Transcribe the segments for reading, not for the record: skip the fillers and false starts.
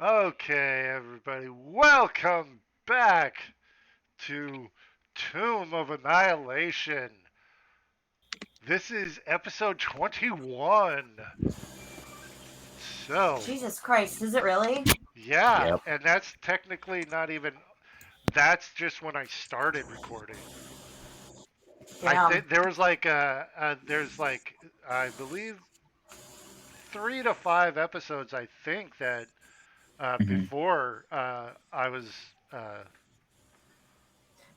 Okay, everybody, welcome back to Tomb of Annihilation. This is episode 21. So, Jesus Christ, is it really? yeah, Yep. and that's technically not even, that's just when I started recording. I Damn. think there was like, there's like, I believe 3 to 5 episodes, I think, that hmm before I was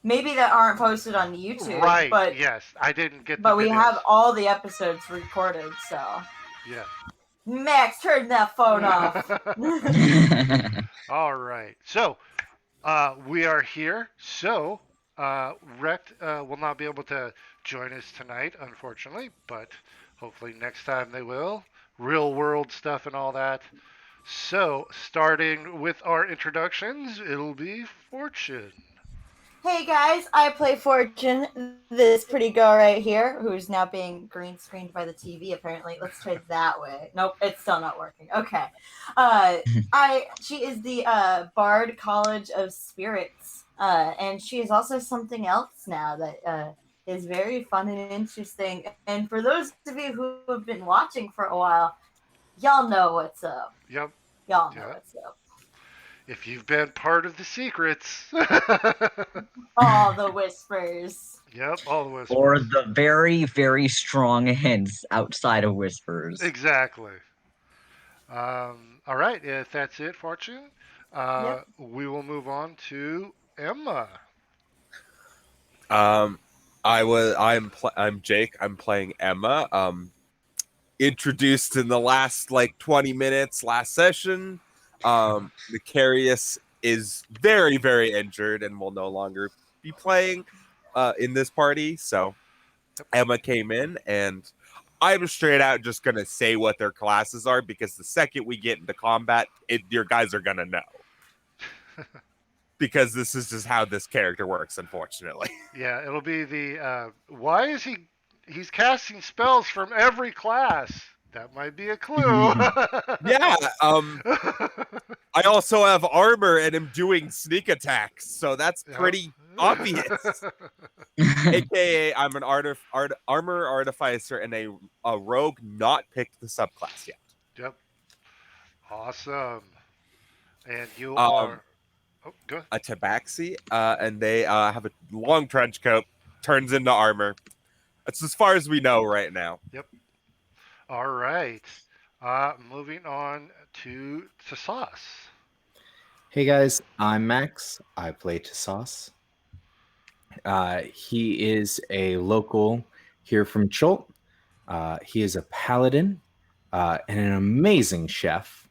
Maybe that aren't posted on YouTube, right. but Yes, I didn't get the but we videos. have all the episodes recorded, so. Yeah. Max, turn that phone off. All right. So we are here. So Rect will not be able to join us tonight, unfortunately, but hopefully next time they will. Real world stuff and all that. So starting with our introductions, it'll be Fortune. Hey guys, I play Fortune, this pretty girl right here, who's now being green screened by the TV. Apparently, let's try it that way. Nope, it's still not working. Okay, she is the Bard College of Spirits, and she is also something else now that is very fun and interesting. And for those of you who have been watching for a while, y'all know what's up. Yep. Y'all know Yeah. what's up. If you've been part of the secrets. All the whispers. Yep, all the or whispers. the very, very strong hints outside of whispers. Exactly. All right, if that's it, Fortune, Yep. we will move on to Emma. Um, I'm Jake. I'm playing Emma. Introduced in the last 20 minutes last session. Macarius is very, very injured and will no longer be playing in this party. So Yep. Emma came in, and I'm straight out just gonna say what their classes are, because the second we get into combat, your guys are gonna know, because this is just how this character works, unfortunately. Yeah, it'll be the. Why is he's casting spells from every class? That might be a clue. Yeah. I also have armor and am doing sneak attacks, so that's pretty obvious. AKA, I'm an armor artificer and a rogue not picked the subclass yet. Yep. Awesome. And you Um, are. Oh, good. a tabaxi, and they have a long trench coat, turns into armor. That's as far as we know right now. Yep. All right. Moving on to Sauce. Hey guys, I'm Max. I play Tassos. He is a local here from Chult. He is a paladin and an amazing chef,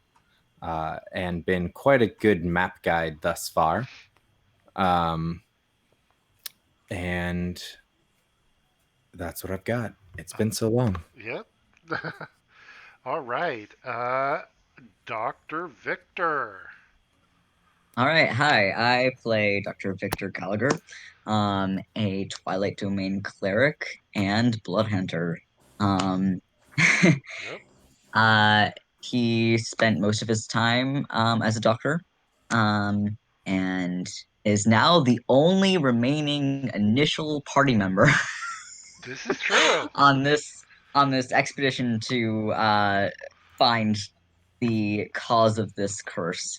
and been quite a good map guide thus far. And that's what I've got. It's been so long. Yep. All right. Dr. Victor. All right, hi. I play Dr. Victor Gallagher, a Twilight Domain cleric and blood hunter. Yep. He spent most of his time as a doctor, and is now the only remaining initial party member This is true. on this expedition to find the cause of this curse.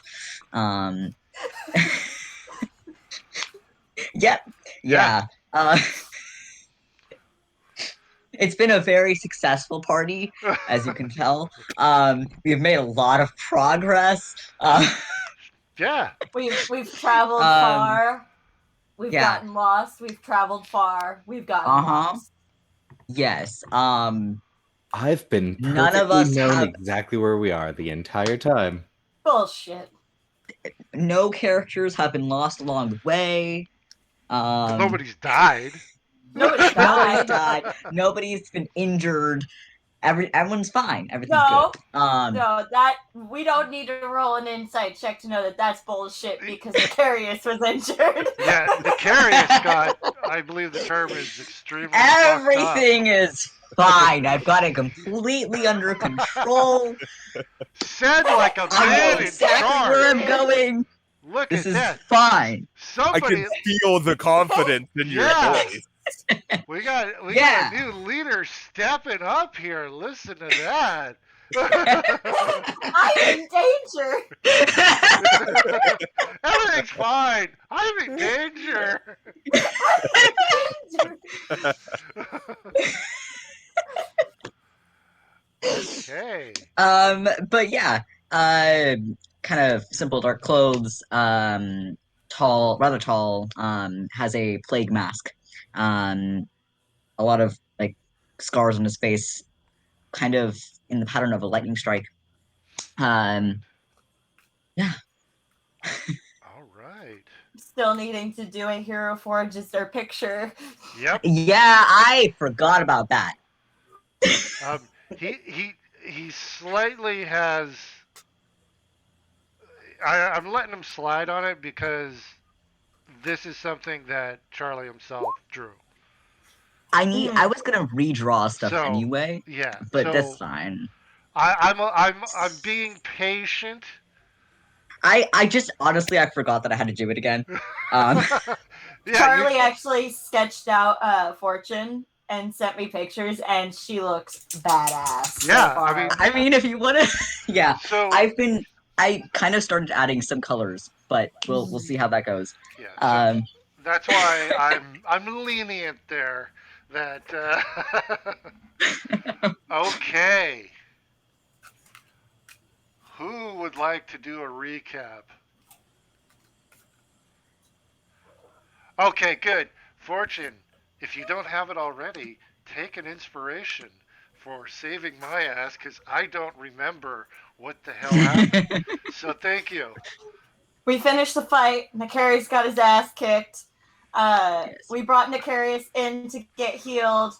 Yep. Yeah. It's been a very successful party, as you can tell. We've made a lot of progress. Yeah. We've traveled Um, far. We've yeah. gotten lost. We've traveled far. We've gotten Uh-huh. lost. Yes. I've been None of perfectly us known have- exactly where we are the entire time. Bullshit. No characters have been lost along the way. Nobody's died. Nobody's Nobody's died. died. Nobody's been injured. Everyone's fine. Everything's No. good. No, that we don't need to roll an insight check to know that that's bullshit because Macarius was injured. Yeah, Nicarius got, I believe the term is extremely Everything is fine. I've got it completely under control. Said like a I know man in exactly where charge. kidding. Look This at is that. fine. I can Somebody, feel the confidence in your yeah. voice. We got Yeah. a new leader stepping up here. Listen to that. I'm in danger. Everything's fine. I'm in danger. I'm in danger. Okay. But yeah, kind of simple dark clothes, tall, rather tall, has a plague mask, um, a lot of like scars on his face, kind of in the pattern of a lightning strike. Um, yeah. All right. Still needing to do a hero forges their picture. Yep. Yeah, I forgot about that. Um, he slightly has. I'm letting him slide on it because this is something that Charlie himself drew. I was gonna redraw stuff So anyway, yeah. but that's So fine. I'm being patient. I just honestly I forgot that I had to do it again. Um, Yeah. Charlie actually sketched out Fortune and sent me pictures, and she looks badass so Yeah. I far. mean. I mean, if you wanna, yeah, So I kind of started adding some colors, but we'll see how that goes. yeah. So Um, that's why I'm lenient there. That. Okay. Who would like to do a recap? Okay, good. Fortune, if you don't have it already, take an inspiration for saving my ass because I don't remember what the hell happened. So thank you. We finished the fight. Necarius got his ass kicked. yes. We brought Necarius in to get healed.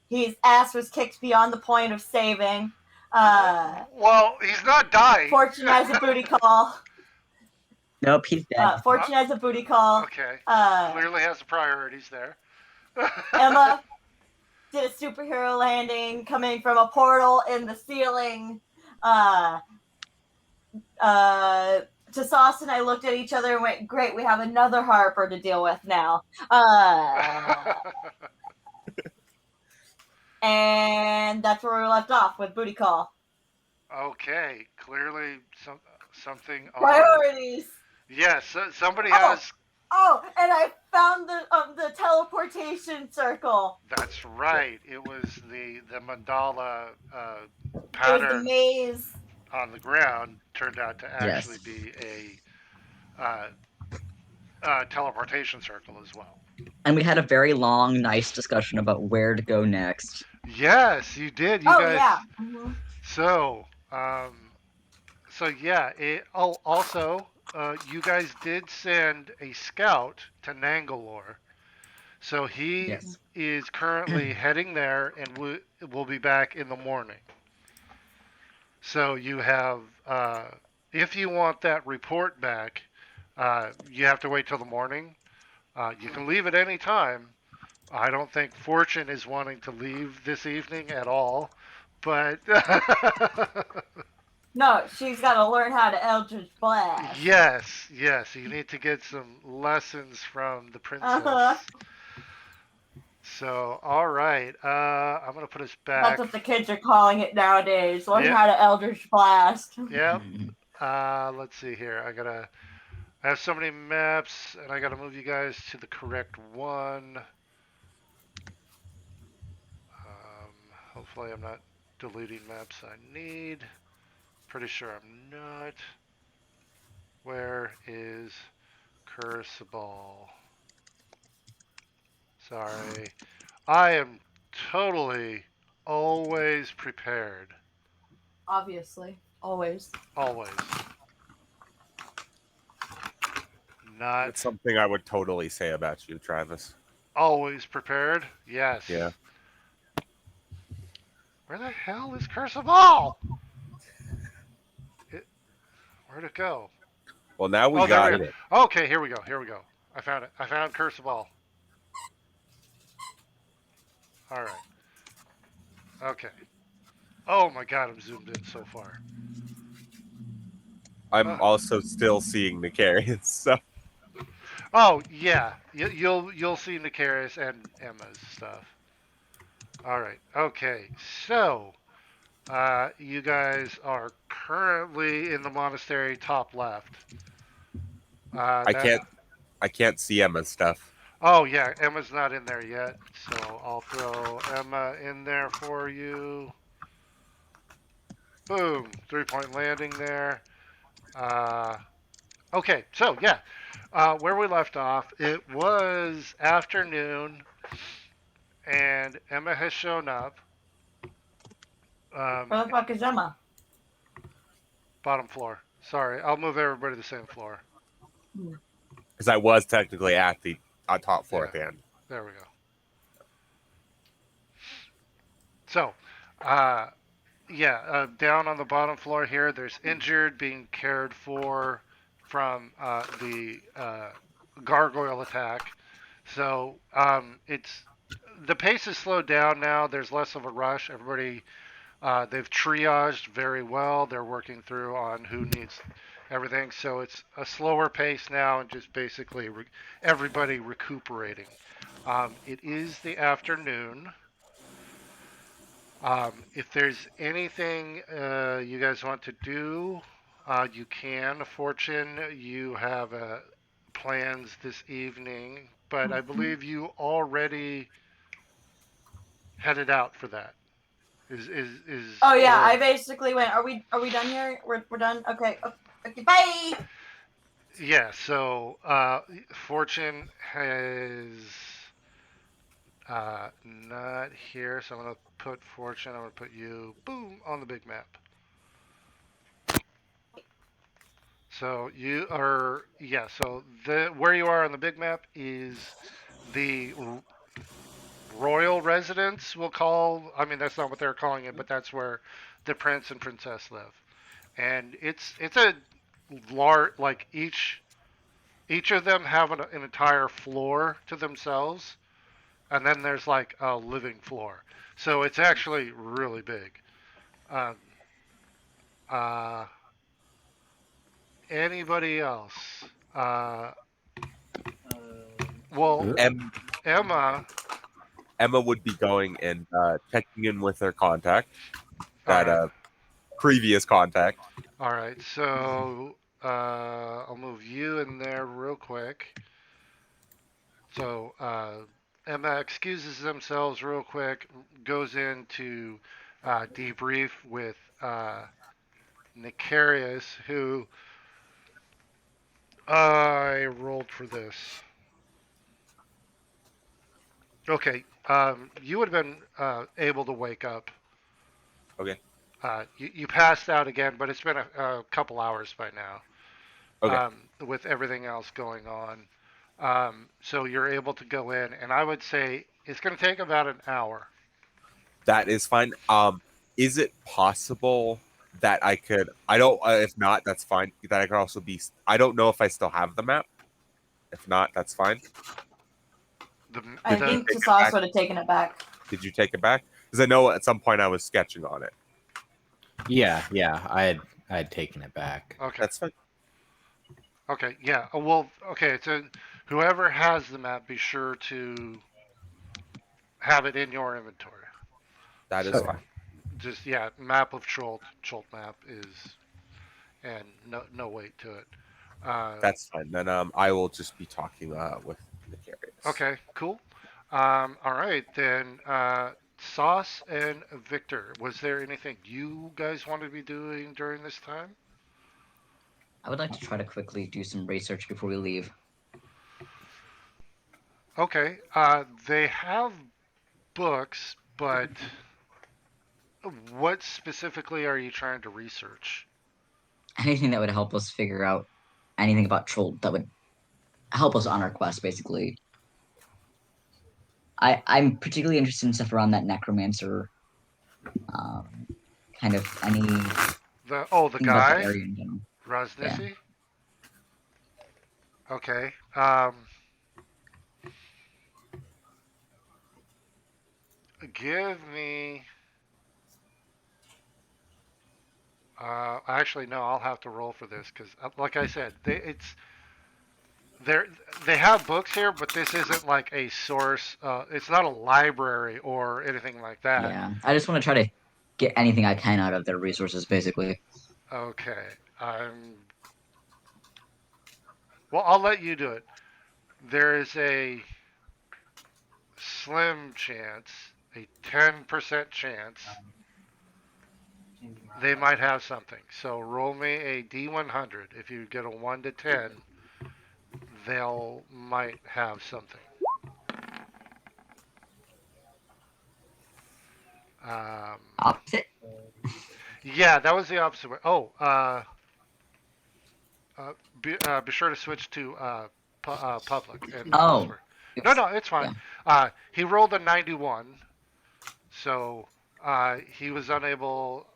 His ass was kicked beyond the point of saving. Well, he's not dying. Fortune has a booty call. Nope, he's dead. Fortune has a booty call. Okay. Uh, Clearly has the priorities there. Emma did a superhero landing coming from a portal in the ceiling. Tasas and I looked at each other and went, "Great, we have another Harper to deal with now." And that's where we left off with booty call. Okay, clearly something on. Priorities. Yes, somebody Oh. has. Oh, and I found the teleportation circle. That's right. It was the mandala It was the pattern maze. on the ground turned out to actually Yes. be a teleportation circle as well. And we had a very long, nice discussion about where to go next. Yes, you did. You Oh guys. yeah. Mm-hmm. So, so yeah. Also, you guys did send a scout to Nangalore. So he Yes. is currently heading there and will be back in the morning. So you have, if you want that report back, you have to wait till the morning. You can leave at any time. I don't think Fortune is wanting to leave this evening at all, but No, she's got to learn how to Eldritch Blast. yes, you need to get some lessons from the princess. Uh-huh. So, all right, I'm gonna put us back. That's what the kids are calling it nowadays. Learn Yeah. how to Eldritch Blast. Yep. Let's see here. I have so many maps, and I gotta move you guys to the correct one. Hopefully, I'm not deleting maps I need. Pretty sure I'm not. Where is Cursiball? Sorry. I am totally always prepared. Obviously. Always. Always. Not That's something I would totally say about you, Travis. always prepared. Yes. Yeah. Where the hell is Cursiball? Where'd it go? Well, now we Oh, got there we it. go. Okay, here we go. I found it. I found Cursiball. All right. Okay. Oh my god, I'm zoomed in so far. I'm also still seeing Nicarius. So oh yeah, you'll see Nicarius and Emma's stuff. All right. Okay. So you guys are currently in the monastery top left. I That. can't see Emma's stuff. Oh yeah, Emma's not in there yet, so I'll throw Emma in there for you. Boom, 3-point landing there. Uh, okay, so yeah, where we left off, it was afternoon, and Emma has shown up. Where the fuck is Emma? Bottom floor. Sorry, I'll move everybody to the same floor. Because I was technically at the top floor Yeah, at the end. there we go. So, uh, yeah, down on the bottom floor here, there's injured being cared for from the gargoyle attack. So it's the pace is slowed down now. There's less of a rush. Everybody they've triaged very well. They're working through on who needs everything. So it's a slower pace now, and just basically everybody recuperating. It is the afternoon. If there's anything you guys want to do, you can. Fortune, you have plans this evening, but I believe you already headed out for that. Is Oh yeah, or I basically went. Are we done here? We're done. Okay. Okay. Bye. yeah. So Fortune has not here, so I'm gonna put Fortune. I'm gonna put you boom on the big map. So you are, yeah. So the where you are on the big map is the royal residence. We'll call. I mean, that's not what they're calling it, but that's where the prince and princess live. And it's a large, like each of them have an entire floor to themselves, and then there's like a living floor. So it's actually really big. Um, uh, Anybody else? Uh, well, Em- Emma. Emma would be going and checking in with her contact, All that right. previous contact. All right. So I'll move you in there real quick. So Emma excuses themselves real quick, goes in to debrief with Nicarius, who I rolled for this. Okay. You would have been able to wake up. Okay. You passed out again, but it's been a couple hours by now. Okay. With everything else going on. So you're able to go in, and I would say it's going to take about an hour. That is fine. Is it possible that I could? I don't. If not, that's fine. That I could also be. I don't know if I still have the map. If not, that's fine. The I Did you the think take it Tasas back? would have taken it back. Did you take it back? Because I know at some point I was sketching on it. Yeah, I had taken it back. okay, That's fine. okay, yeah. Well, okay. So whoever has the map, be sure to have it in your inventory. That is So fine. just yeah, map of Cholt map is, and no weight to it. That's fine. Then I will just be talking with Nicarius. Okay, cool. All right, then, Sauce and Victor, was there anything you guys wanted to be doing during this time? I would like to try to quickly do some research before we leave. Okay, they have books, but what specifically are you trying to research? Anything that would help us figure out anything about Troll that would help us on our quest, basically. I'm particularly interested in stuff around that necromancer, um, kind of anything The about that guy, area in general. Yeah. Rosnissi? Okay, give me, Actually, no. I'll have to roll for this because, like I said, they they have books here, but this isn't like a source. It's not a library or anything like that. Yeah, I just want to try to get anything I can out of their resources, basically. Okay. Well, I'll let you do it. There is a slim chance, a 10% chance they might have something. So roll me a D100. If you get a 1 to 10, they'll might have something. Um, Opposite? yeah, that was the opposite way. Oh, be sure to switch to public and Oh, elsewhere. No, oops. no, it's fine. Yeah. He rolled a 91, so he was unable.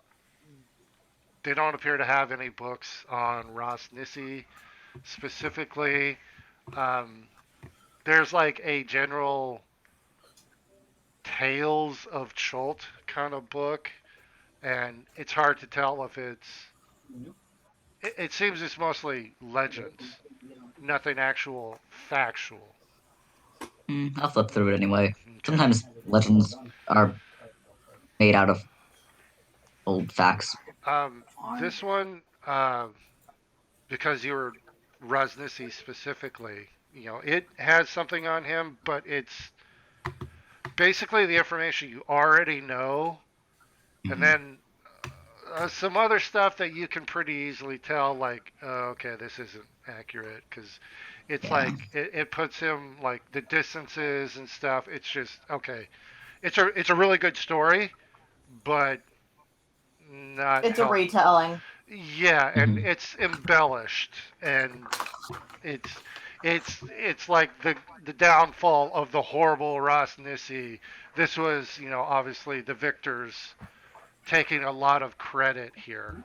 They don't appear to have any books on Ross Nissi specifically. Um, there's like a general Tales of Cholt kind of book, and it's hard to tell if it seems it's mostly legends, nothing actual factual. I'll flip through it anyway. Okay. Sometimes legends are made out of old facts. This one, because you're Rosnissi specifically, it has something on him, but it's basically the information you already know, and Mhm. then some other stuff that you can pretty easily tell, like, okay, this isn't accurate, because it's Yeah, like it puts him like the distances and stuff. It's just okay. It's a really good story, but not It's a help. retelling. Yeah, and hmm it's embellished, and it's it's like the downfall of the horrible Ross Nissi. This was, obviously the victors taking a lot of credit here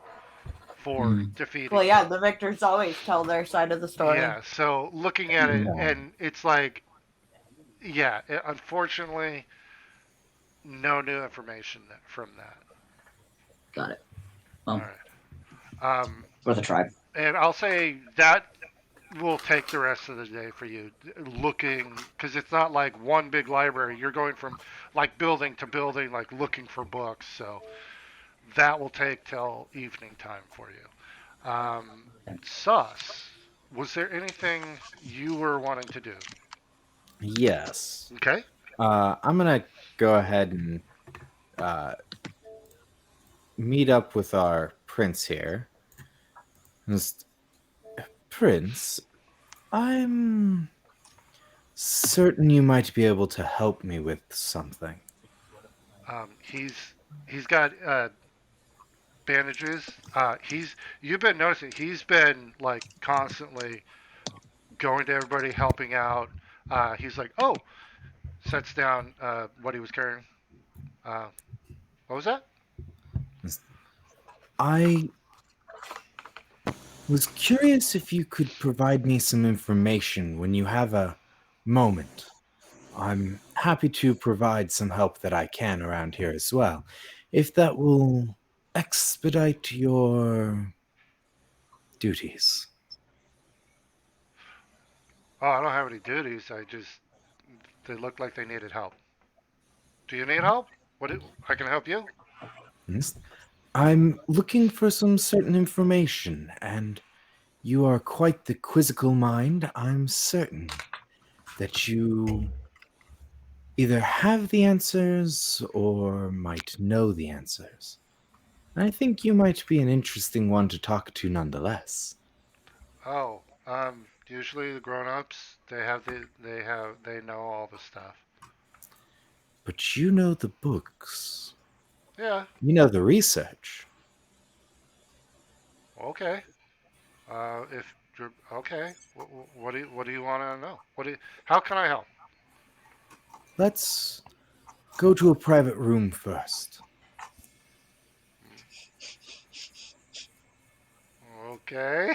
for hmm defeating Well, yeah, him. the victors always tell their side of the story. Yeah, so looking at it, yeah. and it's like, yeah, unfortunately, no new information from that. Got it. All Well, right. worth a try. And I'll say that will take the rest of the day for you looking, because it's not like one big library. You're going from like building to building, like looking for books. So that will take till evening time for you. Sus, was there anything you were wanting to do? Yes. Okay. I'm gonna go ahead and uh, meet up with our prince here. Just, Prince, I'm certain you might be able to help me with something. He's got bandages. You've been noticing he's been like constantly going to everybody, helping out. He's like, oh, sets down what he was carrying. Uh, what was that? I was curious if you could provide me some information when you have a moment. I'm happy to provide some help that I can around here as well, if that will expedite your duties. Oh, I don't have any duties. They looked like they needed help. Do you need help? I can help you. Yes. I'm looking for some certain information, and you are quite the quizzical mind. I'm certain that you either have the answers or might know the answers. I think you might be an interesting one to talk to nonetheless. Oh, usually the grown-ups they know all the stuff. But you know the books. Yeah. You know the research. Okay. If you're okay, what do you want to know? How can I help? Let's go to a private room first. Okay.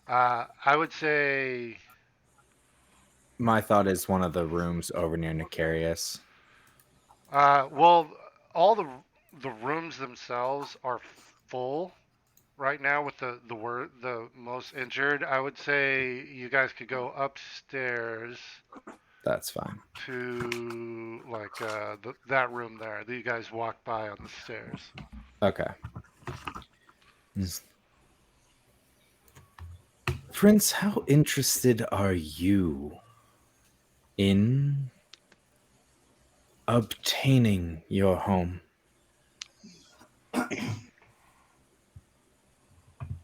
I would say, My thought is one of the rooms over near Necarious. well, all the the rooms themselves are full right now with the most injured. I would say you guys could go upstairs That's fine. to like that room there that you guys walked by on the stairs. Okay. Prince, how interested are you in obtaining your home?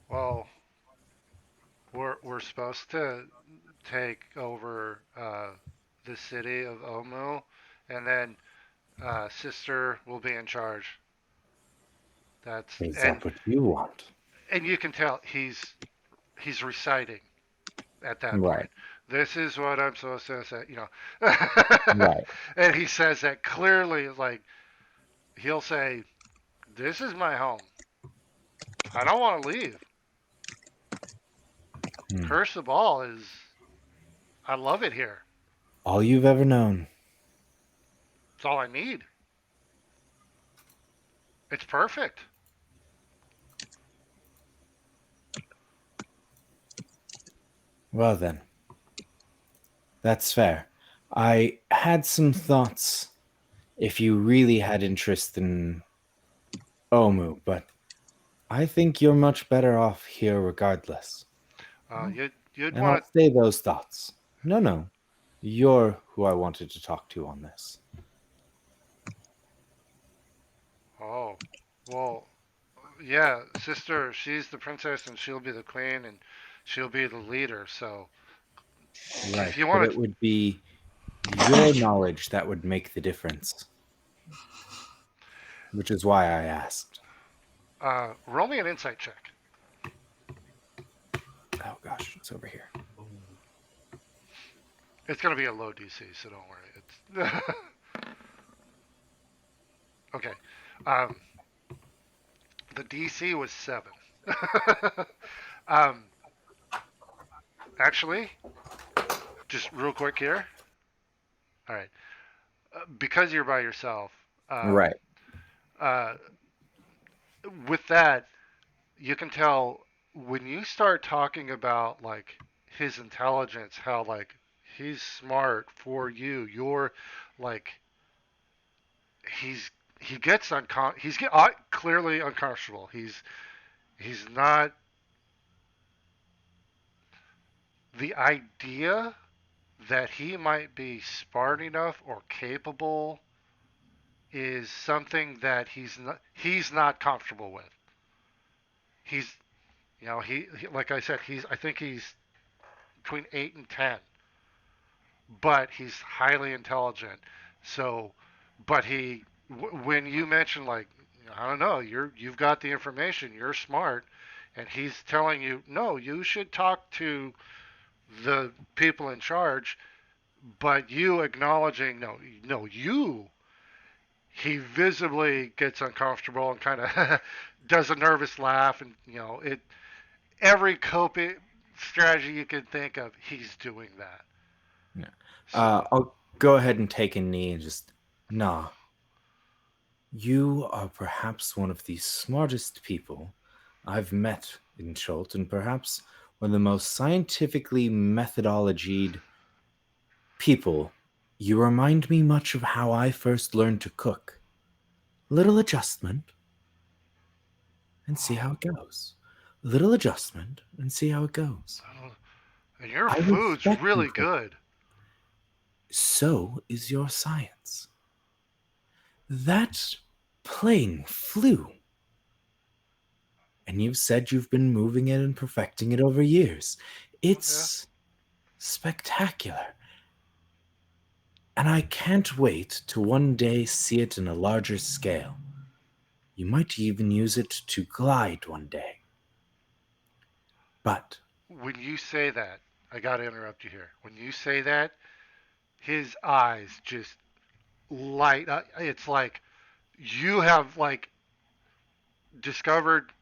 Well, we're supposed to take over the city of Omu, and then sister will be in charge. That's Is that what you want? and you can tell he's reciting at that Right. point. This is what I'm supposed to say, you know. Right. And he says that clearly, like he'll say, "This is my home. I don't want to leave. Hmm. Curse of all is I love it here. All you've ever known. It's all I need. It's perfect." Well then, that's fair. I had some thoughts if you really had interest in Omu, but I think you're much better off here regardless. You'd And I'll want say those thoughts. No. You're who I wanted to talk to on this. to. Oh, well, yeah, sister. She's the princess, and she'll be the queen, and she'll be the leader. So Right. if you But want it would be your knowledge that would make the difference. Which is why I asked. to roll me an insight check. Oh gosh, it's over here. It's gonna be a low DC, so don't worry. It's okay. Um, the DC was 7. um, actually, just real quick here. All right, because you're by yourself. Right. Uh, with that, you can tell when you start talking about like his intelligence, how like he's smart for you. You're like he's he's clearly uncomfortable. He's not the idea that he might be smart enough or capable is something that he's not comfortable with. He's he like I said I think he's between 8 and 10, but he's highly intelligent. So, but when you mention like I don't know, you've got the information, you're smart, and he's telling you no, you should talk to the people in charge, but you acknowledging no, he visibly gets uncomfortable and kind of does a nervous laugh, and it every coping strategy you can think of, he's doing that. Yeah. So I'll go ahead and take a knee and just nah. You are perhaps one of the smartest people I've met in Schult, and perhaps one of the most scientifically methodologied people. You remind me much of how I first learned to cook. Little adjustment, and see how it goes. Little adjustment, and see how it goes. and your I food's respect you really for good. so is your science. That plane flew. And you've said you've been moving it and perfecting it over years. Yeah. It's spectacular. And I can't wait to one day see it in a larger scale. You might even use it to glide one day. But When you say that, I got to interrupt you here. When you say that, his eyes just light up. It's like you have like discovered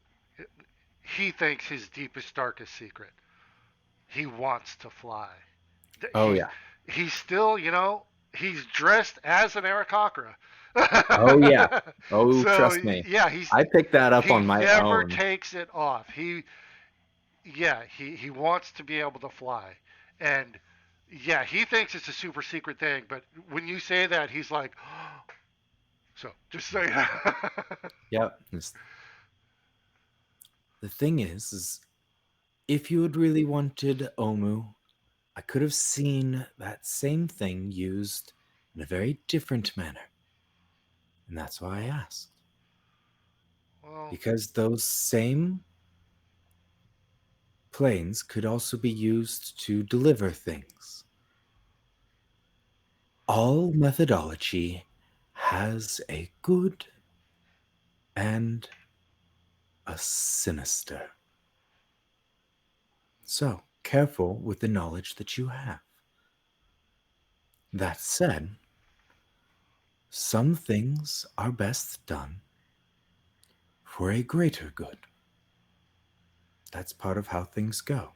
he thinks his deepest darkest secret. He wants to fly. oh He's yeah, he's still, he's dressed as an Arakocra. Oh yeah. Oh, So trust me. yeah, I picked that up he on my never own. takes it off. He wants to be able to fly, and yeah, he thinks it's a super secret thing. But when you say that, he's like, so just say that. Yep. The thing is if you had really wanted Omu, I could have seen that same thing used in a very different manner. And that's why I asked. Well, Because those same planes could also be used to deliver things. All methodology has a good and a sinister. So, careful with the knowledge that you have. That said, some things are best done for a greater good. That's part of how things go.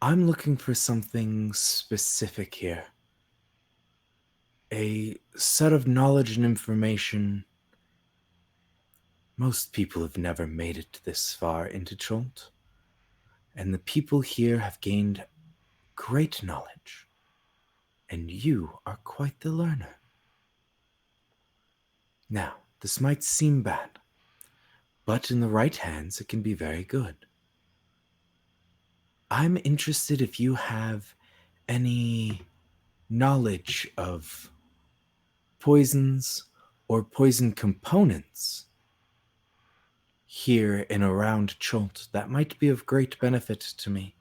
I'm looking for something specific here. A set of knowledge and information. Most people have never made it this far into Cholt, and the people here have gained great knowledge, and you are quite the learner. Now, this might seem bad, but in the right hands it can be very good. I'm interested if you have any knowledge of poisons or poison components here and around Cholt that might be of great benefit to me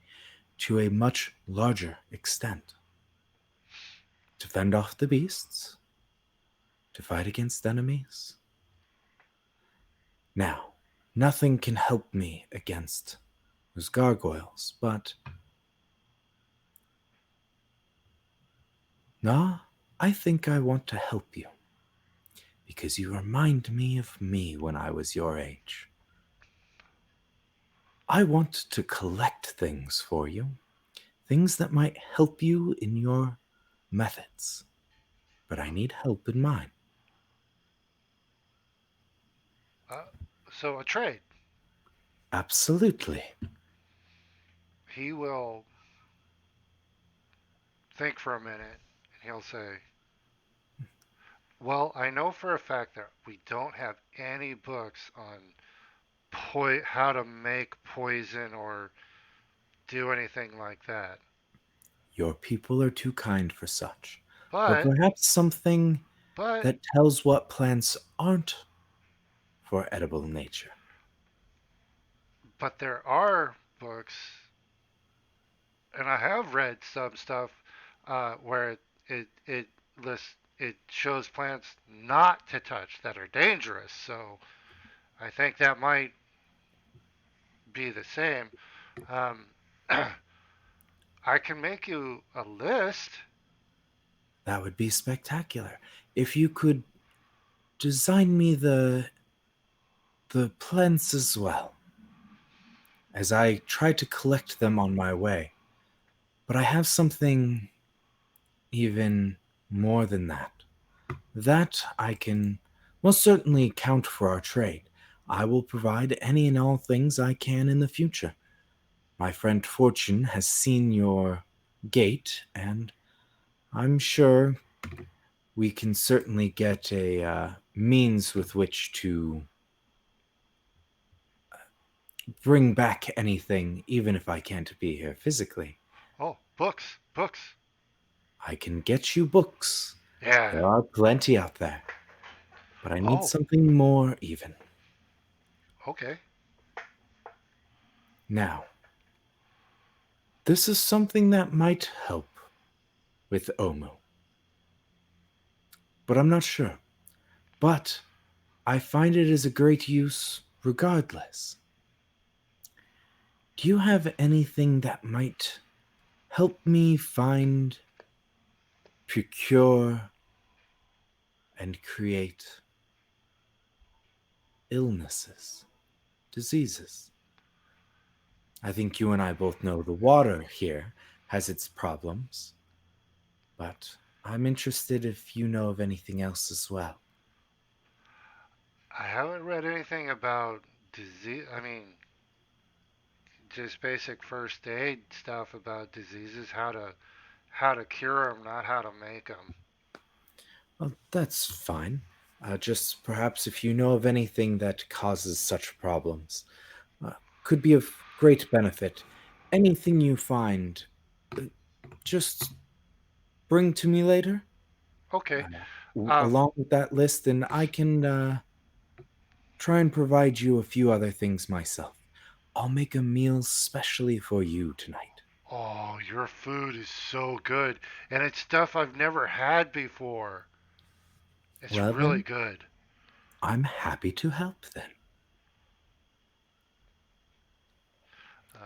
to a much larger extent. To fend off the beasts, to fight against enemies. Now, nothing can help me against those gargoyles, but nah, I think I want to help you because you remind me of me when I was your age. I want to collect things for you, things that might help you in your methods, but I need help in mine. uh, so a trade. Absolutely. He will think for a minute, and he'll say, "Well, I know for a fact that we don't have any books on how to make poison or do anything like that. Your people are too kind for such, but But, perhaps something but, that tells what plants aren't for edible nature. but there are books, and I have read some stuff where it lists it shows plants not to touch that are dangerous. So I think that might be the same. Um, I can make you a list. That would be spectacular. If you could design me the plants as well, as I try to collect them on my way. But I have something even more than that. That I can most certainly count for our trade. I will provide any and all things I can in the future. My friend Fortune has seen your gate, and I'm sure we can certainly get a means with which to bring back anything, even if I can't be here physically. Oh, books, books. I can get you books. Yeah. There are plenty out there. But I need Oh, something more even. okay. Now, this is something that might help with Omu, but I'm not sure. But I find it is a great use regardless. Do you have anything that might help me find, procure, and create illnesses, diseases? I think you and I both know the water here has its problems, but I'm interested if you know of anything else as well. I haven't read anything about disease. I mean, just basic first aid stuff about diseases, how to cure them, not how to make them. Well, that's fine. Just perhaps if you know of anything that causes such problems, uh, could be of great benefit. Anything you find, uh, just bring to me later, Okay. uh, Um. along with that list, and I can try and provide you a few other things myself. I'll make a meal specially for you tonight. Oh, your food is so good, and it's stuff I've never had before. It's Well, really then, good. I'm happy to help then.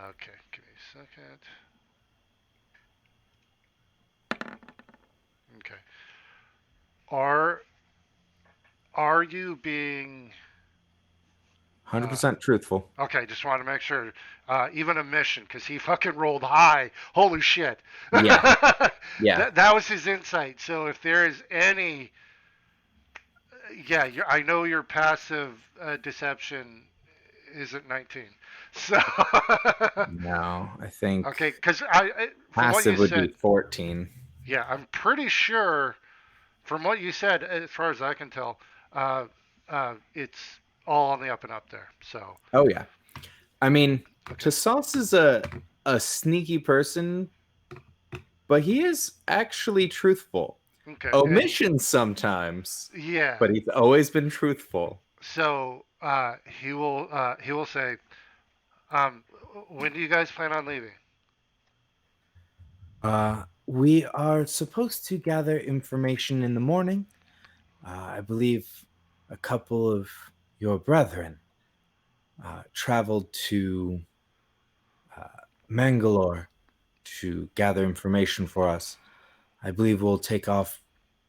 Okay, give me a second. Okay. Are are you being uh 100% truthful. okay, just want to make sure. Even a mission, because he fucking rolled high. Holy shit. Yeah, yeah. That was his insight. So if there is any, yeah, I know your passive deception isn't 19. So, No, I think okay, because from what you passive would be said, 14. yeah, I'm pretty sure from what you said, as far as I can tell, uh, it's all on the up and up there. So, Oh yeah. I mean, okay, Tassos is a sneaky person, but he is actually truthful. okay, and Omissions sometimes, yeah. but he's always been truthful. So he will say, um, when do you guys plan on leaving? We are supposed to gather information in the morning. I believe a couple of your brethren traveled to uh, Mangalore to gather information for us. I believe we'll take off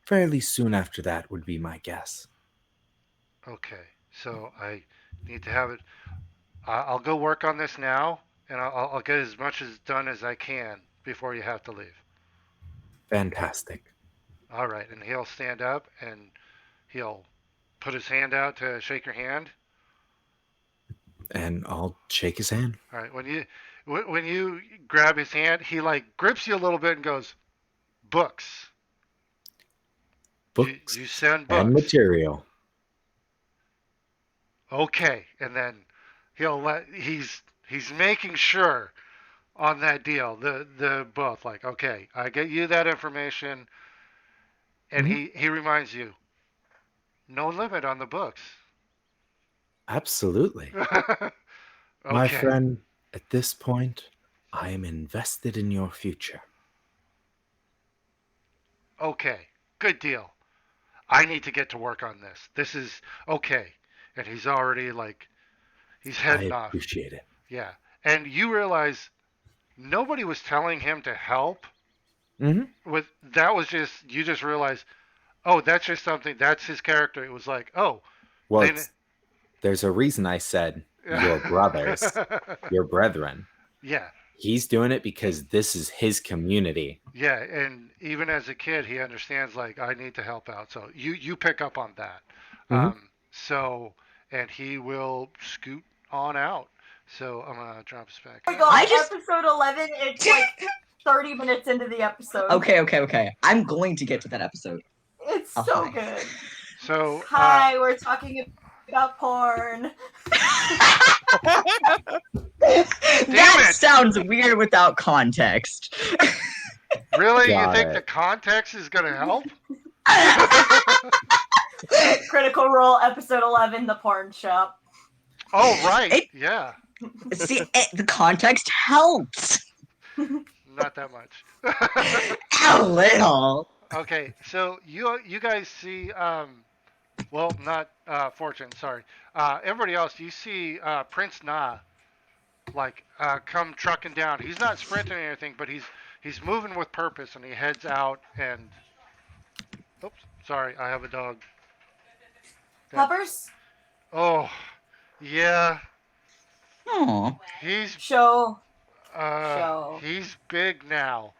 fairly soon after that, would be my guess. Okay, so I need to have it. I'll go work on this now, and I'll get as much as done as I can before you have to leave. Fantastic. All right, and he'll stand up and he'll put his hand out to shake your hand. And I'll shake his hand. All right, when you grab his hand, he like grips you a little bit and goes, "Books. You Books send and books." material. Okay, and then he's making sure on that deal. The both like, okay, I get you that information, and Mhm. he reminds you, no limit on the books. Absolutely. My Okay, friend, at this point, I am invested in your future. okay, good deal. I need to get to work on this. This is okay, and he's already like he's I heading off. appreciate it. Yeah, and you realize nobody was telling him to help. Hmm. With that was just you just realized, oh, that's just something. That's his character. It was like, oh, Well, they. there's a reason I said your brothers, your brethren. Yeah, He's doing it because this is his community. yeah, and even as a kid, he understands like I need to help out. So you pick up on that. Hmm. So and he will scoot on out. So I'm gonna drop this back Oh my up. gosh, I just episode 11, it's like 30 minutes into the episode. okay. I'm going to get to that episode. It's Oh, so hi. good. So Hi, we're talking about porn. That it. sounds weird without context. Really, you Got think the it. context is gonna help? Critical Role, episode 11, the porn shop. Oh right, It yeah, the context helps not that much. a little. Okay, so you guys see well, not Fortune, sorry. Everybody else, you see Prince Na like come trucking down. He's not sprinting or anything, but he's moving with purpose, and he heads out. And oops, sorry, I have a dog. That Puppers? oh yeah, Oh, he's Show. uh Show. he's big now.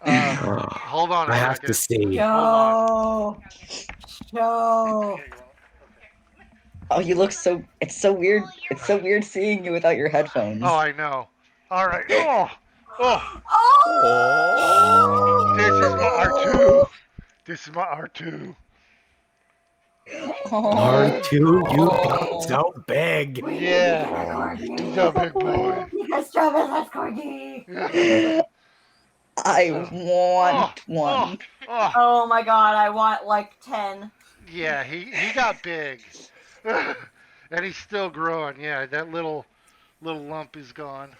Hold on a I second. have to see. Show. Show. Oh, you look so. It's so weird. It's so weird seeing you without your headphones. Oh, I know. All right. Oh, Oh! this is my R2. This is my R2. R2, you got so big. We Yeah. need a corgi. He's a big boy. Because Travis has corgi. I So- want oh, one. oh. Oh my god, I want like 10. Yeah, he got big. And he's still growing. Yeah, that little lump is gone.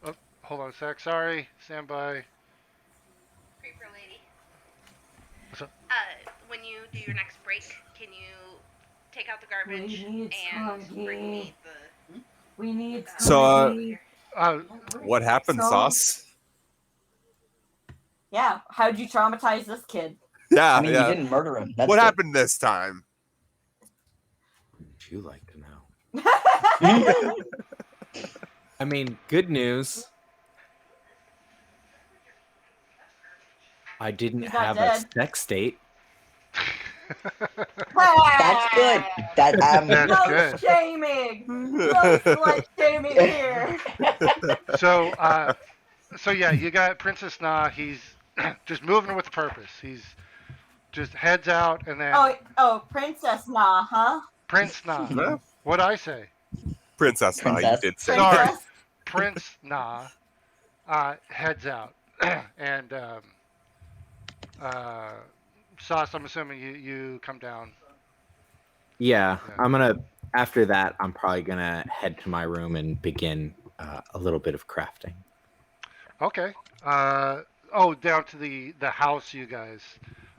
Oh, hold on a sec. Sorry. Stand by. Creeper lady. What's up? When you do your next break, can you take out the garbage We need and Scorgy. bring me the? We need So, Scorgi. What happened, So- Sauce? Yeah, how'd you traumatize this kid? Yeah, I mean, yeah. you didn't murder him. That's What good. happened this time? Would you like to know? I mean, good news. I didn't He's not have dead. a sex date. That's good. That That's No good. shaming. No slut shaming here. So yeah, you got Princess Na. He's just moving with purpose. He's just heads out and then Oh, Princess Nah, huh? Prince Na. Huh? What'd I say? Princess, you Princess. did say Sorry. Princess. Prince Na heads out, and Sauce. I'm assuming you come down. Yeah, Yeah. I'm gonna. After that, I'm probably gonna head to my room and begin a little bit of crafting. Okay. Down to the house you guys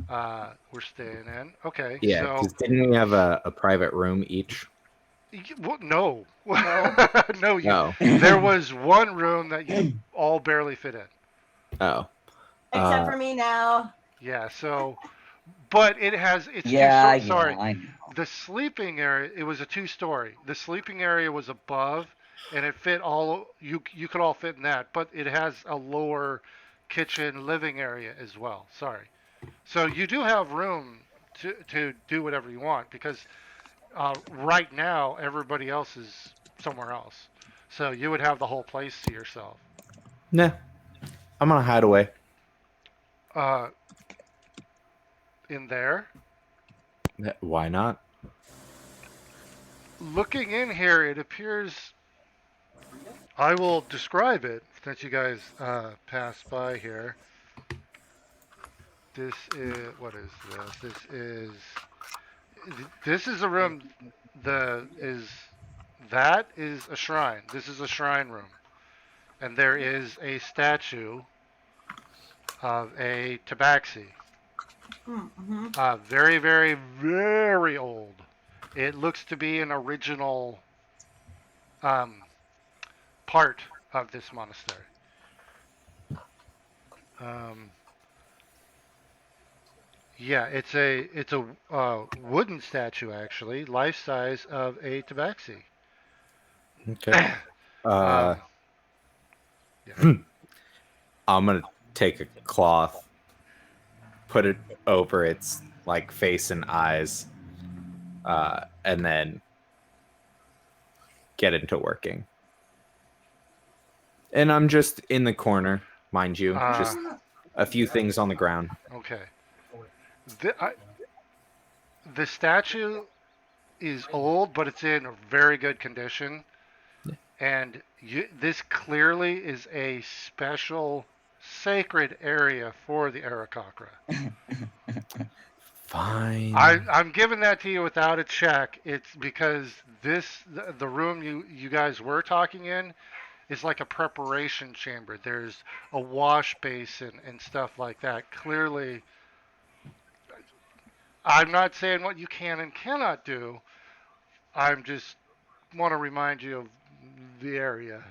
were staying in. Okay. Yeah, So because didn't we have a private room each? No. No. No. Oh, There was one room that you all barely fit in. oh, Except for me now. Yeah. So, but it's Yeah, two sorry. I know. The sleeping area, it was a two-story. The sleeping area was above, and it fit all. You could all fit in that, but it has a lower kitchen living area as well. Sorry. So you do have room to do whatever you want because right now everybody else is somewhere else. So you would have the whole place to yourself. nah. I'm gonna hide away. In there. Why not? Looking in here, it appears. I will describe it since you guys passed by here. This is what is this? This is a room. That is a shrine. This is a shrine room, and there is a statue of a tabaxi. Mm-hmm. Very, very, very old. It looks to be an original part of this monastery. Yeah, it's a wooden statue actually, life size of a tabaxi. Okay. Yeah. I'm gonna take a cloth, put it over its like face and eyes, and then get into working. And I'm just in the corner, mind you, just a few things on the ground. Okay. The statue is old, but it's in very good condition. And this clearly is a special sacred area for the Arakocra. Fine. I'm giving that to you without a check. It's because the room you guys were talking in is like a preparation chamber. There's a wash basin and stuff like that. Clearly, I'm not saying what you can and cannot do. I'm just want to remind you of the area.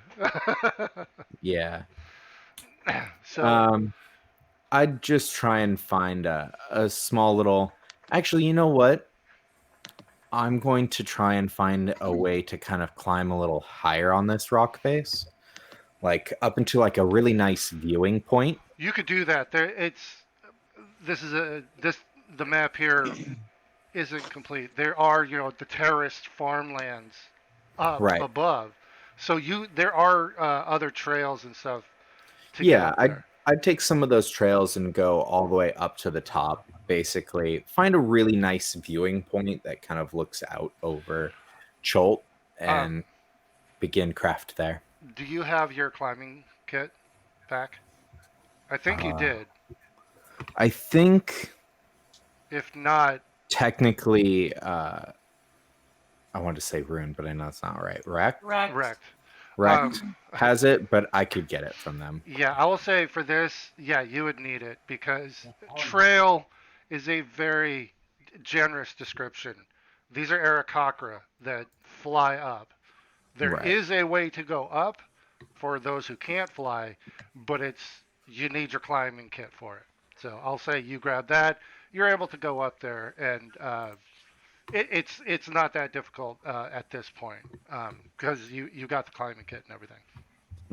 Yeah. So I'd just try and find a small little. Actually, you know what? I'm going to try and find a way to kind of climb a little higher on this rock face, like up into like a really nice viewing point. you could do that. There, it's this is a this the map here isn't complete. There are the terraced farmlands up Right. above, so there are other trails and stuff to get Yeah, up I'd there. I'd take some of those trails and go all the way up to the top, basically. Find a really nice viewing point that kind of looks out over Cholt Um, and begin craft there. do you have your climbing kit back? I think you Uh, did. I think If not, technically, I wanted to say Rune, but I know it's not right. Wrecked. wrecked. Um, Rect has it, but I could get it from them. yeah, I will say for this, yeah, you would need it because trail is a very generous description. These are Aarakocra that fly up. There Right. is a way to go up for those who can't fly, but you need your climbing kit for it. So I'll say you grab that. You're able to go up there, and it's not that difficult at this point because you got the climbing kit and everything.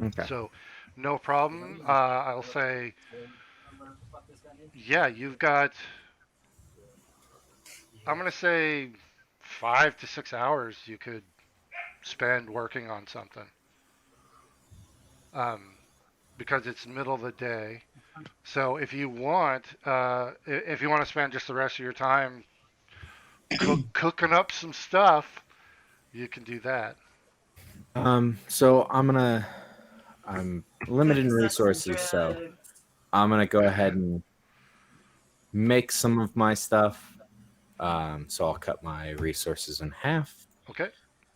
Okay. So no problem. I'll say yeah. You've got I'm gonna say 5 to 6 hours you could spend working on something. Um, because it's middle of the day. So if you want to spend just the rest of your time cooking up some stuff, you can do that. So I'm limited in Access resources, so drugs. I'm gonna go ahead and make some of my stuff. So I'll cut my resources in half. Okay.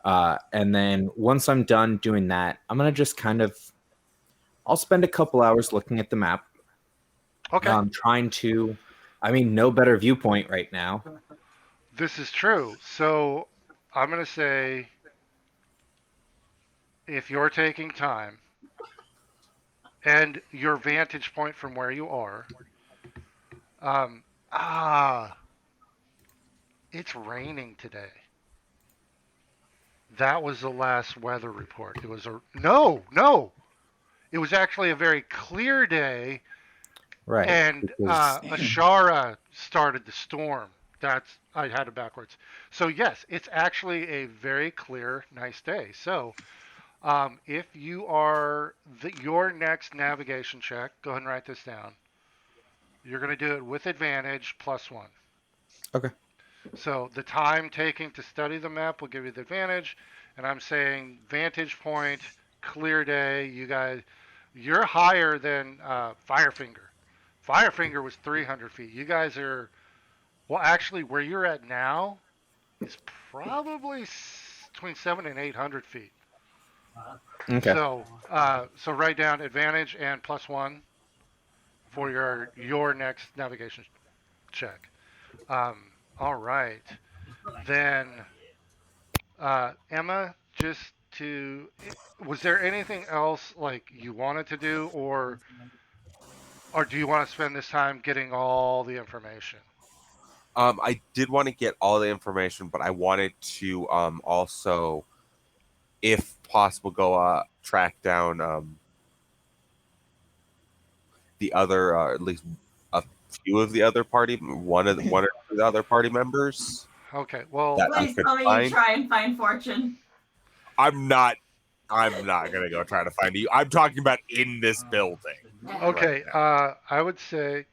And then once I'm done doing that, I'm gonna just kind of I'll spend a couple hours looking at the map, Okay. trying to. I mean, no better viewpoint right now. This is true. So I'm gonna say if you're taking time and your vantage point from where you are, um, ah, it's raining today. That was the last weather report. It was a no, no. It was actually a very clear day, Right, and because Ashara started the storm. That's I had it backwards. So yes, it's actually a very clear, nice day. So if you are your next navigation check, go ahead and write this down. You're going to do it with advantage +1. okay. So the time taking to study the map will give you the advantage, and I'm saying vantage point, clear day. You guys, you're higher than Firefinger. Firefinger was 300 feet. You guys are well, actually, where you're at now is probably between 700 and 800 feet. Okay. So write down advantage and +1 for your next navigation check. All right, then Emma, just to was there anything else like you wanted to do, or do you want to spend this time getting all the information? I did want to get all the information, but I wanted to also, if possible, go track down the other at least a few of the other party, one or two of the other party members Okay, well, that we Please could tell me you find. try and find Fortune. I'm not. I'm not gonna go try to find you. I'm talking about in this building. okay. I would say,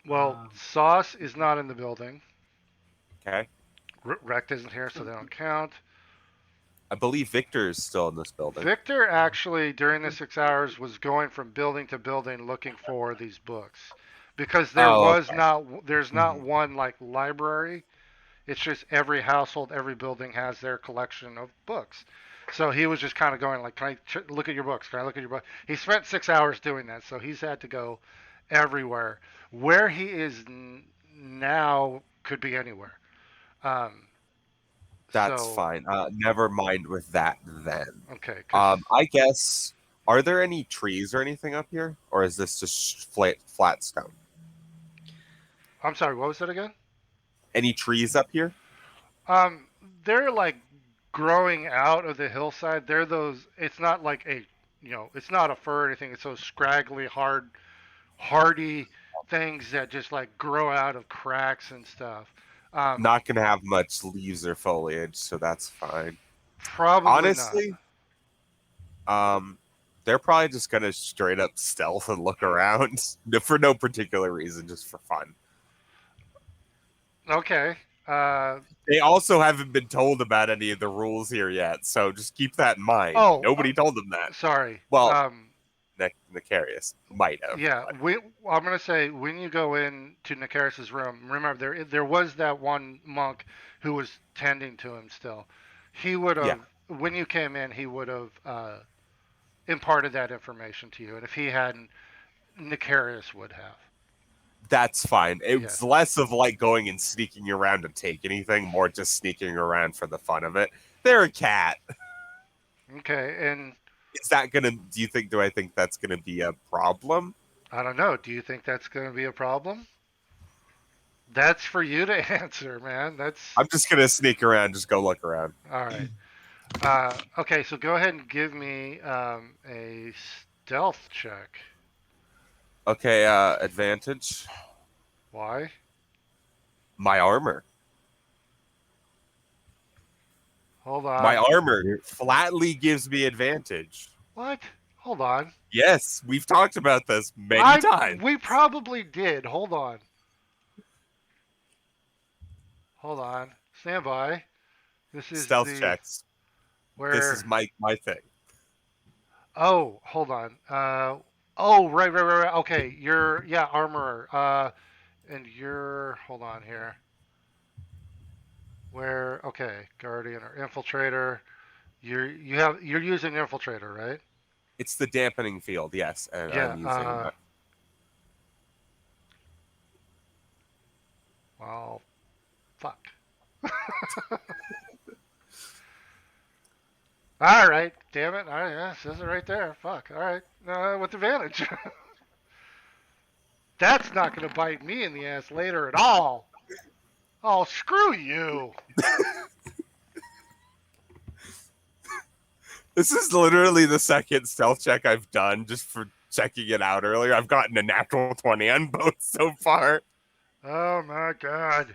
well, Sauce is not in the building. Okay. Rect isn't here, so they don't count. I believe Victor is still in this building. Victor actually, during the 6 hours, was going from building to building looking for these books because Oh, okay. there's not Mhm. one like library. It's just every household, every building has their collection of books. So he was just kind of going like, "Can I look at your books? Can I look at your book?" He spent 6 hours doing that, so he's had to go everywhere. Where he is now could be anywhere. Um, That's so fine. Never mind with that then. okay, because I guess, are there any trees or anything up here, or is this just flat stone? I'm sorry, what was that again? Any trees up here? Um, they're like growing out of the hillside. They're those. It's not like it's not a fir or anything. It's those scraggly, hard hardy things that just like grow out of cracks and stuff. Not gonna have much leaves or foliage, so that's fine. Probably not. Honestly, they're probably just gonna straight up stealth and look around for no particular reason, just for fun. Okay. Uh, They also haven't been told about any of the rules here yet, so just keep that in mind. oh, Nobody told them that. sorry. Well, Necarious might have. Yeah, But I'm gonna say when you go in to Nakaris's room, remember there was that one monk who was tending to him still. He would yeah, have when you came in, he would have imparted that information to you, and if he hadn't, Nakaris would have. that's fine. Yeah. It's less of like going and sneaking around to take anything, more just sneaking around for the fun of it. They're a cat. Okay, and Is that gonna? Do I think that's gonna be a problem? I don't know. Do you think that's gonna be a problem? That's for you to answer, man. That's I'm just gonna sneak around, just go look around. all right. Okay, so go ahead and give me a stealth check. Okay, advantage. Why? My armor. Hold My on. armor flatly gives me advantage. What? Hold on. Yes, we've talked about this many times. We probably did. Hold on. Hold on. Stand by. This is Stealth the checks. This is where. my thing. Oh, hold on. Oh, right. Okay, you're yeah, armorer. And you're hold on here. Where? Okay, guardian or infiltrator. You're using infiltrator, right? It's the dampening field, yes, and Yeah. I'm using that. Well, fuck. All right, damn it. All right, yeah, it says it right there. Fuck. All right, with advantage. That's not gonna bite me in the ass later at all. Oh, screw you. This is literally the second stealth check I've done just for checking it out earlier. I've gotten a natural 20 on both so far. Oh my god.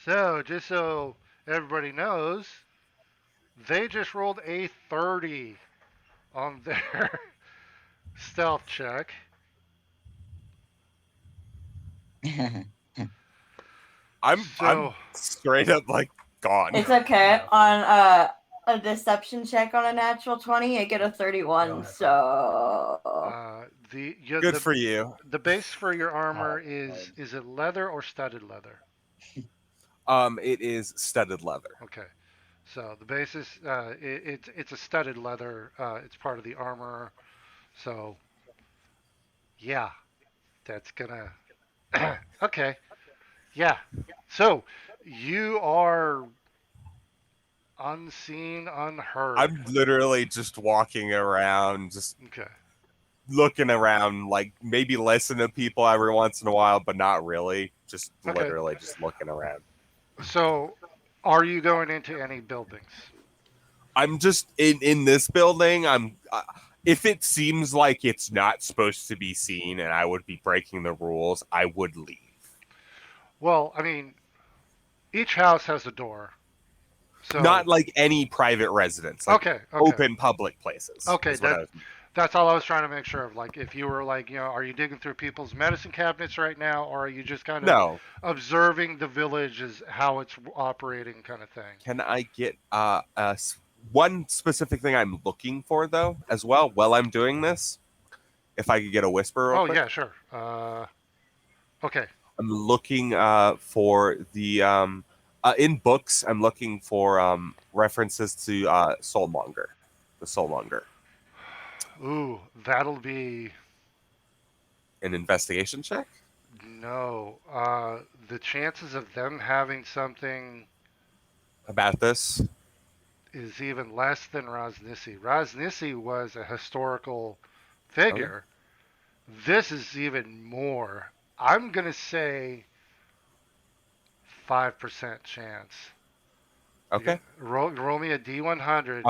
So, just so everybody knows, they just rolled a 30 on their stealth check. I'm So, straight up like gone. It's okay. On a deception check on a natural 20, I get a 31. So Good for you. the base for your armor is it leather or studded leather? It is studded leather. Okay. So the base is it's a studded leather. It's part of the armor. So yeah, that's gonna. Okay. Yeah. So you are unseen, unheard. I'm literally just walking around, just Okay. looking around, like maybe listen to people every once in a while, but not really. Just Okay. literally just looking around. So, are you going into any buildings? I'm just in this building. I'm if it seems like it's not supposed to be seen and I would be breaking the rules, I would leave. Well, I mean, each house has a door. So Not like any private residence, like okay. open public places. Okay, is what I was- that's all I was trying to make sure of. Like, if you were like, are you digging through people's medicine cabinets right now, or are you just kind of No. observing the village as how it's operating, kind of thing? Can I get one specific thing I'm looking for though, as well, while I'm doing this? If I could get a whisper. Real quick. Yeah, sure. Okay. I'm looking for the in books. I'm looking for references to Soulmonger, the Soulmonger. Ooh, that'll be An investigation check. no. The chances of them having something About this. is even less than Rosnissi. Rosnissi was a historical figure. Okay. This is even more. I'm going to say 5% chance. Okay. Roll me a D100.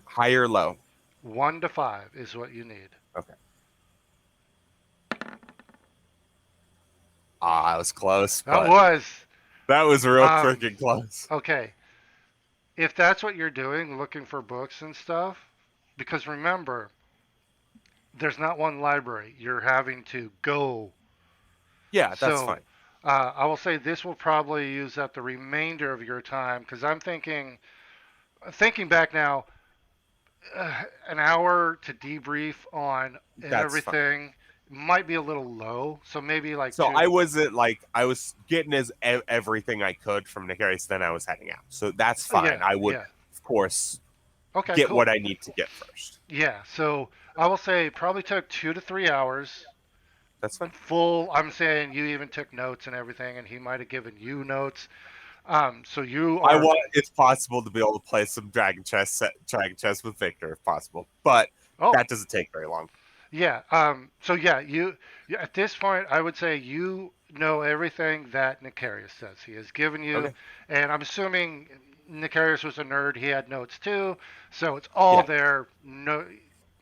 High or low? 1 to 5 is what you need. Okay. I was close, That but was that was real um, freaking close. okay. If that's what you're doing, looking for books and stuff, because remember, there's not one library. You're having to go. Yeah, that's So fine. I will say this will probably use up the remainder of your time because I'm thinking back now, an hour to debrief on That's fine. everything might be a little low. So maybe like So two. I wasn't like I was getting everything I could from Nicarius, then I was heading out. So that's fine. Yeah, I would, yeah. of course, Okay, get cool. what I need to get first. Yeah, so I will say probably took 2 to 3 hours. That's fine. Full. I'm saying you even took notes and everything, and he might have given you notes. So you I are. want, if possible, to be able to play some Dragon Chess with Victor, if possible. But Oh, that doesn't take very long. yeah. So yeah, at this point, I would say you know everything that Nicarius says. He has given you, Okay. and I'm assuming Nicarius was a nerd. He had notes too, so it's all Yeah. there. No,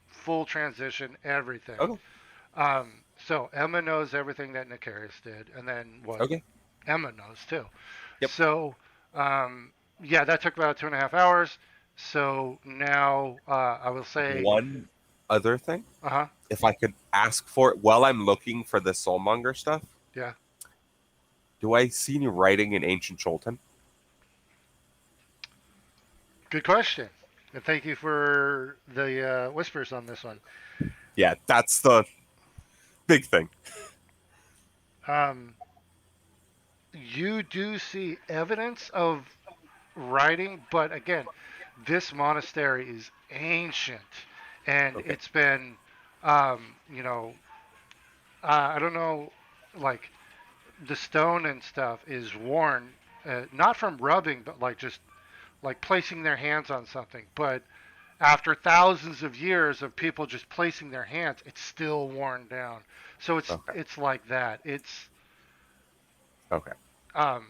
full transition, everything. Okay. So Emma knows everything that Nicarius did, and then what Okay. Emma knows too. Yep. So, yeah, that took about 2.5 hours. So now I will say, One other thing, uh huh, if I could ask for it while I'm looking for the Soulmonger stuff, yeah, do I see any writing in Ancient Cholton? good question. And thank you for the whispers on this one. Yeah, that's the big thing. Um, you do see evidence of writing, but again, this monastery is ancient, and Okay. it's been, you know, I don't know, like the stone and stuff is worn, not from rubbing, but like just like placing their hands on something. But after thousands of years of people just placing their hands, it's still worn down. So Okay. it's like that. Okay. Um,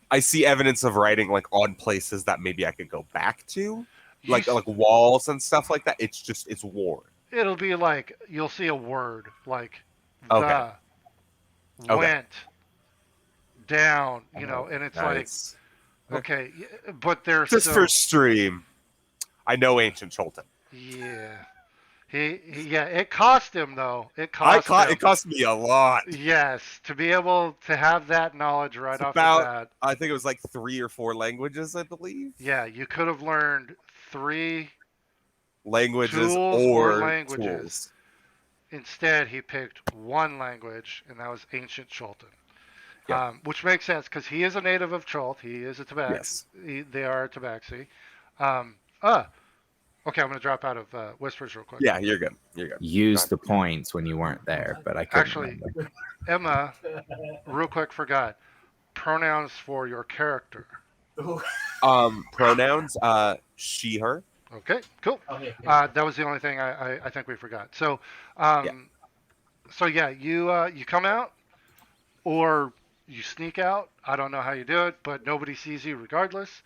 I see evidence of writing like on places that maybe I could go back to, you like walls and stuff like that. It's worn. it'll be like you'll see a word like Okay. the Okay. went down, Oh, and it's like nice. okay, but they're Just so for stream, I know Ancient Cholton. yeah. Yeah, it cost him though. It cost him. It cost me a lot. Yes, to be able to have that knowledge right It's off the about, bat. I think it was like 3 or 4 languages, I believe. Yeah, you could have learned 3 Languages tools or or languages. tools. Instead, he picked one language, and that was Ancient Cholton. Yep. Which makes sense because he is a native of Cholt. He is a Tabax. Yes. They are a Tabaxi. Um, uh, okay, I'm going to drop out of Whispers real quick. Yeah, you're good. You're good. Use the points when you weren't there, but I couldn't Actually, remember. Emma, real quick, forgot. Pronouns for your character. Pronouns, she, her. Okay, cool. That was the only thing I think we forgot. So, so yeah, you come out or you sneak out. I don't know how you do it, but nobody sees you regardless.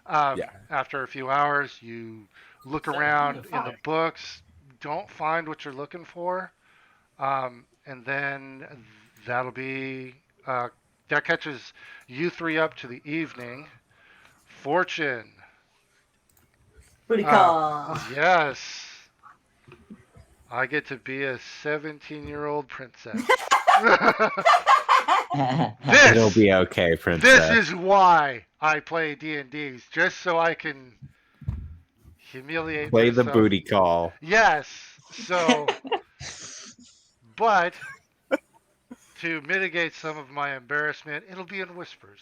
Yeah. After a few hours, you look around in the books, don't find what you're looking for, and then that'll be that catches you 3 up to the evening. Fortune. Pretty cool. Yes. I get to be a 17-year-old princess. It'll be okay, princess. This is why I play D&Ds, just so I can humiliate Play the myself. booty call. Yes. So, but to mitigate some of my embarrassment, it'll be in whispers.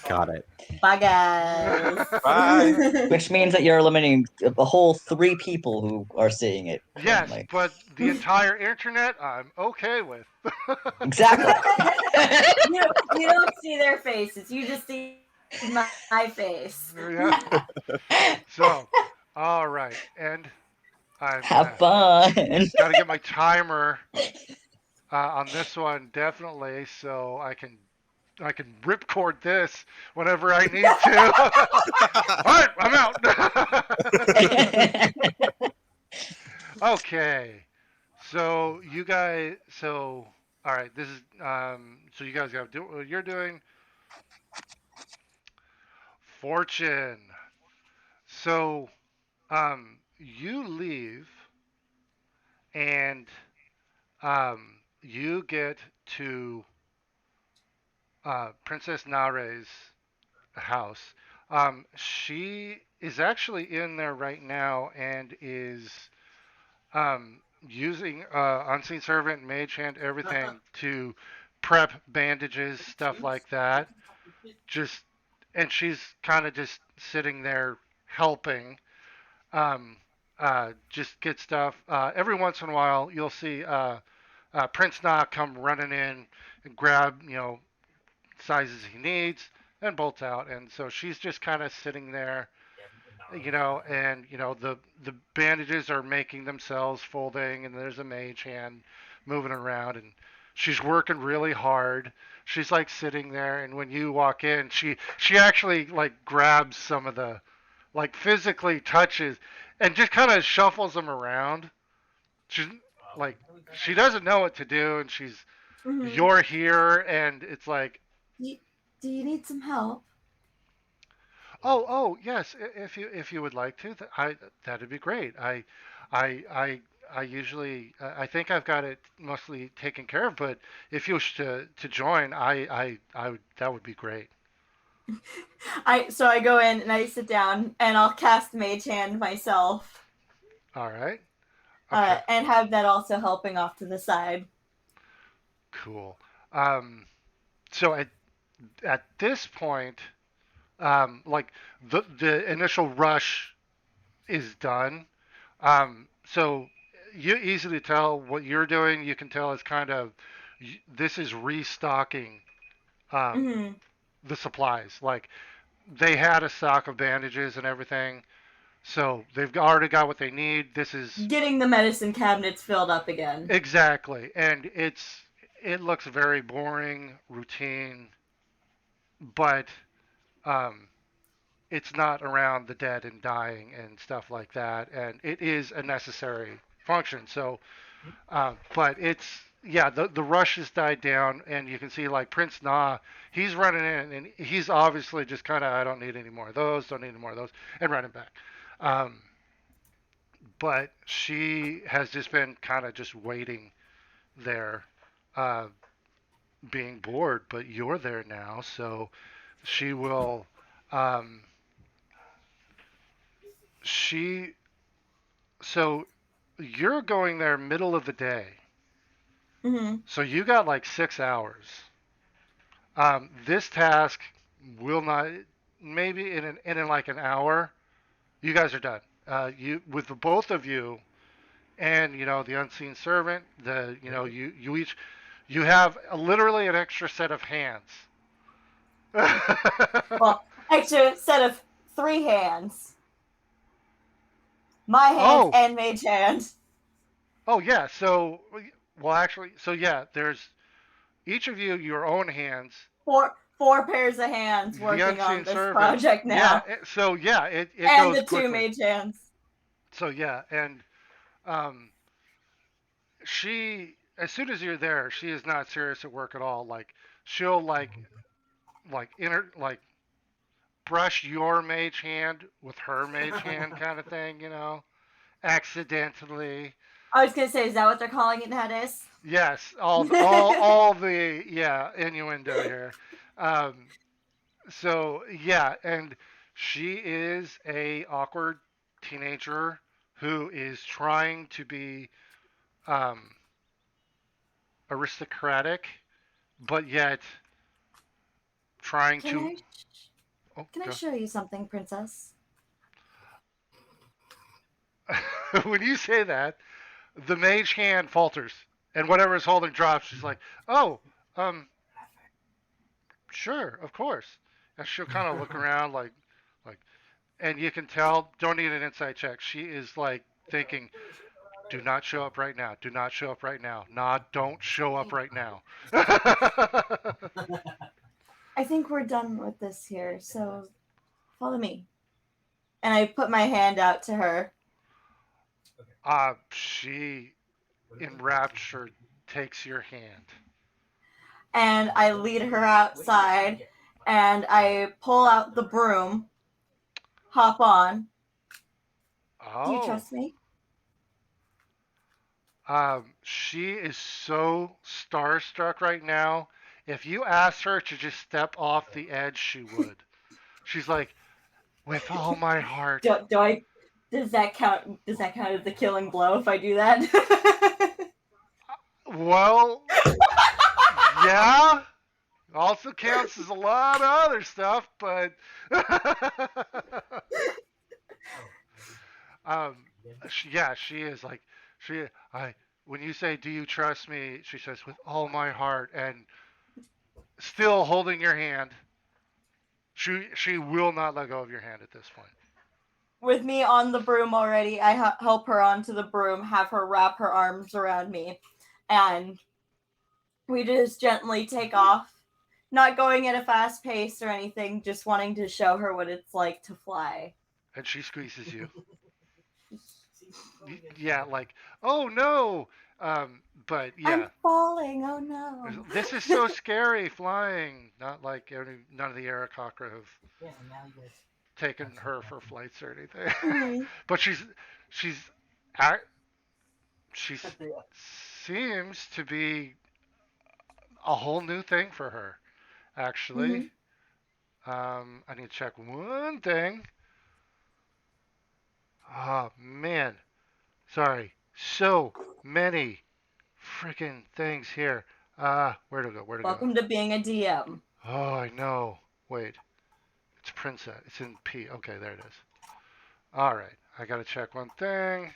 Got it. Bye, guys. Bye. Which means that you're eliminating a whole 3 people who are seeing it. Yes, currently. but the entire internet, I'm okay with. Exactly. you don't see their faces. You just see my face. Yeah. So, all right, and I'm Have fun. got to get my timer on this one definitely, so I can ripcord this whenever I need to. All right, I'm out. Okay, So you guys, so all right, this is so you guys got to do what you're doing. Fortune. So you leave and you get to Princess Nare's house. She is actually in there right now and is using unseen servant, mage hand, everything to prep bandages, stuff like that. Just and she's kind of just sitting there helping. Um, just get stuff. Every once in a while, you'll see Prince Na come running in and grab sizes he needs and bolts out. And so she's just kind of sitting there, and the bandages are making themselves, folding, and there's a mage hand moving around, and she's working really hard. She's like sitting there, and when you walk in, she actually like grabs some of the, like physically touches, and just kind of shuffles them around. She's like she doesn't know what to do, and Mm-hmm. you're here, and it's like, Do you need some help? oh, yes. If you would like to, that'd be great. I, I, I usually, I think I've got it mostly taken care of. But if you wish to join, I would, that would be great. I go in and I sit down and I'll cast Mage Hand myself, All right. Okay. and have that also helping off to the side. Cool. Um, so at this point, like the initial rush is done. So you easily tell what you're doing. You can tell it's kind of this is restocking um, Mm-hmm. the supplies. Like they had a stock of bandages and everything, so they've already got what they need. This is Getting the medicine cabinets filled up again. exactly, and it looks very boring, routine, but um, it's not around the dead and dying and stuff like that, and it is a necessary function. So but it's yeah, the rush has died down, and you can see like Prince Na, he's running in, and he's obviously just kind of I don't need any more of those, don't need any more of those, and running back. Um, but she has just been kind of just waiting there, uh, being bored. But you're there now, so she will. Um, she so you're going there middle of the day, Mm-hmm. so you got like 6 hours. This task will not, maybe in like an hour, you guys are done. You with the both of you, and the unseen servant. You each you have literally an extra set of hands. Well, extra set of 3 hands. My hands Oh, and Mage Hand. oh yeah. So well, actually, so yeah. There's each of you your own hands. Four pairs of hands The working on unseen this servant. project Yeah. now. So yeah, it And goes the two quickly. Mage Hands. So yeah, and um, as soon as you're there, she is not serious at work at all. Like she'll like brush your mage hand with her mage hand kind of thing, accidentally. I was gonna say, is that what they're calling it nowadays? Yes, all the yeah innuendo here. Um, so yeah, and she is a awkward teenager who is trying to be um, aristocratic, but yet trying Can to. I Oh, can I go. show you something, Princess? When you say that, the mage hand falters, and whatever is holding drops. She's like, "Oh, um, sure, of course." And she'll kind of look around, like, and you can tell. Don't need an insight check. She is like thinking, "Do not show up right now. Do not show up right now. Nah, don't show up right now." I think we're done with this here, so follow me. And I put my hand out to her. she enraptured, takes your hand. And I lead her outside, and I pull out the broom, hop on. Do you Oh, trust me? she is so starstruck right now. If you asked her to just step off the edge, she would. She's like, with all my heart. Do I? Does that count? Does that count as the killing blow if I do that? Well, yeah. Also counts as a lot of other stuff, but um, yeah, she is like she. I when you say, "Do you trust me?" She says, "With all my heart," and still holding your hand. She will not let go of your hand at this point. With me on the broom already, I help her onto the broom, have her wrap her arms around me, and we just gently take off. Not going at a fast pace or anything, just wanting to show her what it's like to fly. And she squeezes you. Yeah, like, oh no. But I'm yeah, falling, oh no. this is so scary flying. Not like none of the Arakocra have taken her for flights or anything. Mhm. But she's act she seems to be a whole new thing for her. Actually, Mhm. I need to check one thing. Oh man, sorry. So many freaking things here. Where to go? Where to go? Welcome to being a DM. Oh, I know. Wait, it's Princess. It's in P. Okay, there it is. All right, I gotta check one thing.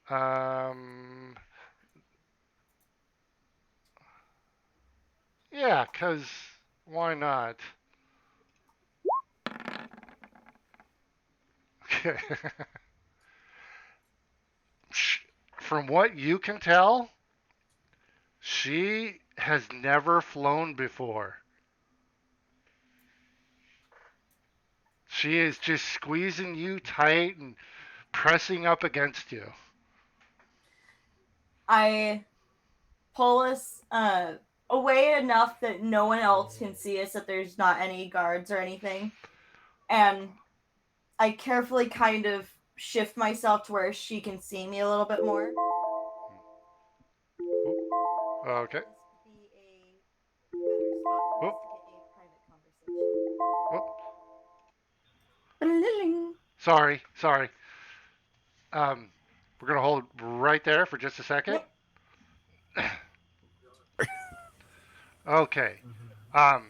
Um, yeah, cause why not? Okay. From what you can tell, she has never flown before. She is just squeezing you tight and pressing up against you. I pull us away enough that no one else can see us, that there's not any guards or anything. And I carefully kind of shift myself to where she can see me a little bit more. Oop. Okay. Be a better spot for Oop. us to get a private conversation. Oop. Bling. Sorry. Sorry. Um, we're gonna hold right there for just a second. Yep. Okay. Um,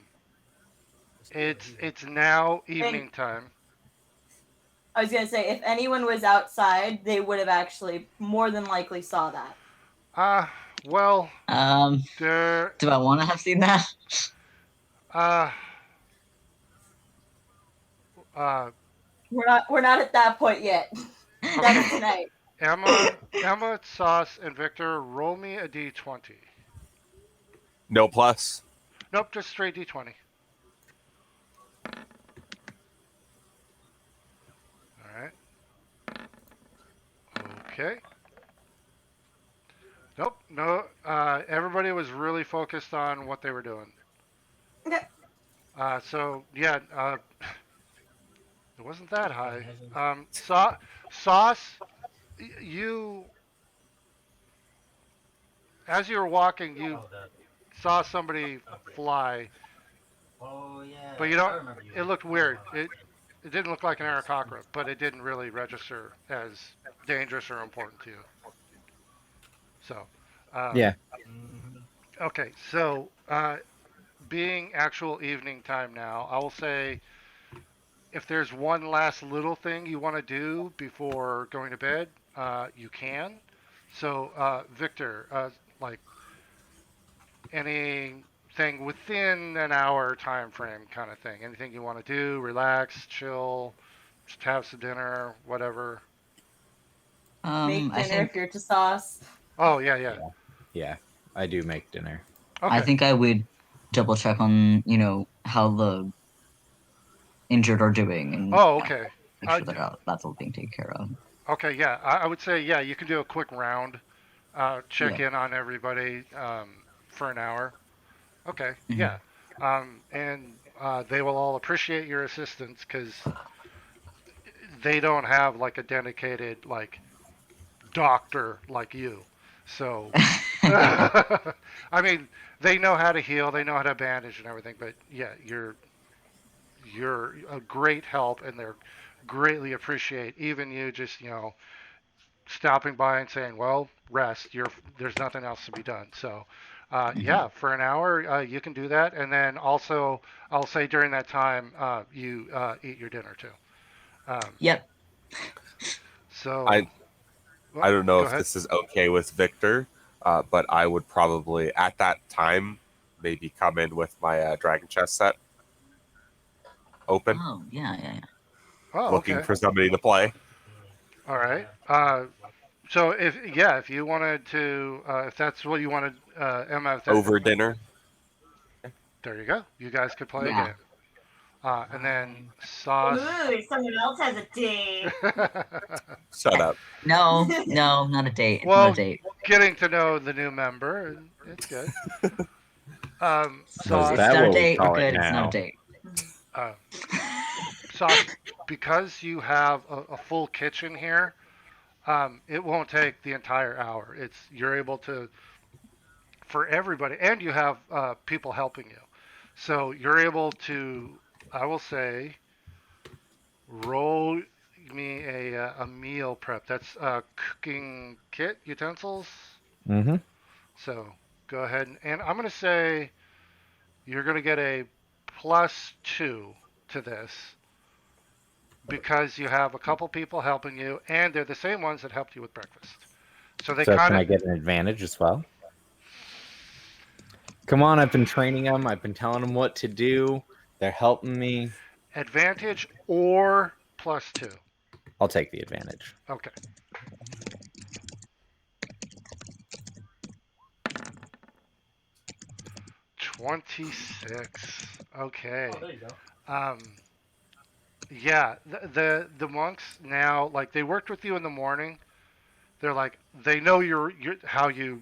it's now evening And time. I was gonna say, if anyone was outside, they would have actually more than likely saw that. Uh, well, Um, there. do I want to have seen that? Uh, uh. We're not at that point yet. Okay. That's tonight. Emma, Sauce, and Victor, roll me a d20. No plus. Nope, just straight d20. All right. Okay. Nope. No. Everybody was really focused on what they were doing. Okay. So yeah. It wasn't that high. Sauce, you as you were walking, you saw somebody fly, but you don't. It looked weird. It didn't look like an Aarakocra, but it didn't really register as dangerous or important to you. So, Yeah. okay. So, being actual evening time now, I will say if there's one last little thing you want to do before going to bed, you can. So, Victor, like anything within an hour time frame kind of thing. Anything you want to do, relax, chill, just have some dinner, whatever. Make I dinner if think you're to sauce. Oh, yeah, yeah. Yeah. I do make dinner. I Okay. think I would double check on how the injured are doing and Oh, okay. make sure that that's all being taken care of. Okay, yeah. I would say, yeah, you can do a quick round check in on everybody for an hour. Okay, Mhm. yeah. And they will all appreciate your assistance because they don't have like a dedicated like doctor like you. So, I mean, they know how to heal, they know how to bandage and everything. But yeah, you're a great help, and they're greatly appreciate even you just stopping by and saying, "Well, rest. There's nothing else to be done." So, Mhm. yeah, for an hour you can do that, and then also I'll say during that time you eat your dinner too. Um, Yep. so, I well, I don't know go if ahead. this is okay with Victor, but I would probably at that time maybe come in with my Dragon Chess set open, Oh, yeah, yeah, yeah. Oh, looking okay. for somebody to play All right. So if you wanted to, if that's what you wanted, Emma, if that, over dinner. there you go. You guys could play a Yeah. game. And then Sauce. Ooh, someone else has a date. Shut up. No, no, not a date. Not a Well, date. getting to know the new member, and it's good. So is It's Sauce, that not a what we date. We're call it good. It's not a now? date. uh, Sauce, because you have a full kitchen here, it won't take the entire hour. You're able to for everybody, and you have people helping you, so you're able to. I will say, roll me a meal prep. That's cooking kit utensils. Mm-hmm. So go ahead and I'm going to say you're going to get a +2 to this because you have a couple people helping you, and they're the same ones that helped you with breakfast. So they So kind can of I get an advantage as well? Come on, I've been training them. I've been telling them what to do. They're helping me. advantage or +2. I'll take the advantage. Okay. 26. Okay. Um, yeah, the monks now, like, they worked with you in the morning. They're like, they know you're how you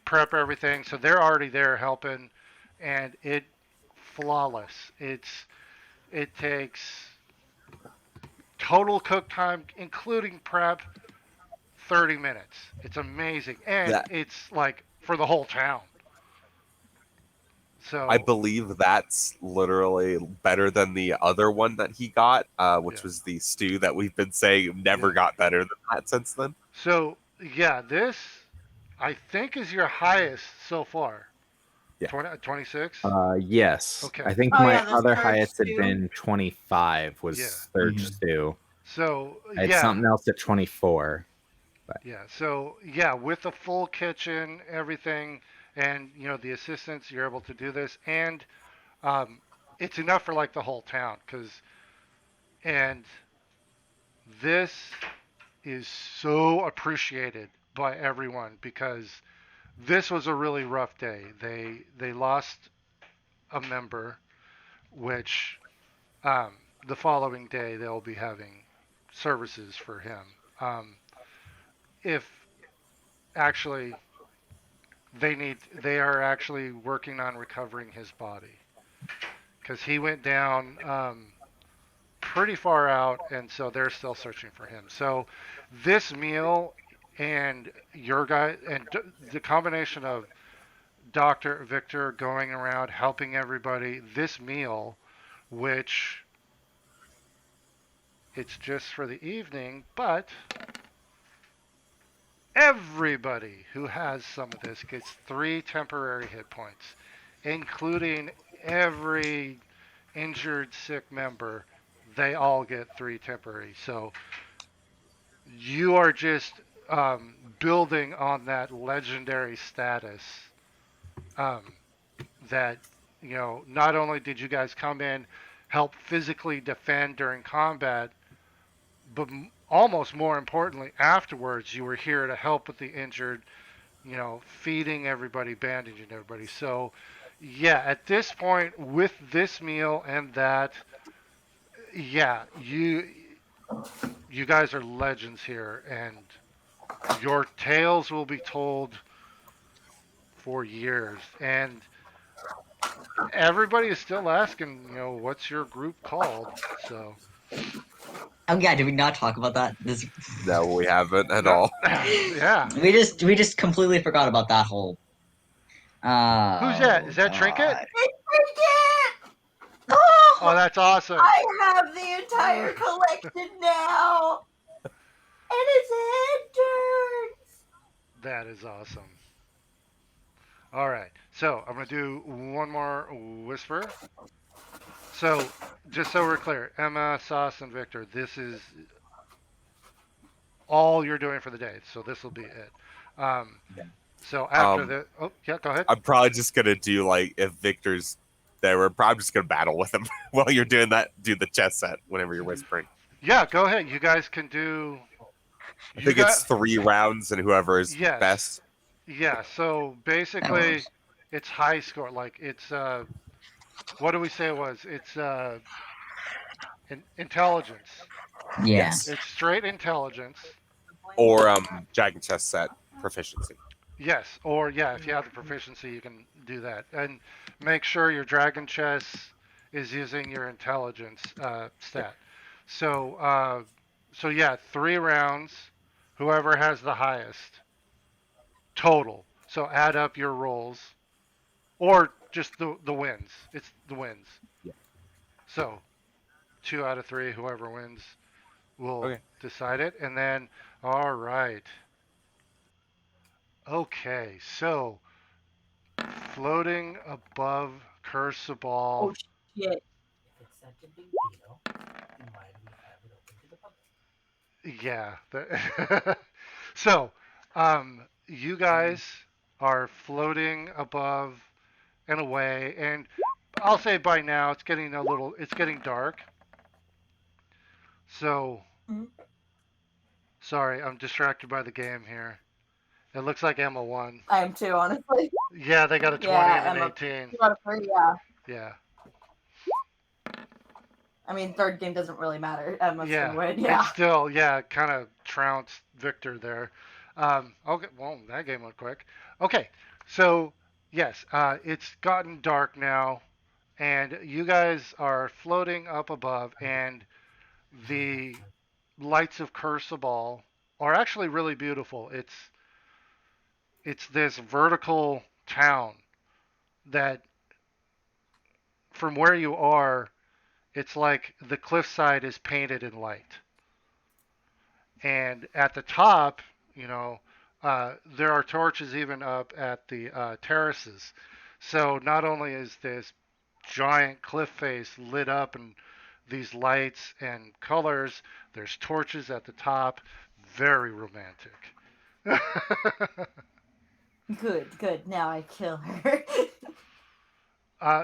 prep everything, so they're already there helping, and it flawless. It takes total cook time, including prep, 30 minutes. It's amazing, and That it's like for the whole town. I So believe that's literally better than the other one that he got, which yeah, was the stew that we've been saying never yeah. got better than that since then. So yeah, this I think is your highest so far. Yeah. 26. Yes. Okay. I think Oh my yeah, the other surge highest had too. been 25 Yeah. was Surge Mhm. 2. So I had yeah, something else at 24. But yeah. So yeah, with the full kitchen, everything, and the assistants, you're able to do this, and um, it's enough for like the whole town, and this is so appreciated by everyone because this was a really rough day. They lost a member, which um, the following day they'll be having services for him. If actually they are actually working on recovering his body because he went down pretty far out, and so they're still searching for him. So this meal and your guy and the combination of Dr. Victor going around helping everybody, this meal, which it's just for the evening, but everybody who has some of this gets 3 temporary hit points, including every injured sick member. They all get 3 temporary. So you are just building on that legendary status um, that not only did you guys come in, help physically defend during combat, but almost more importantly, afterwards, you were here to help with the injured, feeding everybody, bandaging everybody. So, yeah, at this point, with this meal and that, yeah, you guys are legends here, and your tales will be told for years, and everybody is still asking, what's your group called? So, Oh yeah, did we not talk about that? This No, we haven't at no, all. yeah. we just completely forgot about that whole. Who's that? Oh Is that Trinket? god. Forget! Oh, Oh, that's awesome. I have the entire collection now, and his head turns. That is awesome. All right. So I'm gonna do one more whisper. So just so we're clear, Emma, Sauce, and Victor, this is all you're doing for the day. So this will be it. Um, so after Um, the, oh yeah, go ahead. I'm probably just gonna do like if Victor's there, we're probably just gonna battle with him while you're doing that. Do the chess set whenever you're whispering. Yeah, go ahead. You guys can do. I You think got it's 3 rounds, and whoever is yes, best. yeah. So That basically, works. it's high score. Like it's what do we say it was? It's intelligence. Yeah. Yes, It's straight intelligence. or dragon chess set proficiency. Yes, or yeah, if you have the proficiency, you can do that. And make sure your dragon chess is using your intelligence stat. So, so yeah, 3 rounds. Whoever has the highest total. So add up your rolls, or just the wins. It's the wins. Yeah. So 2 out of 3, whoever wins will Okay. decide it. And then, all right, okay, so floating above Curseball. Oh shit! Yeah. So, you guys are floating above and away, and I'll say by now it's getting dark. So, Mhm. sorry, I'm distracted by the game here. It looks like Emma won. I am too, honestly. Yeah, they got a 20 Yeah, and an Emma. 18. 2 out of 3. Yeah. Yeah. I mean, third game doesn't really matter. Emma's gonna Yeah. win. It's Yeah. still, yeah, kind of trounced Victor there. Okay, well, that game went quick. Okay, so yes, it's gotten dark now, and you guys are floating up above, and the lights of Curseball are actually really beautiful. It's this vertical town that, from where you are, it's like the cliffside is painted in light. And at the top, you know, there are torches even up at the terraces. So not only is this giant cliff face lit up and these lights and colors, there's torches at the top. Very romantic. Good. Good. Now I kill her.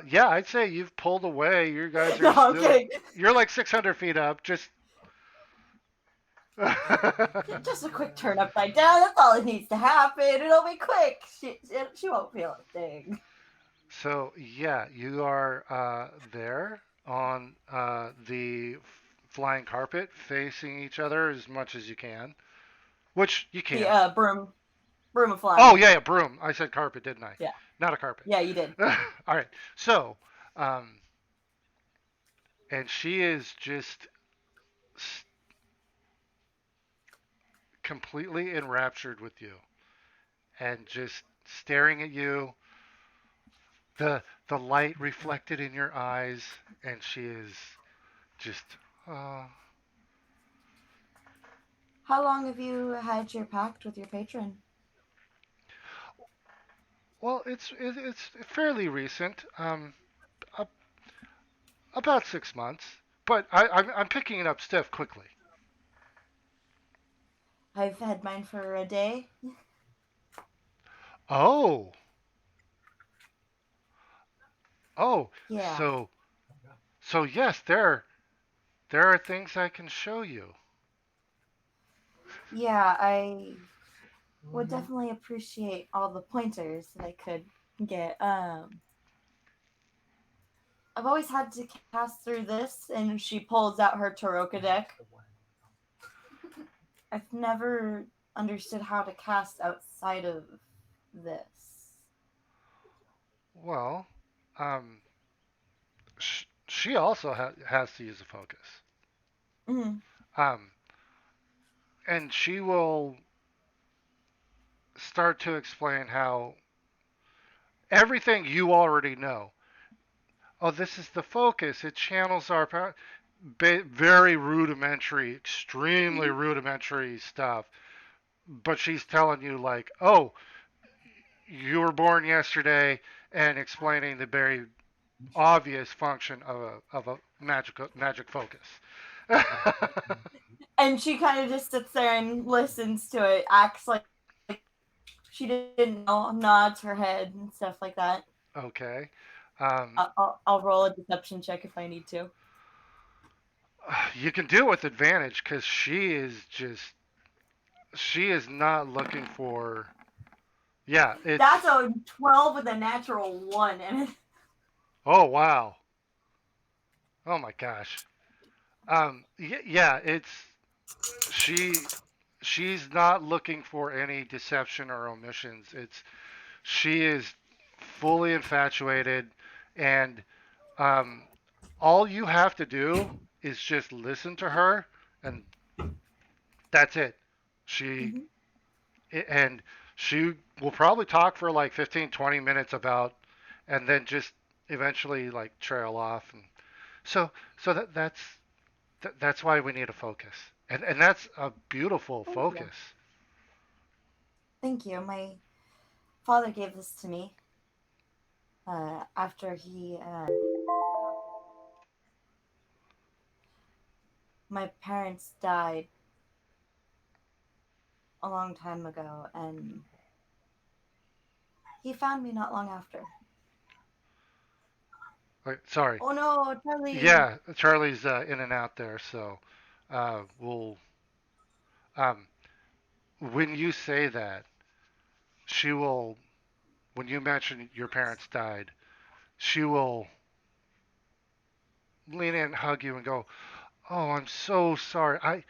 Yeah, I'd say you've pulled away. You guys No, are I'm still. kidding. You're like 600 feet up. Just. Just a quick turn upside down. That's all it needs to happen. It'll be quick. She won't feel a thing. So yeah, you are there on the flying carpet, facing each other as much as you can, which you The can. broom of Oh flying. yeah, yeah, broom. I said carpet, didn't I? Yeah. Not a carpet. Yeah, you did. All right. So, um, and she is just completely enraptured with you, and just staring at you. The light reflected in your eyes, and she is just. Uh, How long have you had your pact with your patron? Well, it's fairly recent, ab- about 6 months, but I'm picking it up stiff quickly. I've had mine for a day. Oh, oh, Yeah. so yes, there are things I can show you. Yeah, I would definitely appreciate all the pointers that I could get. I've always had to cast through this, and she pulls out her Taroka deck. I've never understood how to cast outside of this. Well, um, she also has to use a focus. Mm-hmm. Um, and she will start to explain how everything you already know. Oh, this is the focus. It channels our power. Very rudimentary, extremely rudimentary stuff. But she's telling you like, oh, you were born yesterday, and explaining the very obvious function of a magic focus. And she kind of just sits there and listens to it, acts like she didn't know, nods her head and stuff like that. Okay. I'll roll a deception check if I need to. You can do it with advantage because she is not looking for. Yeah, it's. That's a 12 with a natural 1 in it. Oh wow. Oh my gosh. Yeah, it's she. She's not looking for any deception or omissions. She is fully infatuated, and um, all you have to do is just listen to her, and that's it. She Mm-hmm. and she will probably talk for like 15, 20 minutes about, and then just eventually like trail off. And so that's why we need a focus, and that's a beautiful Thank you. focus. Thank you. My father gave this to me after my parents died a long time ago, and he found me not long after. Wait, sorry. Oh no, Charlie! Yeah, Charlie's in and out there, so we'll. Um, when you say that, she will. When you mention your parents died, she will lean in, hug you, and go, "Oh, I'm so sorry. I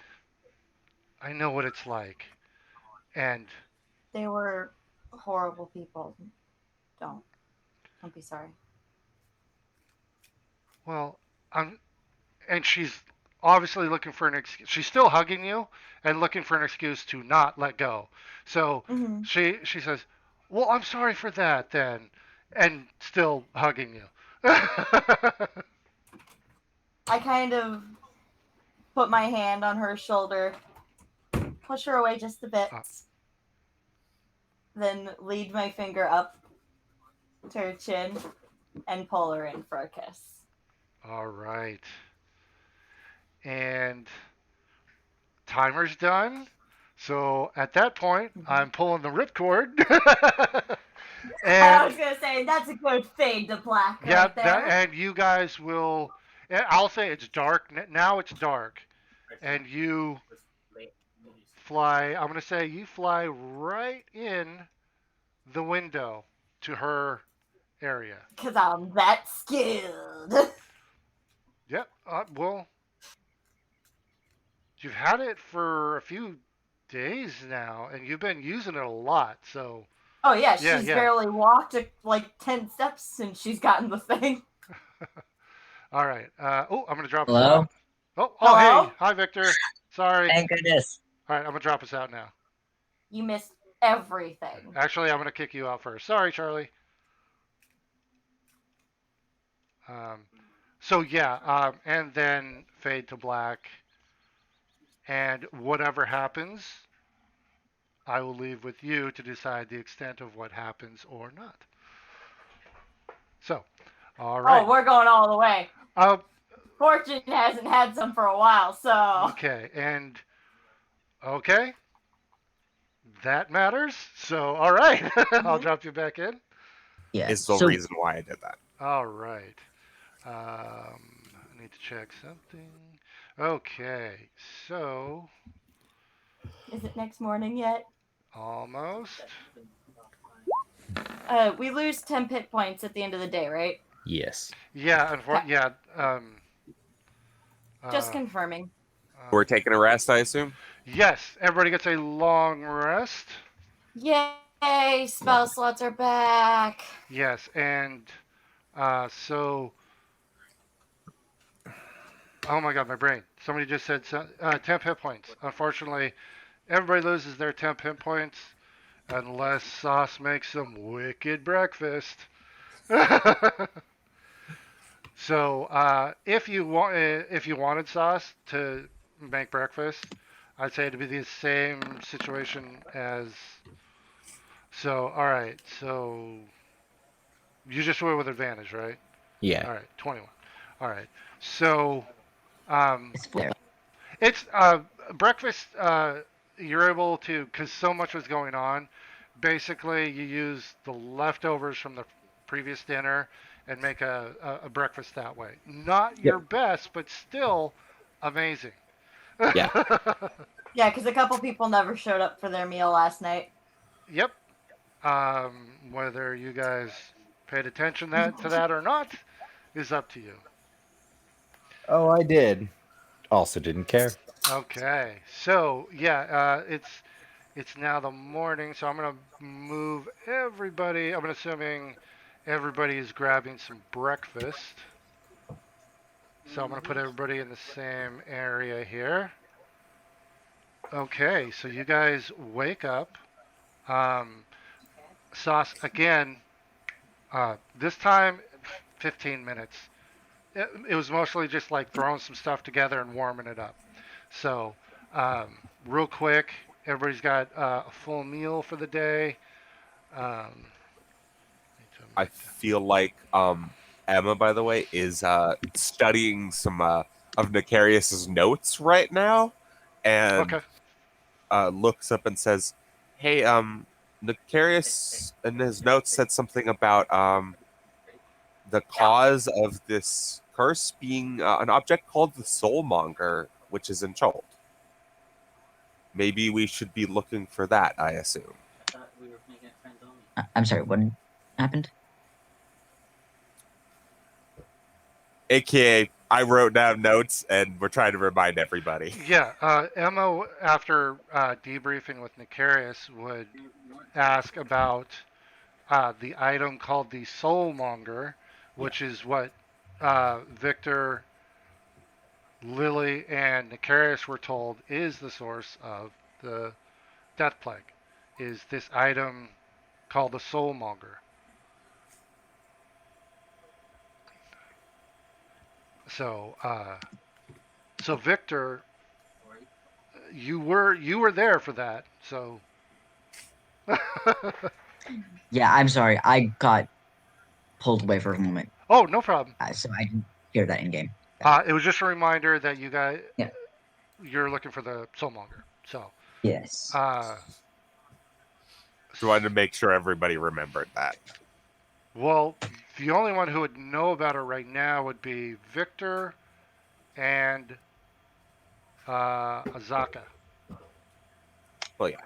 know what it's like." And They were horrible people. Don't. Don't be sorry. well, I'm. And she's obviously looking for an excuse. She's still hugging you and looking for an excuse to not let go. So Mm-hmm. she says, "Well, I'm sorry for that then," and still hugging you. I kind of put my hand on her shoulder, push her away just a bit, Uh, then lead my finger up to her chin and pull her in for a kiss. all right. And timer's done. So at that point, Mm-hmm. I'm pulling the ripcord. I And was gonna say that's a good fade to black yeah, right there. and you guys will. I'll say it's dark now. It's dark, and you fly. I'm gonna say you fly right in the window to her area. Cause I'm that skilled. Yep. Well, you've had it for a few days now, and you've been using it a lot. So Oh yeah, yeah, she's yeah. barely walked like 10 steps since she's gotten the thing. All right. Oh, I'm gonna drop us Hello? out. Oh, hey, Hello? hi, Victor. Sorry. Thank goodness. All right, I'm gonna drop us out now. You missed everything. Actually, I'm gonna kick you out first. Sorry, Charlie. Um, so yeah, and then fade to black, and whatever happens, I will leave with you to decide the extent of what happens or not. So, all Oh, right. we're going all the way. Uh, Fortune hasn't had some for a while, so. okay, and okay, that matters. So, all right, I'll Mm-hmm. drop you back in. Yeah. Is the So reason why I did that. All right. I need to check something. Okay, so Is it next morning yet? almost. We lose 10 pit points at the end of the day, right? Yes. Yeah, Okay. yeah. Just Uh, confirming. We're taking a rest, I assume. Yes, everybody gets a long rest. Yay! Spell slots are back. Yes, and so. Oh my god, my brain. Somebody just said 10 hit points. Unfortunately, everybody loses their 10 hit points unless Sauce makes some wicked breakfast. So, if you wanted Sauce to make breakfast, I'd say it'd be the same situation as. So, all right. So you just went with advantage, right? Yeah. All right, 21. All right. So, um, It's fair. it's breakfast. You're able to, because so much was going on. Basically, you use the leftovers from the previous dinner and make a breakfast that way. Not Yep. your best, but still amazing. Yeah. Yeah, because a couple people never showed up for their meal last night. Yep. Whether you guys paid attention to that or not is up to you. Oh, I did. Also didn't care. Okay. So yeah, it's now the morning, so I'm gonna move everybody. I'm assuming everybody is grabbing some breakfast. So I'm gonna put everybody in the same area here. Okay, so you guys wake up. Um, Sauce again. This time, 15 minutes. It was mostly just like throwing some stuff together and warming it up. So, real quick, everybody's got a full meal for the day. Um, I feel like Emma, by the way, is studying some of Necarius's notes right now, and okay. looks up and says, "Hey, Necarius in his notes said something about the cause of this curse being an object called the Soulmonger, which is in Cholt. Maybe we should be looking for that, I assume." I'm sorry, what happened? AKA, I wrote down notes and we're trying to remind everybody. Yeah, Emma, after debriefing with Nicarius, would ask about the item called the Soulmonger, which is what Victor, Lily, and Nicarius were told is the source of the Death Plague. Is this item called the Soulmonger? So, so Victor, you were there for that. So, Yeah, I'm sorry. I got pulled away for a moment, oh, no problem. so I didn't hear that in game. It was just a reminder that you guys Yeah. you're looking for the Soulmonger. So, Yes. uh, So I wanted to make sure everybody remembered that. well, the only one who would know about it right now would be Victor and Azaka. Well, yeah.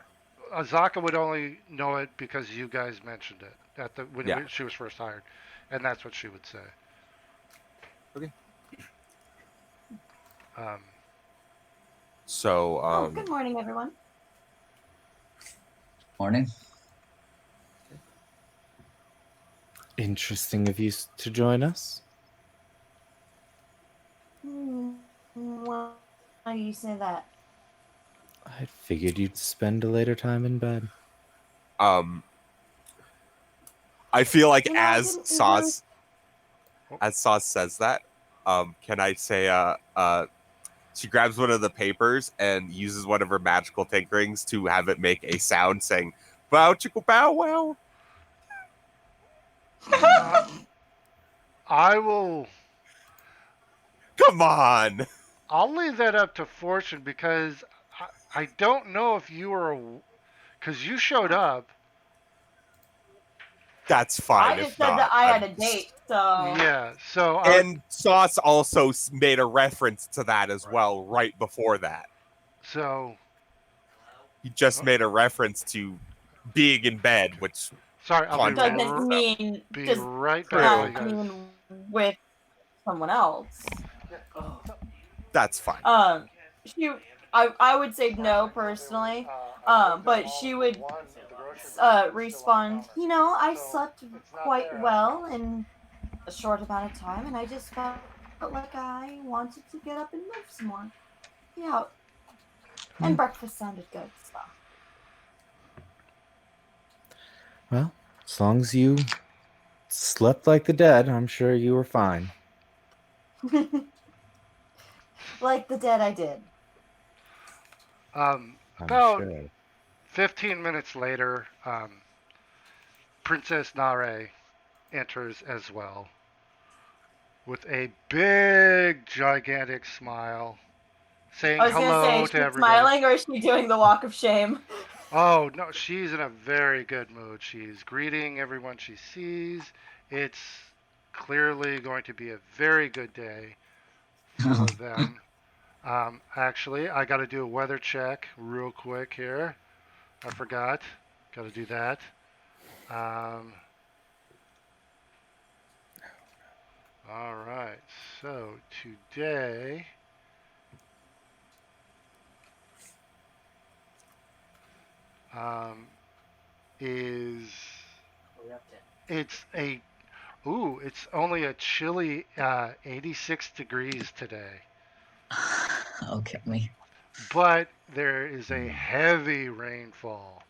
Azaka would only know it because you guys mentioned it at the when Yeah. she was first hired, and that's what she would say. Okay. Um, So, Oh, good morning, everyone. Morning. Interesting of you to join us. Why do you say that? I figured you'd spend a later time in bed. I feel like You know, I as didn't Sauce says that, can I say she grabs one of the papers and uses one of her magical tinkerings to have it make a sound saying "bow chicka bow wow." I will. Come on, I'll leave that up to Fortune because I don't know if you were because you showed up. that's fine. I just if said not, that I had I'm- a date, so Yeah. So And Sauce also made a reference to that as well right before that. so He just made a reference to being in bed, which sorry. I'll be Context. doesn't mean be just right back with you guys. mean with someone else. that's fine. Um, I would say no personally, but she would respond. You know, I slept quite well in a short amount of time, and I just felt like I wanted to get up and move some more. Yeah, and breakfast sounded good. Well, as long as you slept like the dead, I'm sure you were fine. So, like the dead, I did. I'm About sure. 15 minutes later, Princess Nare enters as well with a big, gigantic smile, I saying was gonna say, hello is to she everybody. smiling or is she doing the walk of shame? Oh, no, she's in a very good mood. She's greeting everyone she sees. It's clearly going to be a very good day for them. Actually, I got to do a weather check real quick here. I forgot. Got to do that. Um, all right. So today um, is it's a it's only a chilly 86 degrees today, Okay. but there is a heavy rainfall.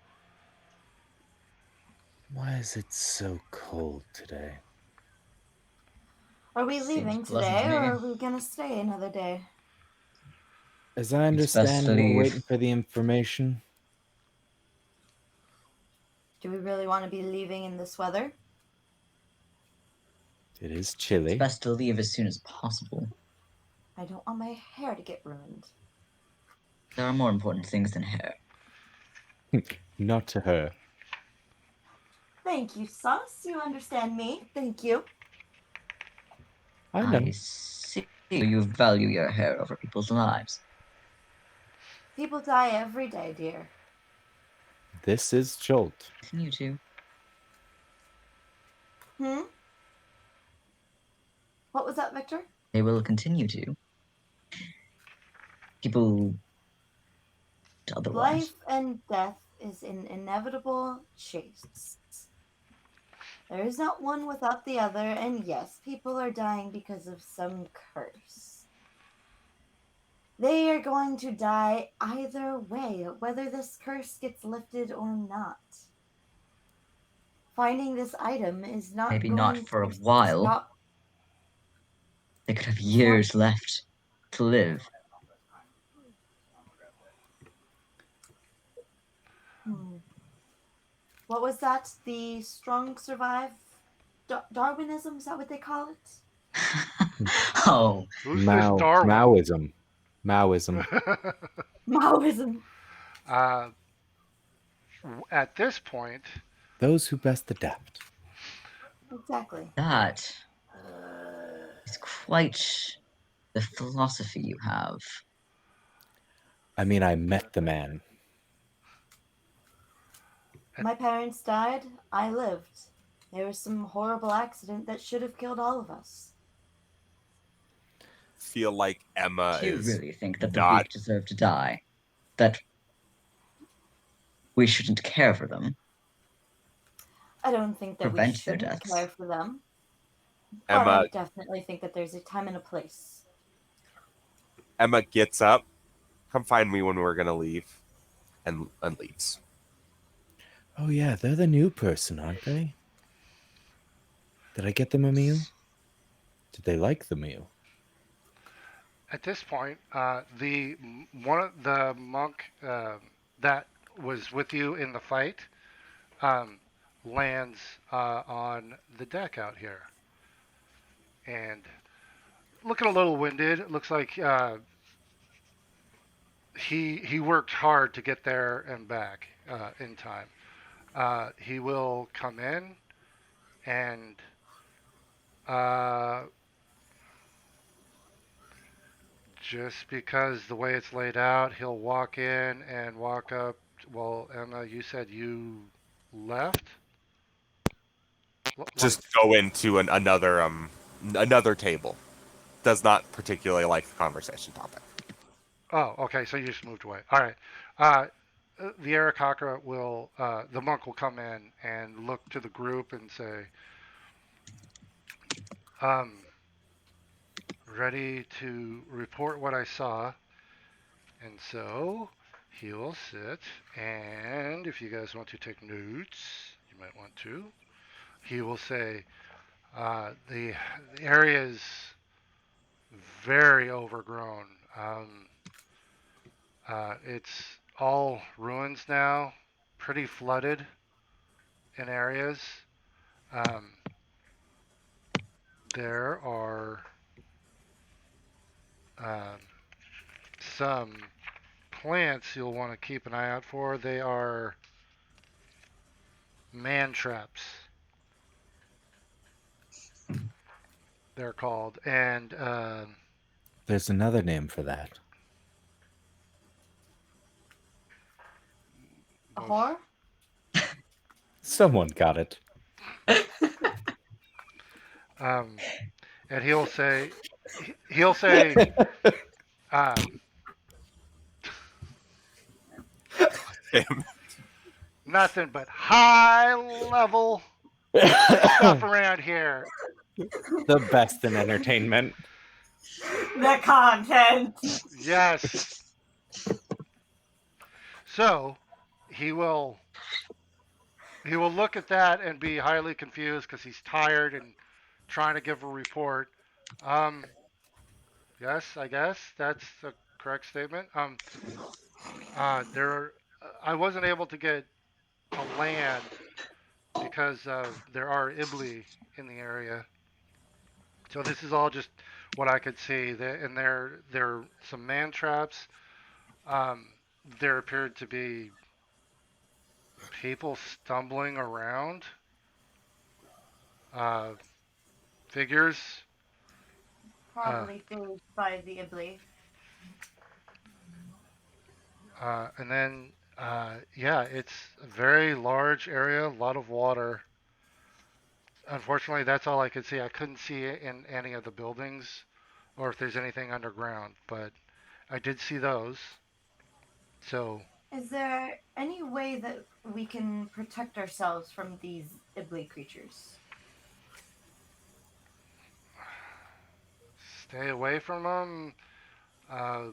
Why is it so cold today? Are we Seems leaving pleasant to today, or me. are we gonna stay another day? As I It's best to understand, we're leave. waiting for the information. Do we really want to be leaving in this weather? It is It's chilly. best to leave as soon as possible. I don't want my hair to get ruined. There are more important things than hair. Not to her. Thank you, Sauce. You understand me. Thank you. I I know. see you value your hair over people's lives. People die every day, dear. This is Jolt. Continue to. Hmm? What was that, Victor? They will continue to. People otherwise. Life and death is an inevitable chase. There is not one without the other, and yes, people are dying because of some curse. They are going to die either way, whether this curse gets lifted or not. Finding this item is not Maybe not going for a to while. stop. They could have It's not. years left to live. Hmm. What was that? The strong survive? Darwinism? Is that what they call it? Oh, Who's this Darwin? Maoism. Maoism. Maoism. uh, at this point, Those who best adapt. Exactly. that is quite the philosophy you have. I mean, I met the man. My parents died. I lived. There was some horrible accident that should have killed all of us. Feel like Emma Do you is really think that the not. weak deserve to die? That we shouldn't care for them? I don't think that we Prevent their shouldn't deaths? care for them, but Emma I definitely think that there's a time and a place. Emma gets up. Come find me when we're gonna leave, and leaves. Oh, yeah, they're the new person, aren't they? Did I get them a meal? Did they like the meal? at this point, the one of the monk that was with you in the fight um, lands on the deck out here, and looking a little winded. It looks like he worked hard to get there and back in time. He will come in and uh, just because the way it's laid out, he'll walk in and walk up. Well, Emma, you said you left. Like, Just go into another table. Does not particularly like the conversation topic. Oh, okay. So you just moved away. All right. The Arakakra will, the monk will come in and look to the group and say, um, ready to report what I saw. And so he will sit, and if you guys want to take notes, you might want to. He will say, the area is very overgrown. It's all ruins now, pretty flooded in areas. Um, there are um, some plants you'll want to keep an eye out for. They are man traps, they're called. And There's another name for that. A was, whore? Someone got it. um, and he'll say, um, Damn. nothing but high level stuff around here. The best in entertainment. The content. Yes. So he will he will look at that and be highly confused because he's tired and trying to give a report. Um, yes, I guess that's the correct statement. There, I wasn't able to get a land because there are Ibli in the area. So this is all just what I could see. And there are some man traps. Um, there appeared to be people stumbling around, uh, figures. Uh, Probably food by the Ibli. and then, yeah, it's a very large area, a lot of water. Unfortunately, that's all I could see. I couldn't see it in any of the buildings or if there's anything underground, but I did see those. So, Is there any way that we can protect ourselves from these Ibli creatures? stay away from them. Uh,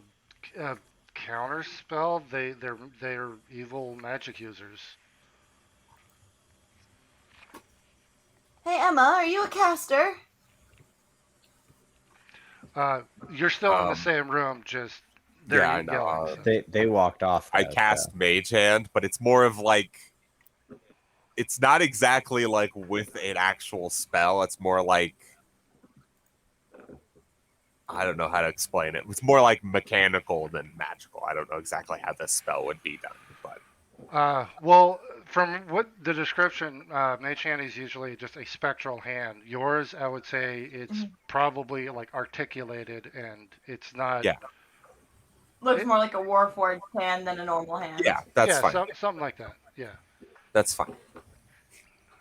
uh, counter spell. They're evil magic users. Hey Emma, are you a caster? Uh, you're still in the Um, same room, just they're yeah, I know. yelling. So, They walked off. I Though, cast Mage Hand, but it's more of like it's not exactly like with an actual spell. It's more like I don't know how to explain it. It's more like mechanical than magical. I don't know exactly how this spell would be done, but well, from what the description, Mage Hand is usually just a spectral hand. Yours, I would say, it's Mhm. probably like articulated, and it's not. yeah, Looks It, more like a Warforged hand than a normal hand. yeah, that's yeah, fine. something like that. Yeah. That's fine.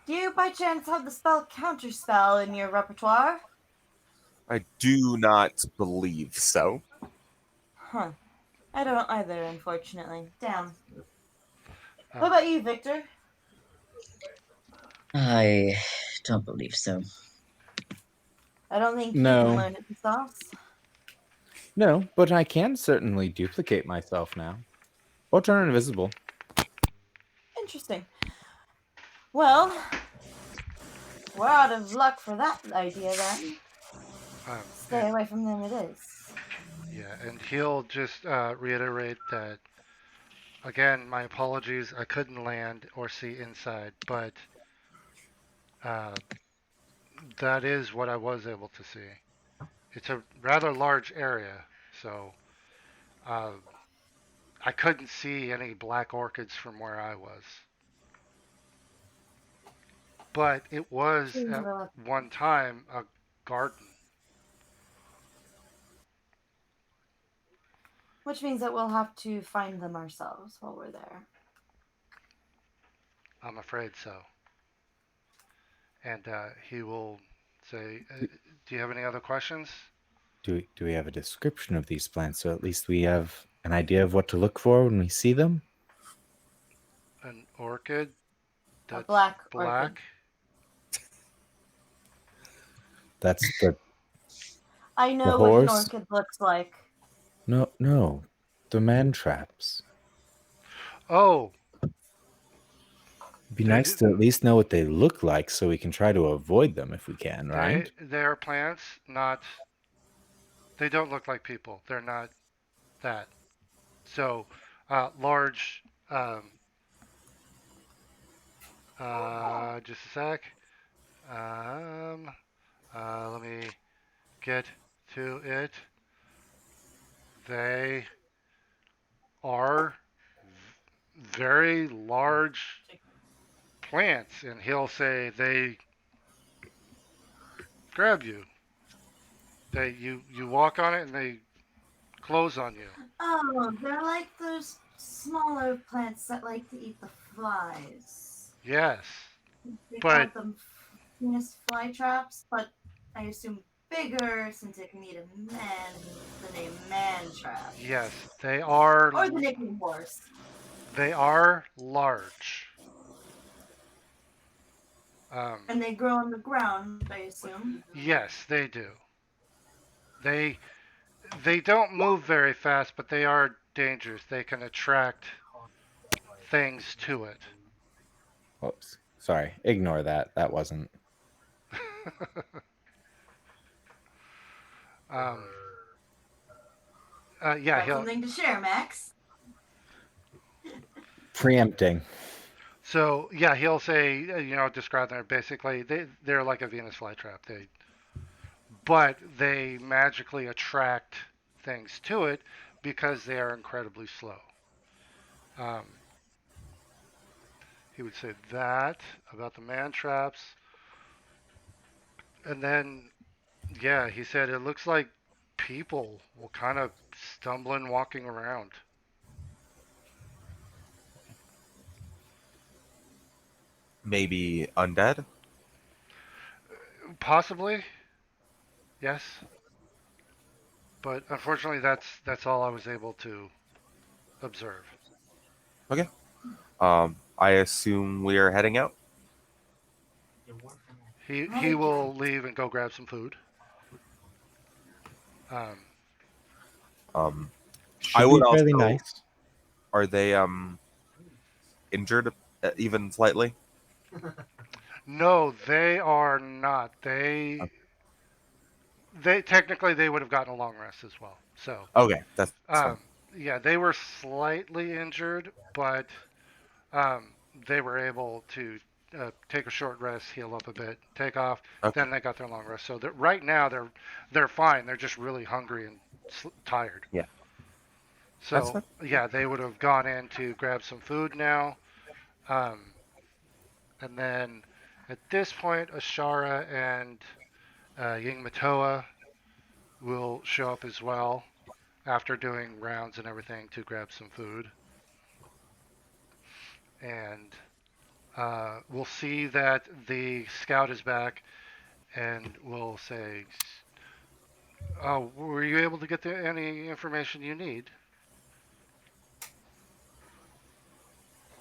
Do you by chance have the spell Counterspell in your repertoire? I do not believe so. Huh. I don't either, unfortunately. Damn. What Um, about you, Victor? I don't believe so. I don't think you can No, learn it to sauce. no, but I can certainly duplicate myself now, or turn invisible. Interesting. Well, we're out of luck for that idea then. Stay and away from them it is. yeah, and he'll just reiterate that again. My apologies. I couldn't land or see inside, but uh, that is what I was able to see. It's a rather large area, so uh, I couldn't see any black orchids from where I was. But it was Seems at we'll one time a garden. which means that we'll have to find them ourselves while we're there. I'm afraid so. And he will say, "Do you have any other questions?" do we have a description of these plants so at least we have an idea of what to look for when we see them? An orchid A that's black orchid. black. That's the I know what an horse? orchid looks like. No, the man traps. Oh, It'd be they nice to at least know what they look like so we can try to avoid them if we can, right? they are plants, not. They don't look like people. They're not that. So, large. Um, just a sec. Um, let me get to it. They are very large plants, and he'll say they grab you. You walk on it, and they close on you. Oh, they're like those smaller plants that like to eat the flies. Yes, They call but them Venus flytraps, but I assume bigger since it can eat a man. The name man trap. yes, Or the nickname horse. they are large. And they grow on the ground, I assume. Yes, they do. They they don't move very fast, but they are dangerous. They can attract things to it. Whoops. Sorry. Ignore that. That wasn't. um, yeah, Got something to share, Max? Preempting. So yeah, he'll say, describe them. Basically, they're like a Venus flytrap. But they magically attract things to it because they are incredibly slow. Um, he would say that about the man traps, and then yeah, he said it looks like people will kind of stumbling walking around. Maybe undead? Possibly, yes, but unfortunately, that's all I was able to observe. Okay. I assume we are heading out. He will leave and go grab some food. Um, Um, Should I be would fairly also. nice. Are they injured even slightly? no, they are not. They technically they would have gotten a long rest as well. So Okay, that's fine. yeah, they were slightly injured, but um, they were able to take a short rest, heal up a bit, take off. Okay. Then they got their long rest. So right now they're fine. They're just really hungry and tired. Yeah, that's So fine. yeah, they would have gone in to grab some food now, um, and then at this point, Ashara and Ying Matoa will show up as well after doing rounds and everything to grab some food, and we'll see that the scout is back, and we'll say, "Oh, were you able to get any information you need?"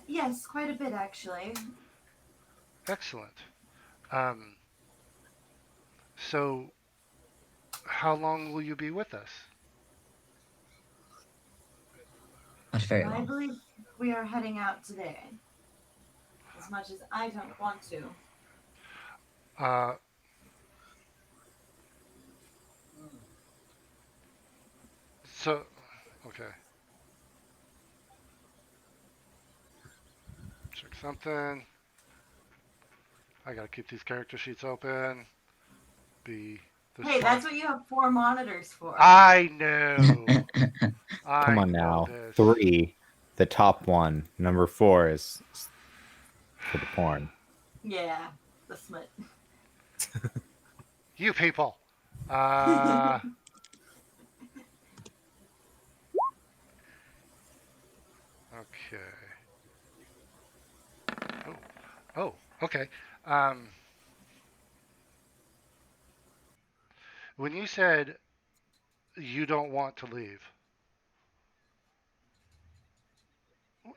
Yes, quite a bit actually. Excellent. Um, so, how long will you be with us? Not very I long. believe we are heading out today. As much as I don't want to. Uh, so, okay. Check something. I gotta keep these character sheets open. Hey, that's what you have 4 monitors for. I know. Come I on know now. this. 3, the top one. Number 4 is for the porn. Yeah, the smut. You people. Okay. Oh, okay. When you said you don't want to leave.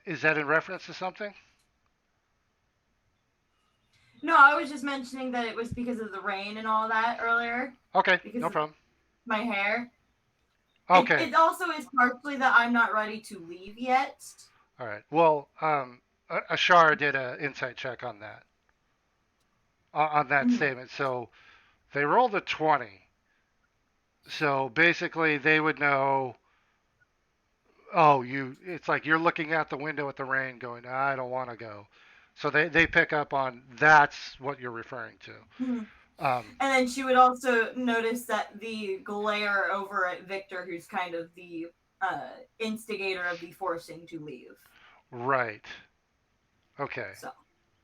Is that in reference to something? No, I was just mentioning that it was because of the rain and all that earlier. Okay, Because no of problem. my hair. Okay, It also is partially that I'm not ready to leave yet. all right. Well, Ashara did an insight check on that Mm-hmm. statement. So they rolled a 20. So basically, they would know. Oh, you. It's like you're looking out the window at the rain, going, "I don't want to go." So they pick up on that's what you're referring to. Mm-hmm. Um, And then she would also notice that the glare over at Victor, who's kind of the instigator of the forcing to leave. right. Okay. So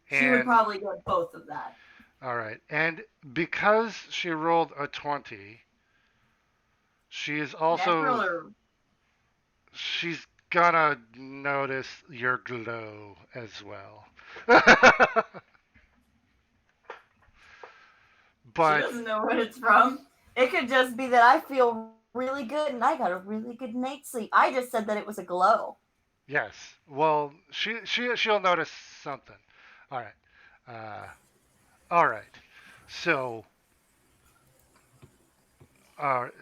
she would And probably get both of that. all right. And because she rolled a 20, she is Natural also or she's gonna notice your glow as well. she But doesn't know what it's from. It could just be that I feel really good and I got a really good night's sleep. I just said that it was a glow. yes, well, she'll notice something. All right, all right. So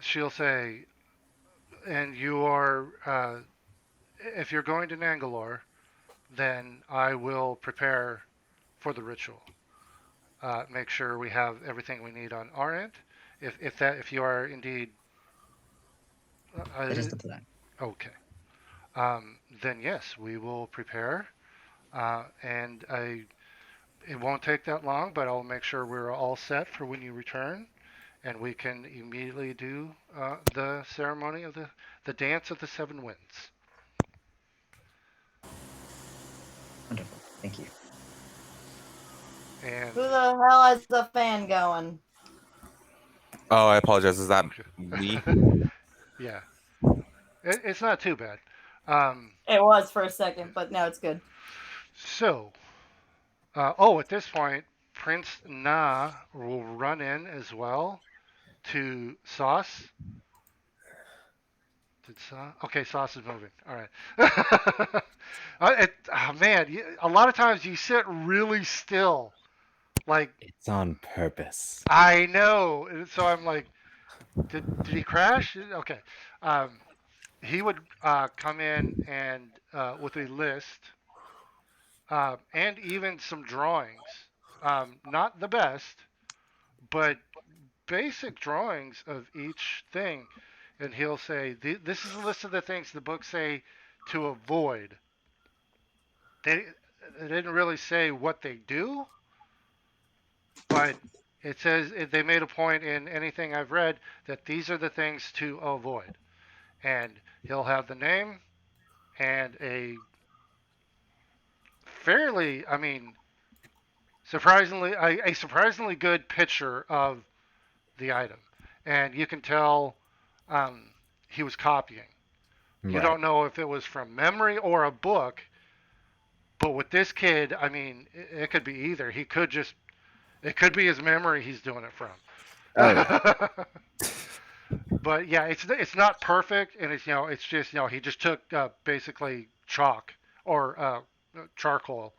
she'll say, and you are if you're going to Nangalore, then I will prepare for the ritual. Make sure we have everything we need on our end. If you are indeed It is uh, the plan. okay, then yes, we will prepare. And it won't take that long, but I'll make sure we're all set for when you return, and we can immediately do the ceremony of the dance of the seven winds. Wonderful. Thank you. And Who the hell has the fan going? Oh, I apologize. Is that me? okay. Yeah, it's not too bad. Um, It was for a second, but now it's good. so, at this point, Prince Na will run in as well to Sauce. Did Sauce? Okay, Sauce is moving. All right. Man, a lot of times you sit really still. Like, It's on purpose. I know. So I'm like, did he crash? Okay. Um, he would come in and with a list and even some drawings. Not the best, but basic drawings of each thing. And he'll say, "This is a list of the things the books say to avoid." They, they didn't really say what they do, but it says they made a point in anything I've read that these are the things to avoid. And he'll have the name and I mean, a surprisingly good picture of the item. And you can tell um, he was copying. You Right. don't know if it was from memory or a book, but with this kid, I mean, it could be either. It could be his memory he's doing it Oh yeah. from. But yeah, it's not perfect, and it's just he just took basically chalk or charcoal,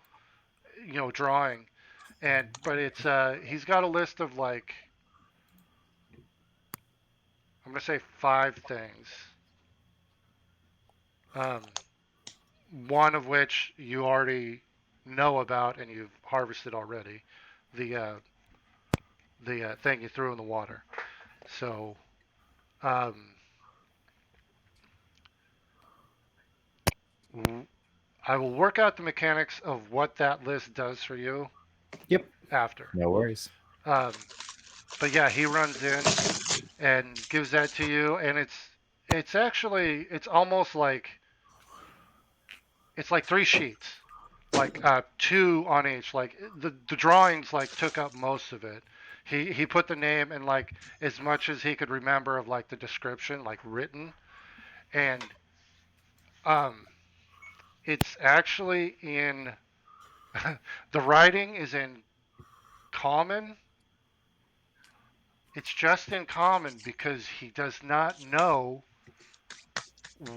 drawing, and but it's he's got a list of like I'm gonna say 5 things. Um, one of which you already know about and you've harvested already, the thing you threw in the water. So um, I will work out the mechanics of what that list does for you Yep. after. No worries. Um, but yeah, he runs in and gives that to you, and it's almost like it's like 3 sheets, like two on each. Like the drawings like took up most of it. He put the name and like as much as he could remember of like the description like written, and um, it's actually in the writing is in common It's just in common because he does not know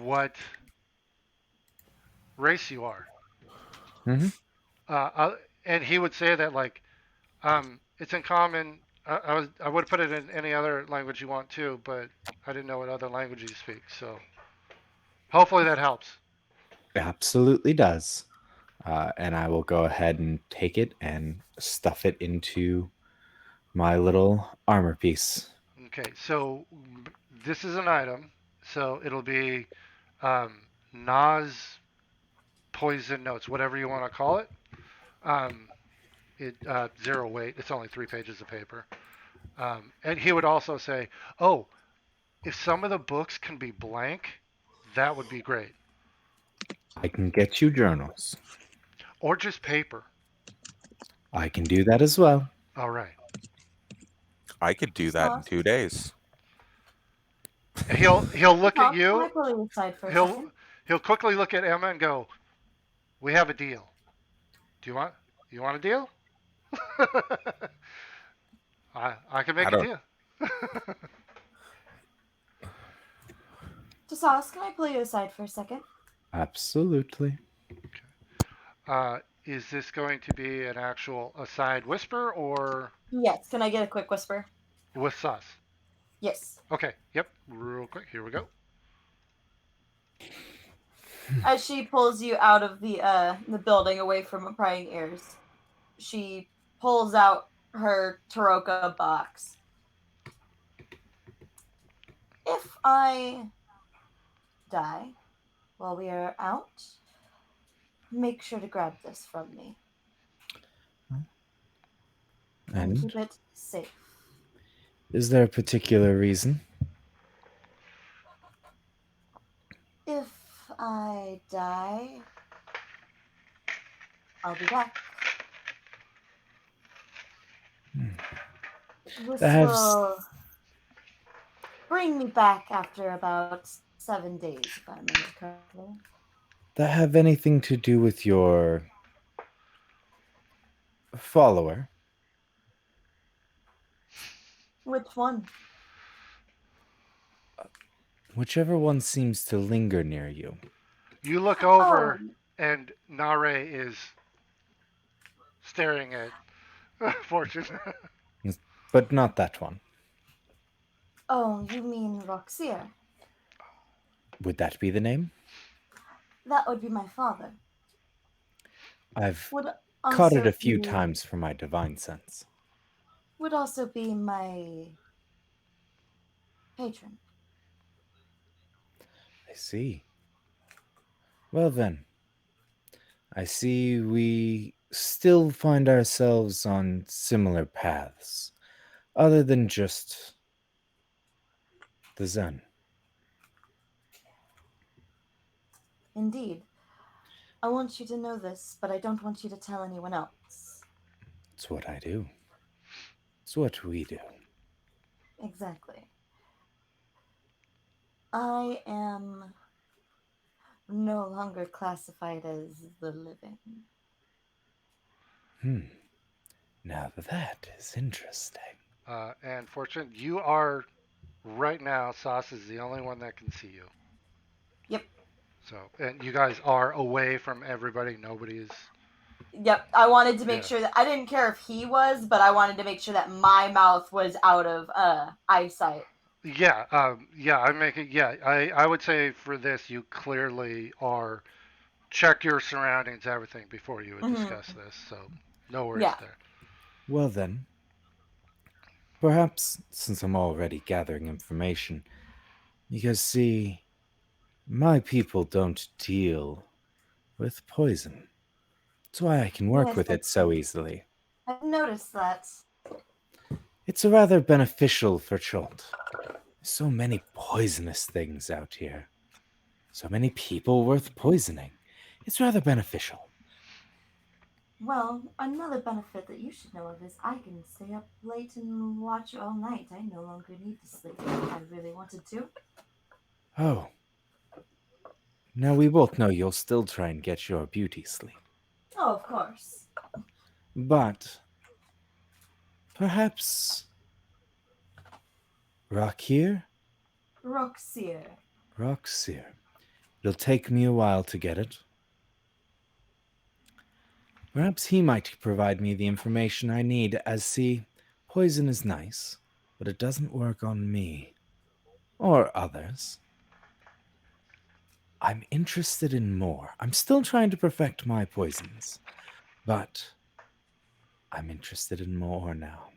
what race you are. Hmm. And he would say that like it's in common. I would put it in any other language you want too, but I didn't know what other language you speak. So hopefully that helps. Absolutely does. And I will go ahead and take it and stuff it into my little armor piece. Okay, so this is an item. So it'll be um, Nas poison notes, whatever you want to call it. Um, it zero weight. It's only 3 pages of paper. And he would also say, "Oh, if some of the books can be blank, that would be great, I can get you journals. or just paper." I can do that as well. All right. I could do that in Sauce. 2 days. He'll look at Sauce, can I you. pull you aside for a He'll second? he'll quickly look at Emma and go, "We have a deal. Do you want a deal? I can I make a don't. deal." So, Sauce, can I pull you aside for a second? Absolutely. Is this going to be an actual aside whisper or Yes. Can I get a quick whisper? with sus? Yes. Okay. Yep. Real quick. Here we go. As she pulls you out of the building away from prying ears, she pulls out her Taroka box. If I die while we are out, make sure to grab this from me and And keep it safe. is there a particular reason? If I die, I'll be back. This That has will bring me back after about 7 days, if I remember correctly. that have anything to do with your follower? Which one? Whichever one seems to linger near you. You look Oh, over and Nare is staring at Fortune. But not that one. oh, you mean Roxier? Would that be the name? That would be my father. I've Would caught it also a few be times for my divine sense. would also be my patron. I see. Well then, I see we still find ourselves on similar paths, other than just the Zen. Indeed. I want you to know this, but I don't want you to tell anyone else. It's what I do. It's what we do. Exactly. I am no longer classified as the living. Now that is interesting. And Fortune, you are right now. Sauce is the only one that can see you. Yep. So, and you guys are away from everybody. Nobody's. Yep. I wanted to make Yeah. sure that I didn't care if he was, but I wanted to make sure that my mouth was out of eyesight. Yeah. Yeah. I'm making. Yeah. I would say for this, you clearly are. Check your surroundings, everything before you would discuss Mm-hmm. this. So, no worries Yeah. there. Well then, perhaps since I'm already gathering information, because see, my people don't deal with poison. That's why I can work Yes, with it so easily. I've noticed that. It's rather beneficial for Cholt. So many poisonous things out here. So many people worth poisoning. It's rather beneficial. Well, another benefit that you should know of is I can stay up late and watch all night. I no longer need to sleep if I really wanted to. Oh, now we both know you'll still try and get your beauty sleep. Oh, of course. But perhaps Rakir? Roxier. Roxir. It'll take me a while to get it. Perhaps he might provide me the information I need, as see, poison is nice, but it doesn't work on me. Or others. I'm interested in more. I'm still trying to perfect my poisons, but I'm interested in more now.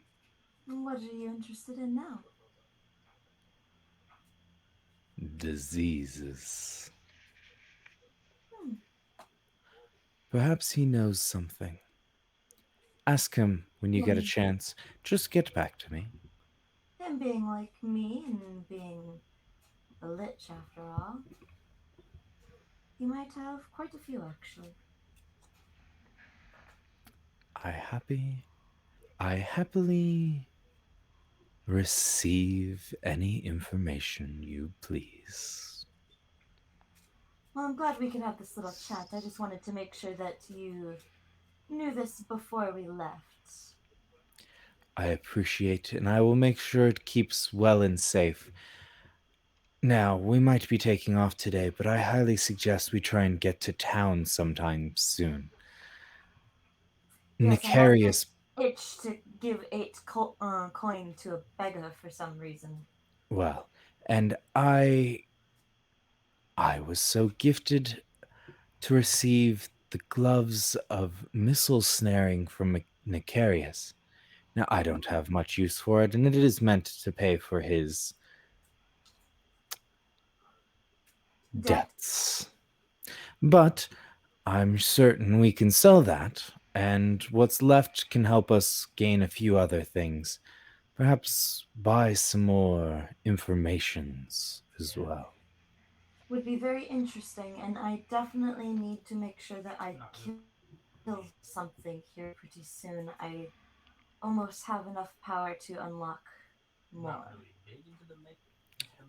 What are you interested in now? Diseases. Hmm. Perhaps he knows something. Ask him when you get a Him, chance. Just get back to me. him being like me and being a lich after all. He might have quite a few, actually. I happily receive any information you please. Well, I'm glad we could have this little chat. I just wanted to make sure that you knew this before we left. I appreciate it, and I will make sure it keeps well and safe. Now, we might be taking off today, but I highly suggest we try and get to town sometime soon. Yes, I have this Nicarius, itch to give eight coin to a beggar for some reason. well, and I was so gifted to receive the gloves of missile snaring from Nicarius. Now, I don't have much use for it, and it is meant to pay for his Debt. debts. But I'm certain we can sell that, and what's left can help us gain a few other things. Perhaps buy some more informations as well. Would be very interesting, and I definitely need to make sure that I kill something here pretty soon. I almost have enough power to unlock more.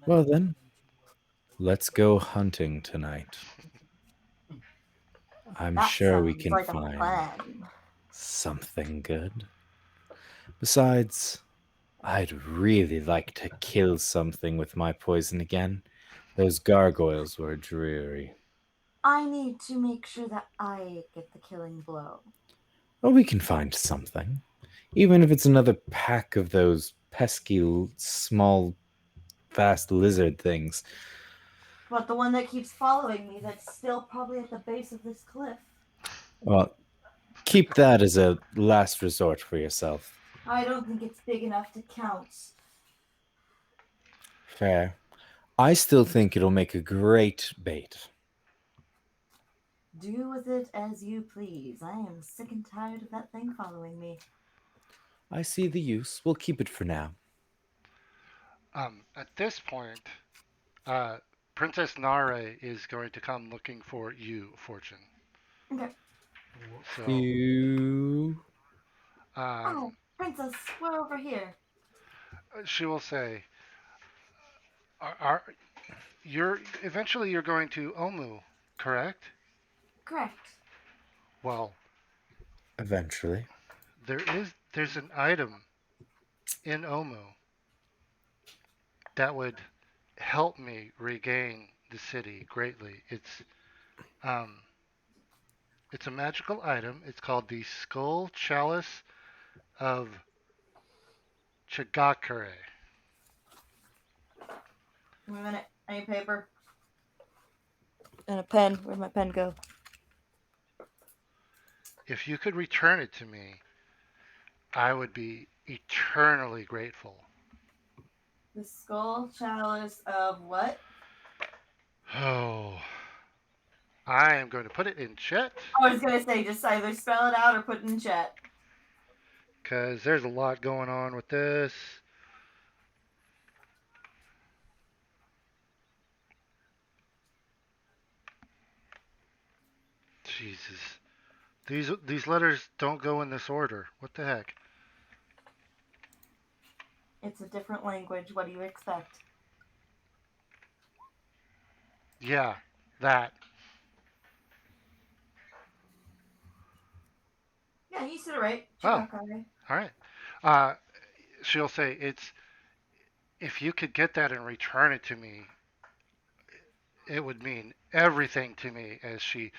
Well, then, let's go hunting tonight. I'm That sure we sounds can like a find plan. something good. Besides, I'd really like to kill something with my poison again. Those gargoyles were dreary. I need to make sure that I get the killing blow. Well, we can find something. Even if it's another pack of those pesky, small, fast lizard things. But the one that keeps following me that's still probably at the base of this cliff. Well, keep that as a last resort for yourself. I don't think it's big enough to count. Fair. I still think it'll make a great bait. Do with it as you please. I am sick and tired of that thing following me. I see the use. We'll keep it for now. At this point, uh, Princess Nare is going to come looking for you, Fortune. Okay. So, You. Oh, um, Princess, we're over here. she will say, are you're eventually you're going to Omu, correct? Correct. Well, Eventually. there's an item in Omu that would help me regain the city greatly. Um, it's a magical item. It's called the Skull Chalice of Chigakure. Wait a minute. I need paper. And a pen. Where'd my pen go? If you could return it to me, I would be eternally grateful. The skull chalice of what? Oh, I am going to put it in chat I was gonna say just either spell it out or put it in chat. because there's a lot going on with this. Jesus. These letters don't go in this order. What the heck? It's a different language. What do you expect? Yeah, that. Yeah, you said it right. Oh, Chigakare. all right. Uh, she'll say if you could get that and return it to me, it would mean everything to me. As she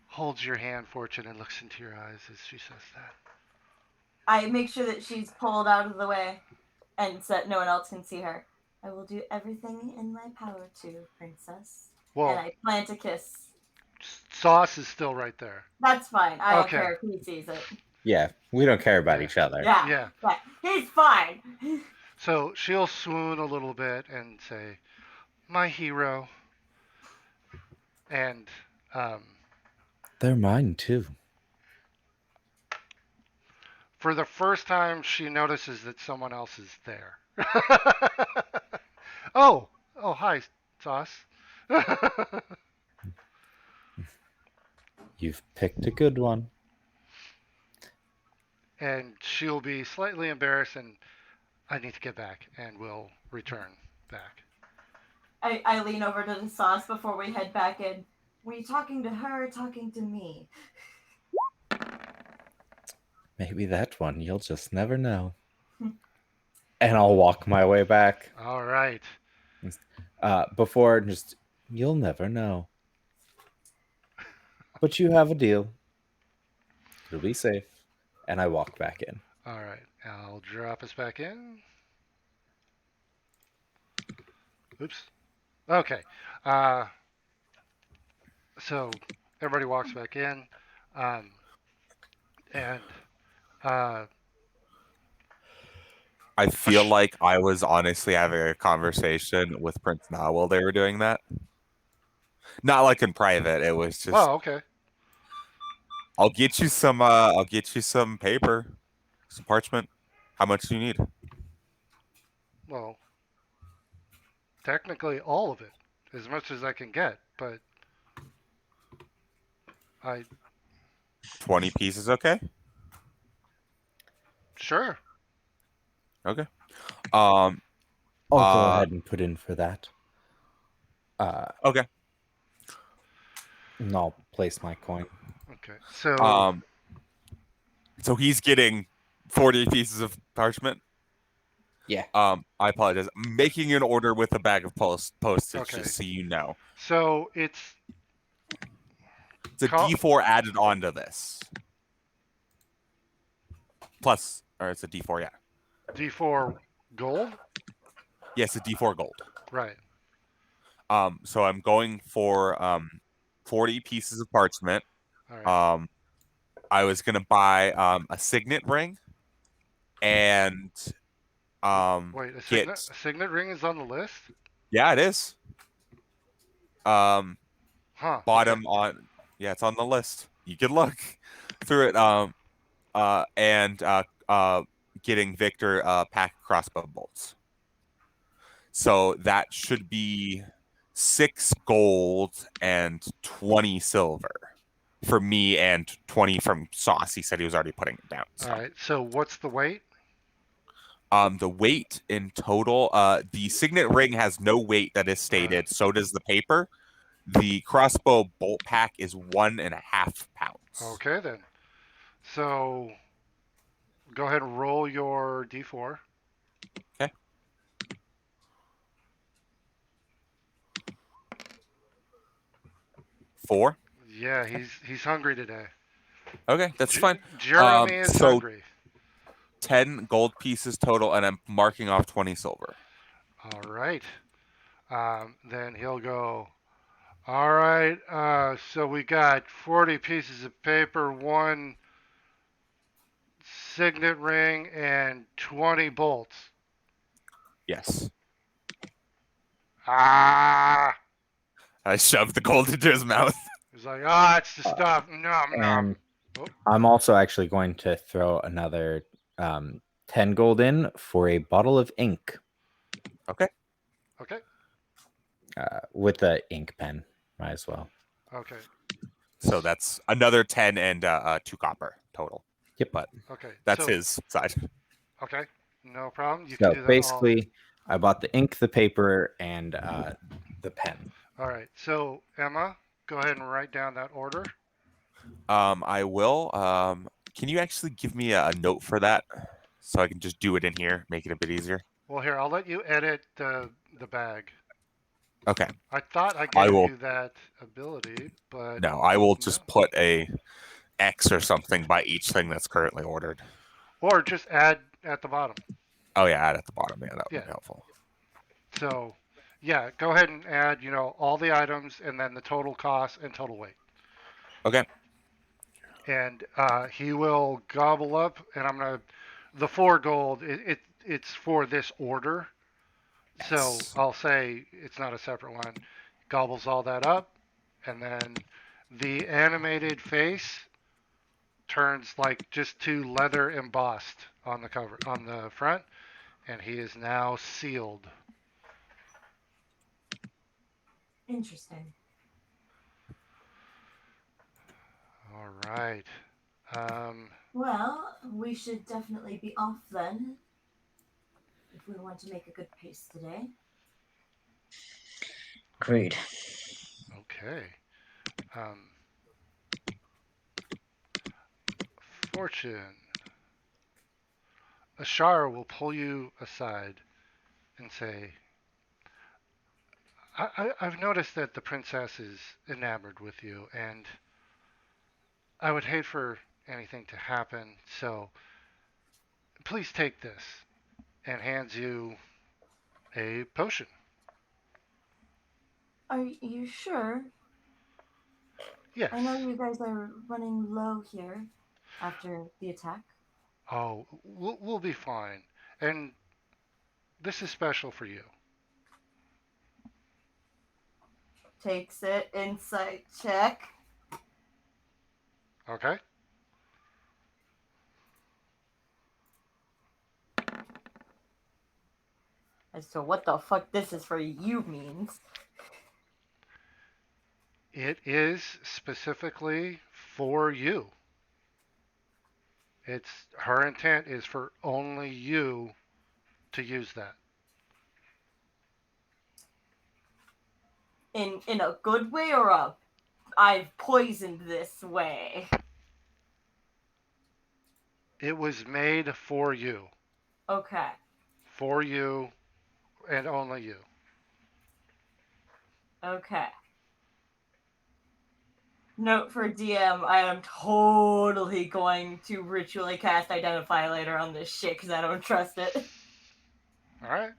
holds your hand, Fortune, and looks into your eyes as she says that. I make sure that she's pulled out of the way and so that no one else can see her. I will do everything in my power to, princess. Well, and I plan to kiss. Sauce is still right there. That's fine. I don't Okay. care if he sees it. Yeah, we don't care about Yeah. each other. Yeah. He's fine. So she'll swoon a little bit and say, "My hero," and They're mine too. for the first time, she notices that someone else is there. Oh, hi, Sauce. You've picked a good one. And she'll be slightly embarrassed, and I need to get back, and we'll return back. I lean over to the sauce before we head back in. Were you talking to her or talking to me? Maybe that one. You'll just never know. And I'll walk my way back. All right. Before just, you'll never know. But you have a deal. It'll be safe. And I walk back in. All right. I'll drop us back in. Oops. Okay. So everybody walks back in, and I feel like I was honestly having a conversation with Prince Na while they were doing that. Not like in private. It was just. oh, okay. I'll get you some. I'll get you some paper, some parchment. How much do you need? Well, technically all of it, as much as I can get, but I 20 pieces, okay? sure. Okay. I'll go ahead and put in for that. Okay. And I'll place my coin. Okay. So So he's getting 40 pieces of parchment. Yeah. I apologize. I'm making an order with a bag of postage, Okay. just so you know. So it's a D4 added onto this. Plus, or it's a D4, yeah. D4 gold? Yes, a D4 gold. Right. So I'm going for 40 pieces of parchment. All right. I was gonna buy a signet ring and Wait, a get signet ring is on the list? yeah, it is. Huh. Bottom Okay. on yeah, it's on the list. You can look through it. And getting Victor pack crossbow bolts. So that should be 6 gold and 20 silver for me, and 20 from Sauce. He said he was already putting it down. So. All right. So what's the weight? The weight in total, the signet ring has no weight that is stated. So does the paper. The crossbow bolt pack is 1.5 pounds. Okay then. So go ahead and roll your D4. Okay. Four. Yeah, he's hungry today. Okay, that's fine. Jeremy is hungry. 10 gold pieces total, and I'm marking off 20 silver. All right. Then he'll go. All right. So we got 40 pieces of paper, 1 signet ring, and 20 bolts. Yes. Ah! I shoved the gold into his mouth. He's like, it's the stuff. Nom nom. And I'm also actually going to throw another 10 gold in for a bottle of ink. Okay. Okay. With the ink pen, might as well. Okay. So that's another 10 and 2 copper total. Yep. But okay. That's so, his side. Okay. No problem. You So can do that basically, I bought the ink, the paper, and the pen. All right. So Emma, go ahead and write down that order. I will. Can you actually give me a note for that so I can just do it in here, make it a bit easier? Well, here I'll let you edit the bag. Okay. I thought I I gave will you that ability, but no, I will no. just put a X or something by each thing that's currently ordered. Or just add at the bottom. Oh yeah, add at the bottom. Yeah, that would Yeah. be helpful. So, yeah, go ahead and add, all the items and then the total cost and total weight. Okay. And he will gobble up, and the 4 gold. It's for this order, so Yes. I'll say it's not a separate one. Gobbles all that up, and then the animated face turns like just to leather embossed on the cover on the front, and he is now sealed. Interesting. All right. Um, Well, we should definitely be off then if we want to make a good pace today. Agreed. okay. Um, Fortune. Ashara will pull you aside and say, I've noticed that the princess is enamored with you, and I would hate for anything to happen, so please take this, and hands you a potion. Are you sure? Yes. I know you guys are running low here after the attack. Oh, we'll be fine. And this is special for you. Takes it, insight check. Okay? As to what the fuck this is for you means. It is specifically for you. It's her intent is for only you to use that. In a good way or a I've poisoned this way? It was made for you. Okay. For you and only you. Okay. Note for DM, I am totally going to ritually cast Identify later on this shit because I don't trust it. All right?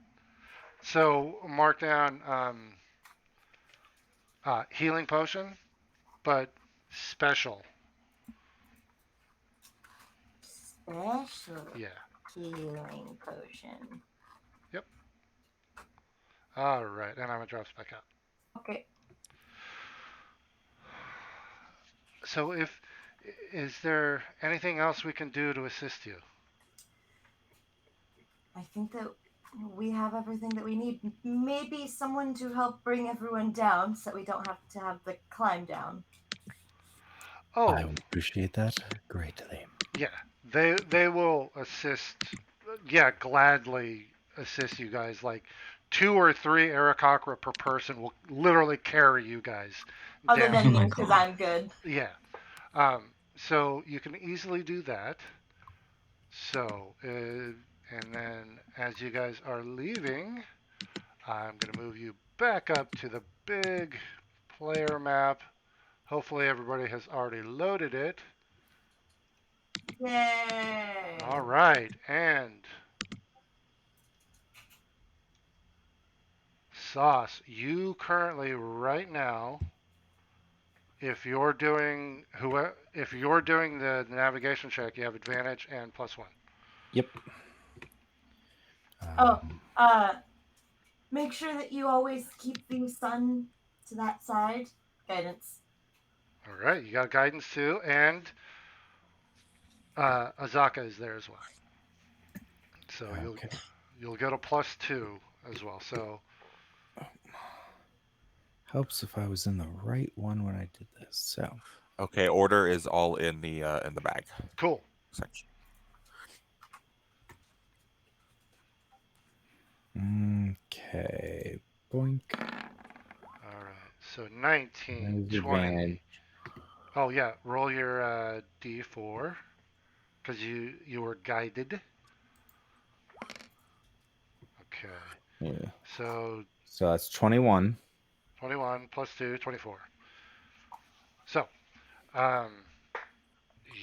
So mark down healing potion, but special. Special Yeah. healing potion. Yep. All right. And I'm going to drop back out. Okay. So is there anything else we can do to assist you? I think that we have everything that we need. Maybe someone to help bring everyone down so that we don't have to have the climb down. Oh, I would appreciate that greatly. yeah. They will assist. Yeah, gladly assist you guys. Like 2 or 3 Aarakocra per person will literally carry you guys Other down. Oh than my me, because god. I'm good. Yeah. So you can easily do that. So, and then as you guys are leaving, I'm going to move you back up to the big player map. Hopefully, everybody has already loaded it. Yay! All right. And Sauce, you currently, right now, if you're doing the navigation check, you have advantage and +1. Yep. Oh, Um, make sure that you always keep the sun to that side. Guidance. All right, you got guidance too, and Azaka is there as well. So okay. you'll get a +2 as well. So Helps if I was in the right one when I did this. So, Okay, order is all in the bag cool. section. okay. Boink. All right. So 19, There's 20. advantage. Oh yeah, roll your D4 because you were guided. Yeah. So So that's 21. 21 plus 2, 24. So, um,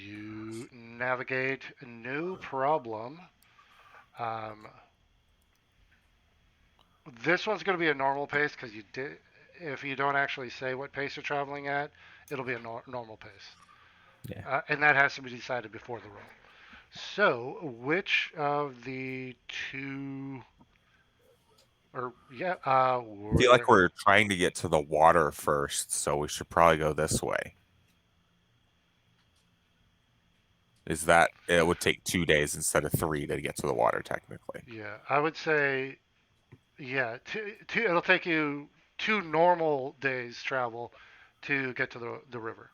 you navigate no problem. Um, this one's going to be a normal pace because you did. If you don't actually say what pace you're traveling at, it'll be a normal pace, Yeah. and that has to be decided before the roll. So, which of the two, or yeah, I feel like we're we're trying to get to the water first, so we should probably go this way. Is that it would take 2 days instead of 3 to get to the water, technically. yeah, I would say yeah, it'll take you 2 normal days travel to get to the river.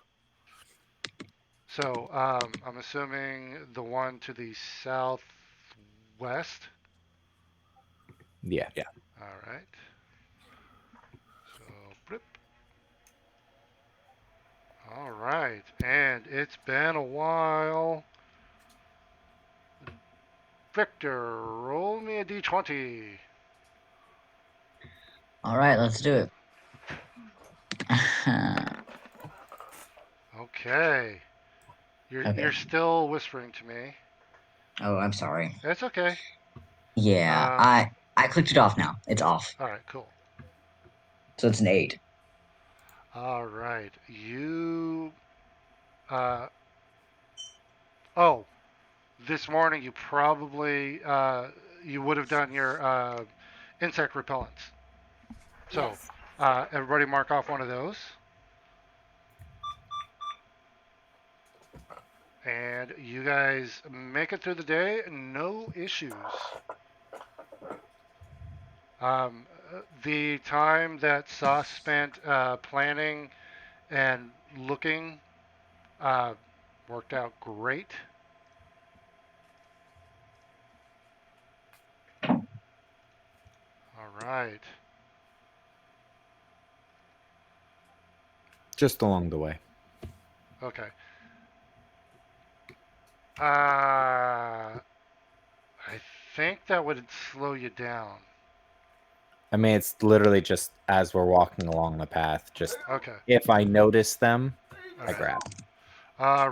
So I'm assuming the one to the southwest. Yeah. Yeah. All right. So, blip. All right, and it's been a while. Victor, roll me a d20. All right, let's do it. Okay, you're Okay. still whispering to me. Oh, I'm sorry. That's okay. Yeah, Um, I clicked it off now. It's off. all right, cool. So it's an 8. All right, you. Uh, oh, this morning you probably you would have done your insect repellents. So Yes. everybody mark off one of those. And you guys make it through the day, no issues. The time that Sauce spent planning and looking uh, worked out great. All right. Just along the way. Okay. I think that would slow you down. I mean, it's literally just as we're walking along the path. Just Okay. if I notice them, All I right. grab.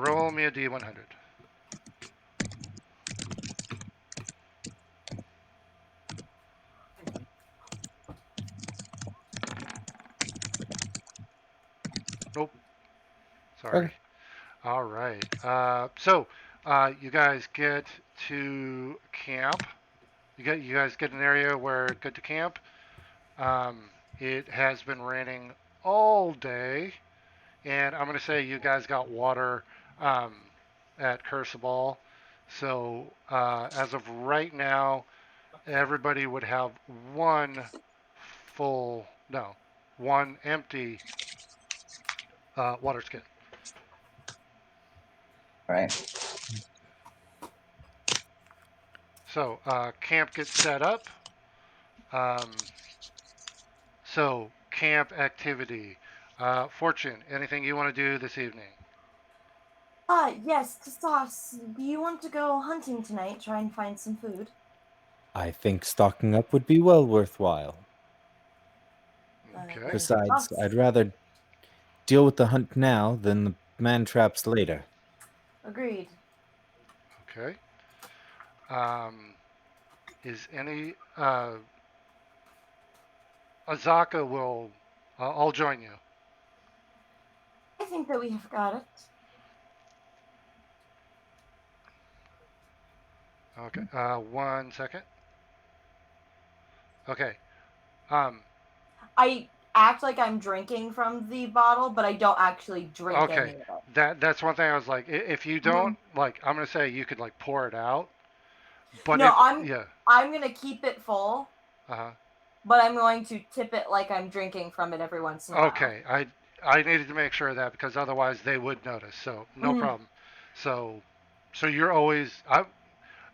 Roll me a d100. Nope. Sorry. Okay. All right. You guys get to camp. You guys get an area where good to camp. Um, it has been raining all day, and I'm gonna say you guys got water um, at Curseball. So as of right now, everybody would have one full, no, one empty water skin. All right. So camp gets set up. Um, so camp activity. Fortune, anything you want to do this evening? Yes, Sauce, do you want to go hunting tonight? Try and find some food? I think stocking up would be well worthwhile. Okay. Besides, I'd rather deal with the hunt now than the man traps later. Agreed. Okay. Um, is any Azaka will? I'll join you. I think that we have got it. Okay. 1 second. Okay. Um. I act like I'm drinking from the bottle, but I don't actually drink Okay. any of it. That's one thing I was like, if you don't like, I'm gonna say you could like pour it out, but No, if I'm yeah. I'm gonna keep it full, Uh-huh. but I'm going to tip it like I'm drinking from it every once in a while. Okay. I needed to make sure of that because otherwise they would notice. So no Mhm. problem. So you're always I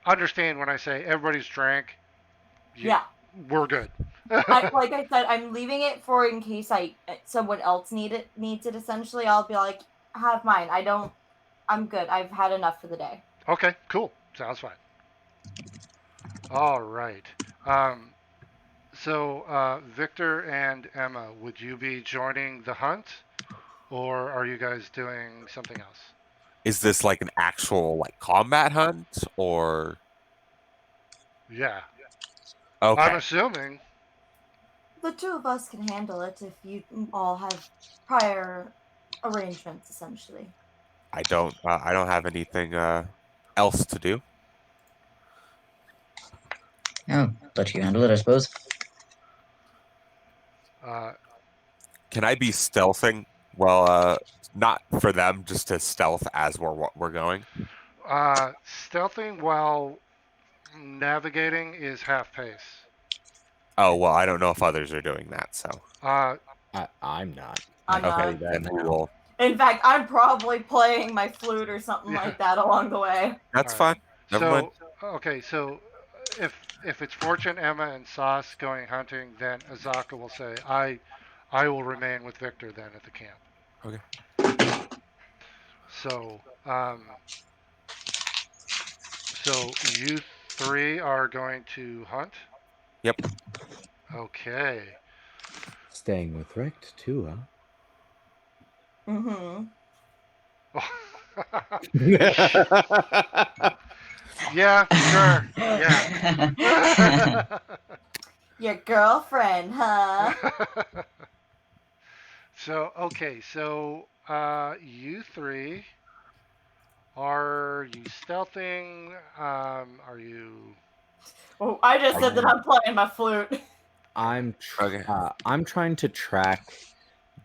understand when I say everybody's drank. You, Yeah. we're good. Like I said, I'm leaving it for in case someone else needs it. Essentially, I'll be like, have mine. I'm good. I've had enough for the day. Okay, cool. Sounds fine. All right. So, Victor and Emma, would you be joining the hunt, or are you guys doing something else? Is this like an actual like combat hunt or Yeah, I'm okay? assuming. The two of us can handle it if you all have prior arrangements, essentially. I don't have anything else to do. Oh, let you handle it, I suppose. Uh, Can I be stealthing? Well, not for them, just to stealth as we're going. Stealthing while navigating is half pace. Oh well, I don't know if others are doing that, so Uh, I'm not. I I'm can tell okay, you not. that then we now. will. In fact, I'm probably playing my flute or something yeah. like that along the way. All That's right. fine. Never mind. So, okay, so if it's Fortune, Emma, and Sauce going hunting, then Azaka will say, I will remain with Victor then at the camp." Okay. So, so you three are going to hunt. Yep. Okay. Staying with Rect too, Mm-hmm. huh? Yeah, sure. Yeah. Your girlfriend, huh? So, okay, so you three, are you stealthing? Are you Oh, I just said that Um, I'm playing my flute. Okay. I'm trying to track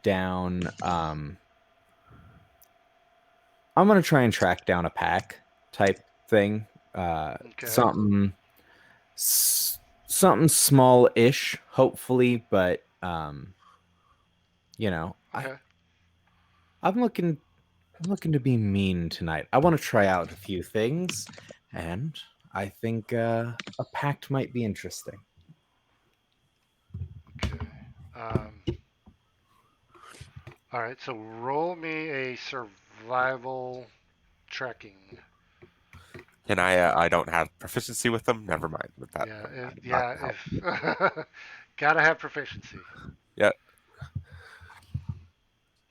down I'm gonna try and track down a pack type thing. okay? Something something small-ish, hopefully, but you know, Okay. I'm looking I'm looking to be mean tonight. I want to try out a few things, and I think a pact might be interesting. Okay. Um, all right. So roll me a survival trekking. Can I? I don't have proficiency with them. Never mind with that. Yeah. I'm not Yeah. gonna help. If gotta have proficiency. Yeah.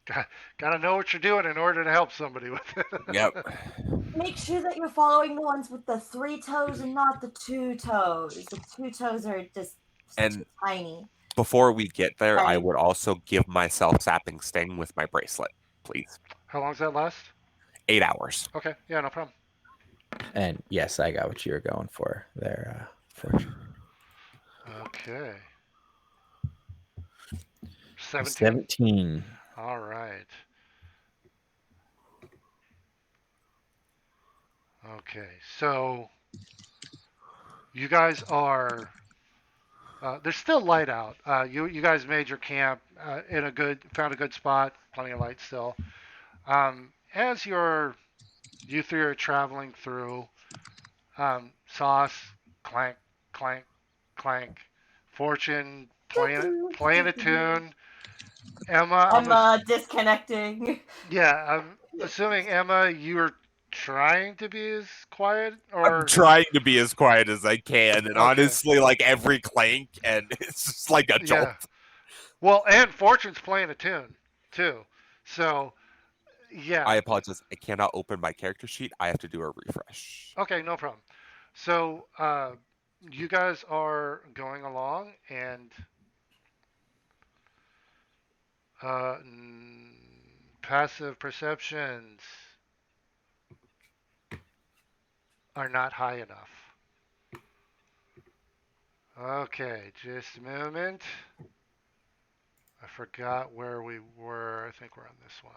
Got, gotta know what you're doing in order to help somebody with Yep. it. Make sure that you're following the ones with the 3 toes and not the 2 toes. The 2 toes are just too And tiny. before we get there, I Right. would also give myself sapping sting with my bracelet, please. How long does that last? 8 hours. Okay. Yeah. No problem. And yes, I got what you were going for there, Fortune. Okay. 17. 17. All right. Okay. So you guys are. There's still light out. You guys made your camp in a good, found a good spot, plenty of light still. As you three are traveling through, Sauce, clank, clank, clank, Fortune playing a tune. Emma, I'm disconnecting. yeah, I'm assuming Emma, you're trying to be as quiet, I'm or trying to be as quiet as I can, and okay, honestly, like every clank, and it's just like a jolt. yeah. Well, and Fortune's playing a tune too, so I yeah. apologize. I cannot open my character sheet. I have to do a refresh. Okay, no problem. So, you guys are going along, and passive perceptions are not high enough. Okay, just a moment. I forgot where we were. I think we're on this one.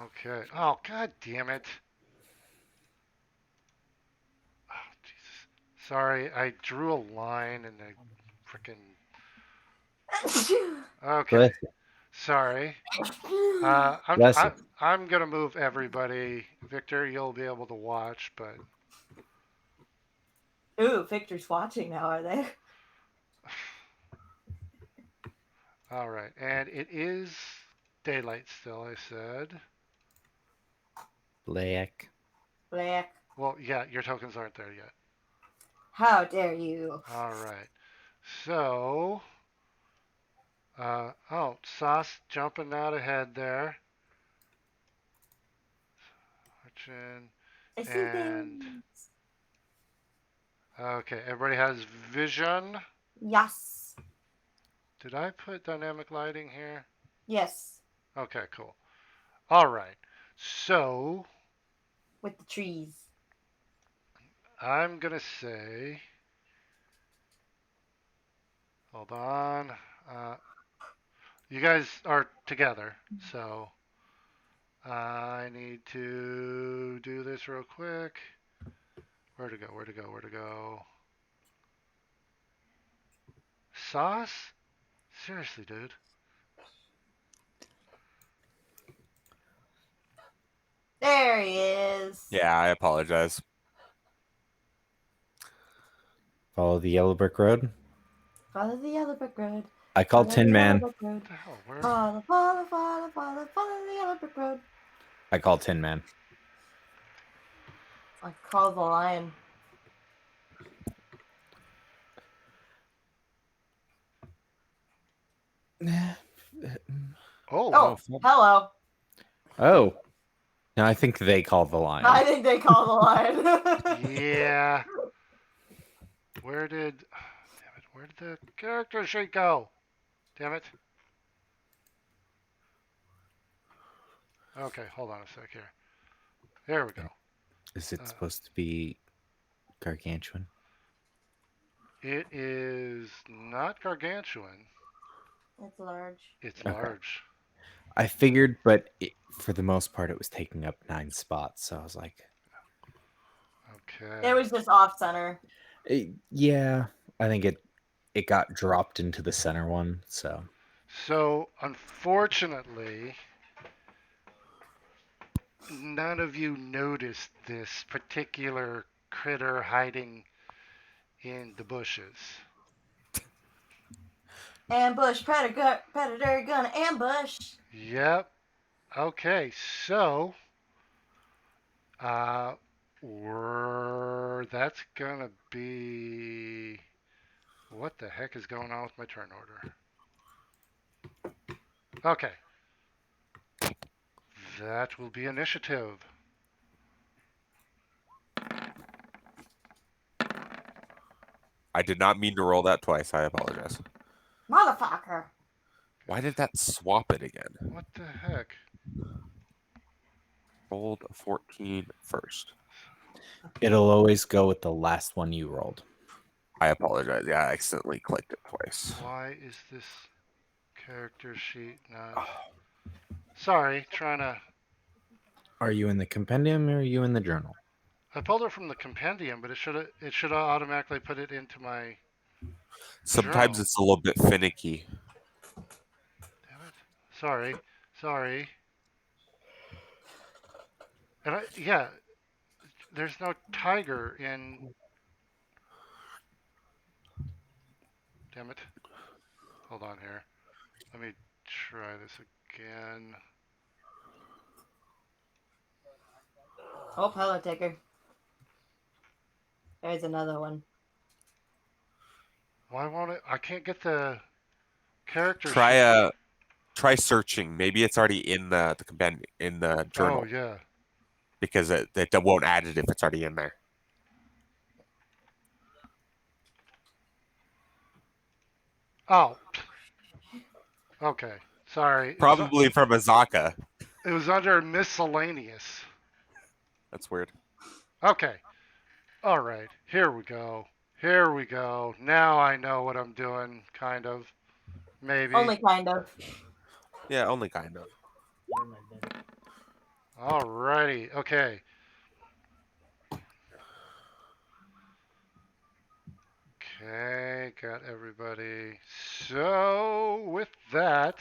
Okay. Oh, god damn it. Oh, Jesus. Sorry, I drew a line and I freaking. Okay. Bless, Sorry. I'm bless I, you. I'm gonna move everybody. Victor, you'll be able to watch, but Ooh, Victor's watching now, are they? all right. And it is daylight still. I said. Black. Black. Well, yeah, your tokens aren't there yet. How dare you? All right. So, oh, Sauce jumping out ahead there. Fortune. I see And, things. okay, everybody has vision. Yes. Did I put dynamic lighting here? Yes. Okay, cool. All right. So, With the trees. I'm going to say, hold on. You guys are together, so I need to do this real quick. Where to go? Where to go? Where to go? Sauce? Seriously, dude. There he is. Yeah, I apologize. Follow the yellow brick road. Follow the yellow brick road. I called Follow the Tin yellow Man. brick road. What the hell? Where? Follow, follow, follow, follow, follow the yellow brick road. I called Tin Man. I call the lion. Oh, Oh, hello. Oh. No, I think they called the I lion. think they call the lion. yeah. Where did? Damn it! Where did the character sheet go? Damn it. Okay, hold on a sec here. There we go. Is it supposed to be gargantuan? It is not gargantuan. It's large. It's Okay. large. I figured, but for the most part, it was taking up 9 spots. So I was like, Okay. It was just off center. yeah, I think it got dropped into the center one. So So, unfortunately, none of you noticed this particular critter hiding in the bushes. Ambush, predator, gonna ambush. Yep. Okay, so uh that's gonna be what the heck is going on with my turn order? Okay. That will be initiative. I did not mean to roll that twice. I apologize. Motherfucker. Why did that swap it again? What the heck? Rolled a 14 first. it'll always go with the last one you rolled. I apologize. Yeah, I accidentally clicked it twice. Why is this character sheet not? Sorry, trying to. Are you in the compendium or are you in the journal? I pulled it from the compendium, but it should automatically put it into my Sometimes journal. it's a little bit finicky. Damn it. Sorry. And yeah, there's no tiger in. Damn it. Hold on here. Let me try this again. Oh, pillow taker. There's another one. Why won't it? I can't get the character Try sheet. try searching. Maybe it's already in the compendium in the Oh journal yeah. because it won't add it if it's already in there. Oh. Okay. Sorry. Probably from Azaka. It was under miscellaneous. That's weird. Okay. All right. Here we go. Here we go. Now I know what I'm doing, kind of. Maybe. Only kind of. Yeah, only kind of. Alrighty. Okay. Okay. Got everybody. So, with that,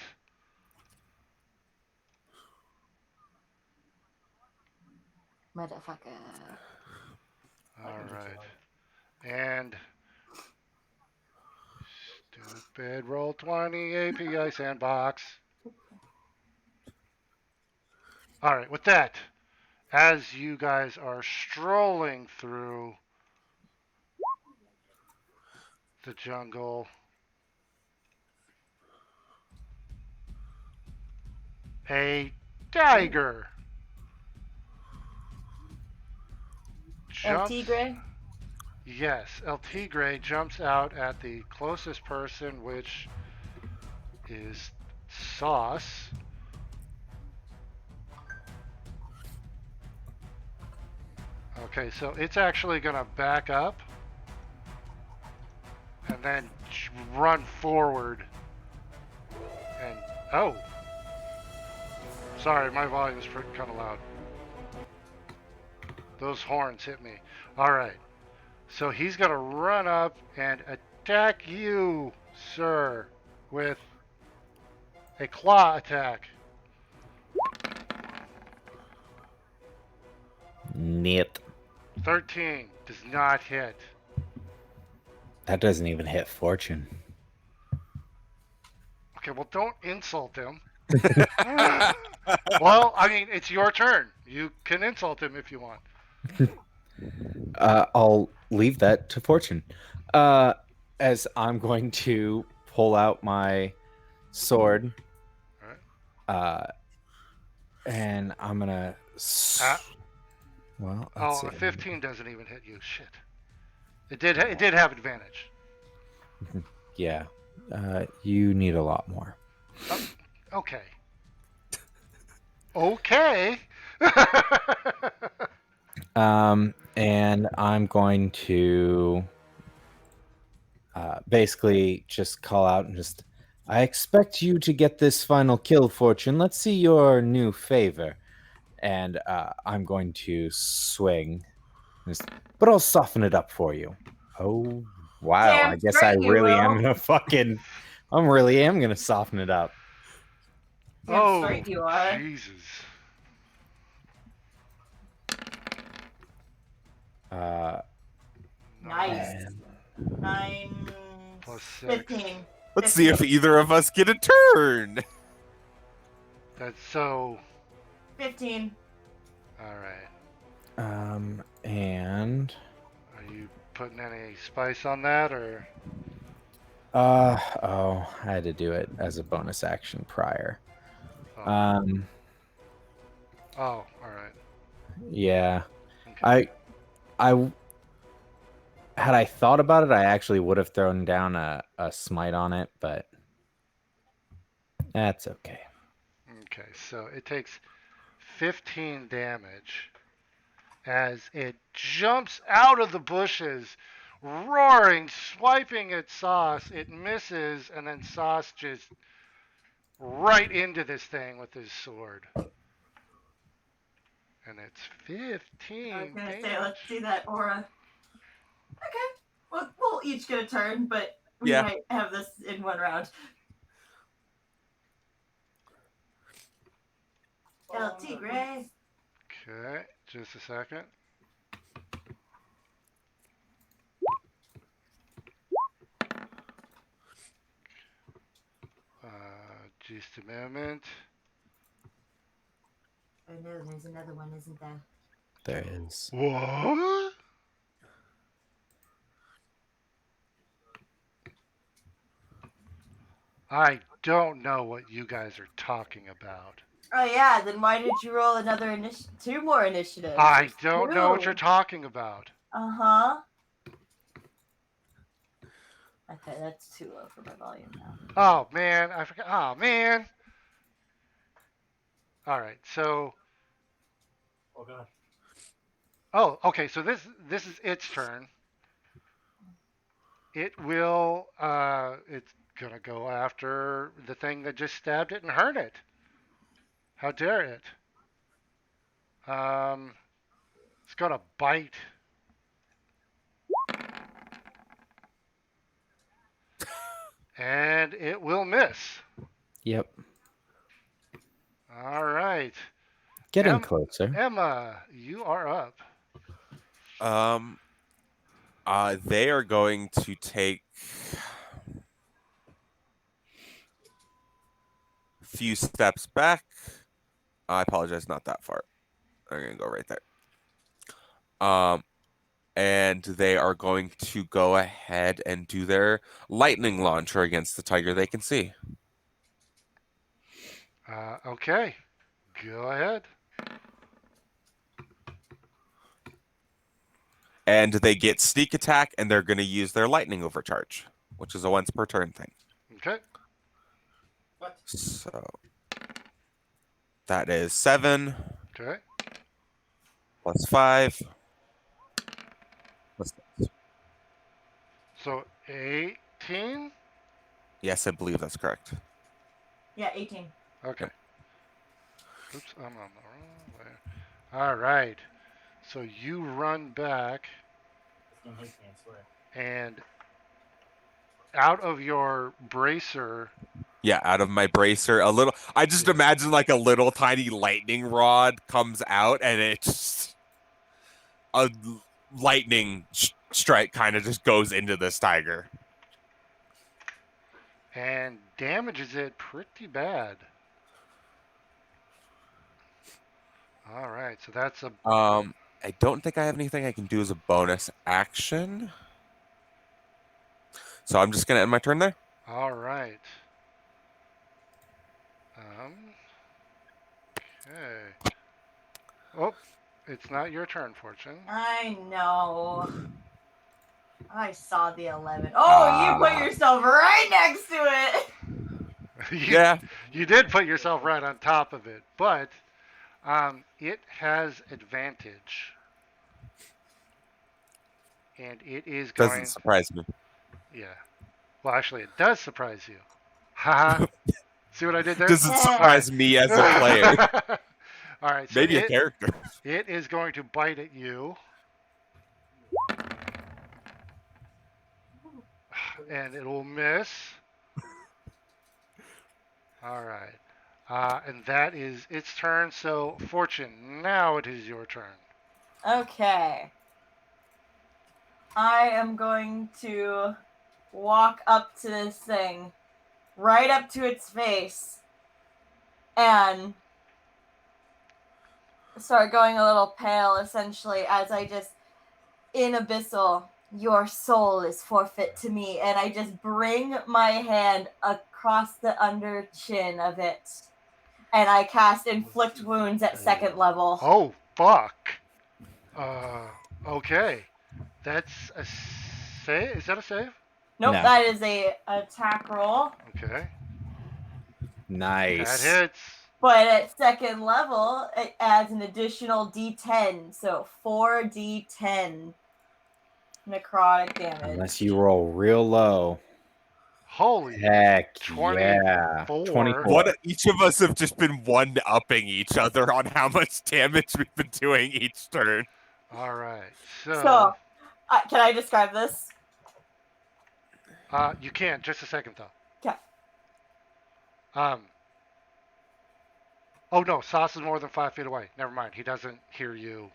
Motherfucker. all right. And stupid roll 20 API sandbox. All right. With that, as you guys are strolling through the jungle. A tiger El jumps. Tigre. Yes, El Tigre jumps out at the closest person, which is Sauce. Okay, so it's actually going to back up and then run forward. And, oh. Sorry, my volume's kind of loud. Those horns hit me. All right. So he's going to run up and attack you, sir, with a claw attack. Nip. 13 does not hit. That doesn't even hit Fortune. Okay, well, don't insult him. Well, I mean, it's your turn. You can insult him if you want. I'll leave that to Fortune. As I'm going to pull out my sword. All And I'm gonna. right. Well, Oh, a 15 doesn't even hit you. Shit. It did have advantage. Yeah. You need a lot more. Okay. Okay. And I'm going to basically just call out and just. I expect you to get this final kill, Fortune. Let's see your new favor. And I'm going to swing. But I'll soften it up for you. Oh, wow. Damn I guess straight I you really am will. going to fucking... I really am going to soften it up. Damn Oh, straight you are. Jesus. Nice. And 9 Plus 6. 15. Let's see if either of us get a turn. That's so. 15. All right. And... Are you putting any spice on that, or? I had to do it as a bonus action prior. Oh, all right. Yeah. Okay. I had I thought about it, I actually would have thrown down a smite on it, but that's okay. Okay, so it takes 15 damage as it jumps out of the bushes, roaring, swiping at Sauce. It misses, and then Sauce just right into this thing with his sword. And it's 15 I was gonna damage. say, let's see that aura. Okay. We'll each get a turn, but we Yeah. might have this in one round. El Tigre. Okay, just a second. Just a moment. Oh no, there's another one, isn't there? There is. What? I don't know what you guys are talking about. Oh yeah, then why did you roll another two more initiatives? I don't know what you're talking about. Uh-huh. Okay, that's too low for my volume now. Oh man, I forgot. Oh man. All right, so. Oh gosh. Oh, okay. So this is its turn. It will. It's gonna go after the thing that just stabbed it and hurt it. How dare it? It's gonna bite. And it will miss. Yep. All right. Getting closer. Emma, you are up. They are going to take a few steps back. I apologize, not that far. I'm gonna go right there. and they are going to go ahead and do their lightning launcher against the tiger they can see. Okay. Go ahead. And they get sneak attack, and they're going to use their lightning overcharge, which is a once per turn thing. Okay. What? So that is 7 Okay. plus 5 plus 6. So 18. Yes, I believe that's correct. Yeah, 18. Okay. Yep. Oops, I'm on the wrong way. All right. So you run back, This game hates me, I swear. and out of your bracer. Yeah, out of my bracer, I just Yeah. imagine like a little tiny lightning rod comes out, and it's a lightning strike kind of just goes into this tiger. And damages it pretty bad. All right, so that's a. I don't think I have anything I can do as a bonus action. So I'm just going to end my turn there. All right. Okay. Oh, it's not your turn, Fortune. I know. I saw the 11. Oh, you put yourself right next to it. Yeah. You did put yourself right on top of it, but it has advantage. And it is Doesn't going. surprise me. Yeah. Well, actually, it does surprise you. Haha. See what I did there? Doesn't Yeah. surprise me as a player. All right. So Maybe a character. it is going to bite at you. And it will miss. All right. And that is its turn. So, Fortune, now it is your turn. Okay. I am going to walk up to this thing, right up to its face, and start going a little pale, essentially, as I just, in Abyssal, your soul is forfeit to me, and I just bring my hand across the under chin of it, and I cast Inflict Wounds at 2nd level. Oh, fuck. Okay. That's a save? Is that a save? Nope, No. that is a attack roll. Okay. Nice. That hits. But at 2nd level, it adds an additional d10, so 4d10 necrotic damage. Unless you roll real low. Holy Heck 24. yeah. 24. What each of us have just been one-upping each other on how much damage we've been doing each turn. All right. So, can I describe this? You can. Just a second, though. Okay. Oh, no. Sauce is more than 5 feet away. Never mind. He doesn't hear you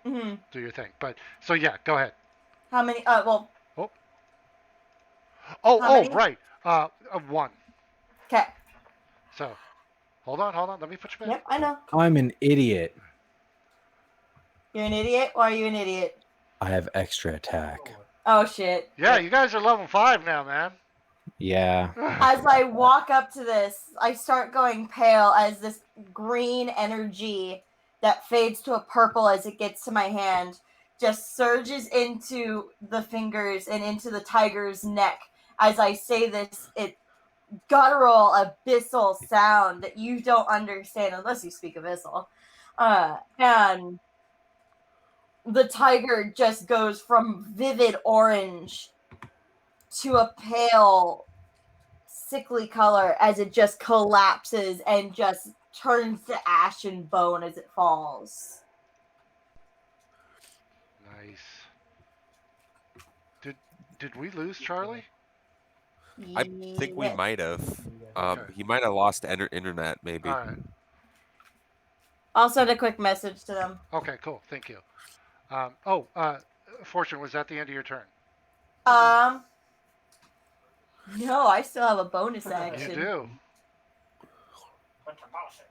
Mm-hmm. do your thing. But, so yeah, go ahead. How many? Well. Oh, many? right. 1. Okay. So, hold on. Let me put you back. Yep, I know. I'm an idiot. You're an idiot? Why are you an idiot? I have extra attack. Oh, shit. Yeah, you guys are level 5 now, man. Yeah. As I walk up to this, I start going pale as this green energy that fades to a purple as it gets to my hand just surges into the fingers and into the tiger's neck. As I say this, it guttural, abyssal sound that you don't understand unless you speak abyssal. And the tiger just goes from vivid orange to a pale, sickly color as it just collapses and just turns to ash and bone as it falls. Nice. Did we lose Charlie? I think we Yes. might have. Okay. He might have lost internet, maybe. All right. I'll send a quick message to them. Okay, cool. Thank you. Fortune, was that the end of your turn? No, I still have a bonus action. You do. Bunch of bullshit.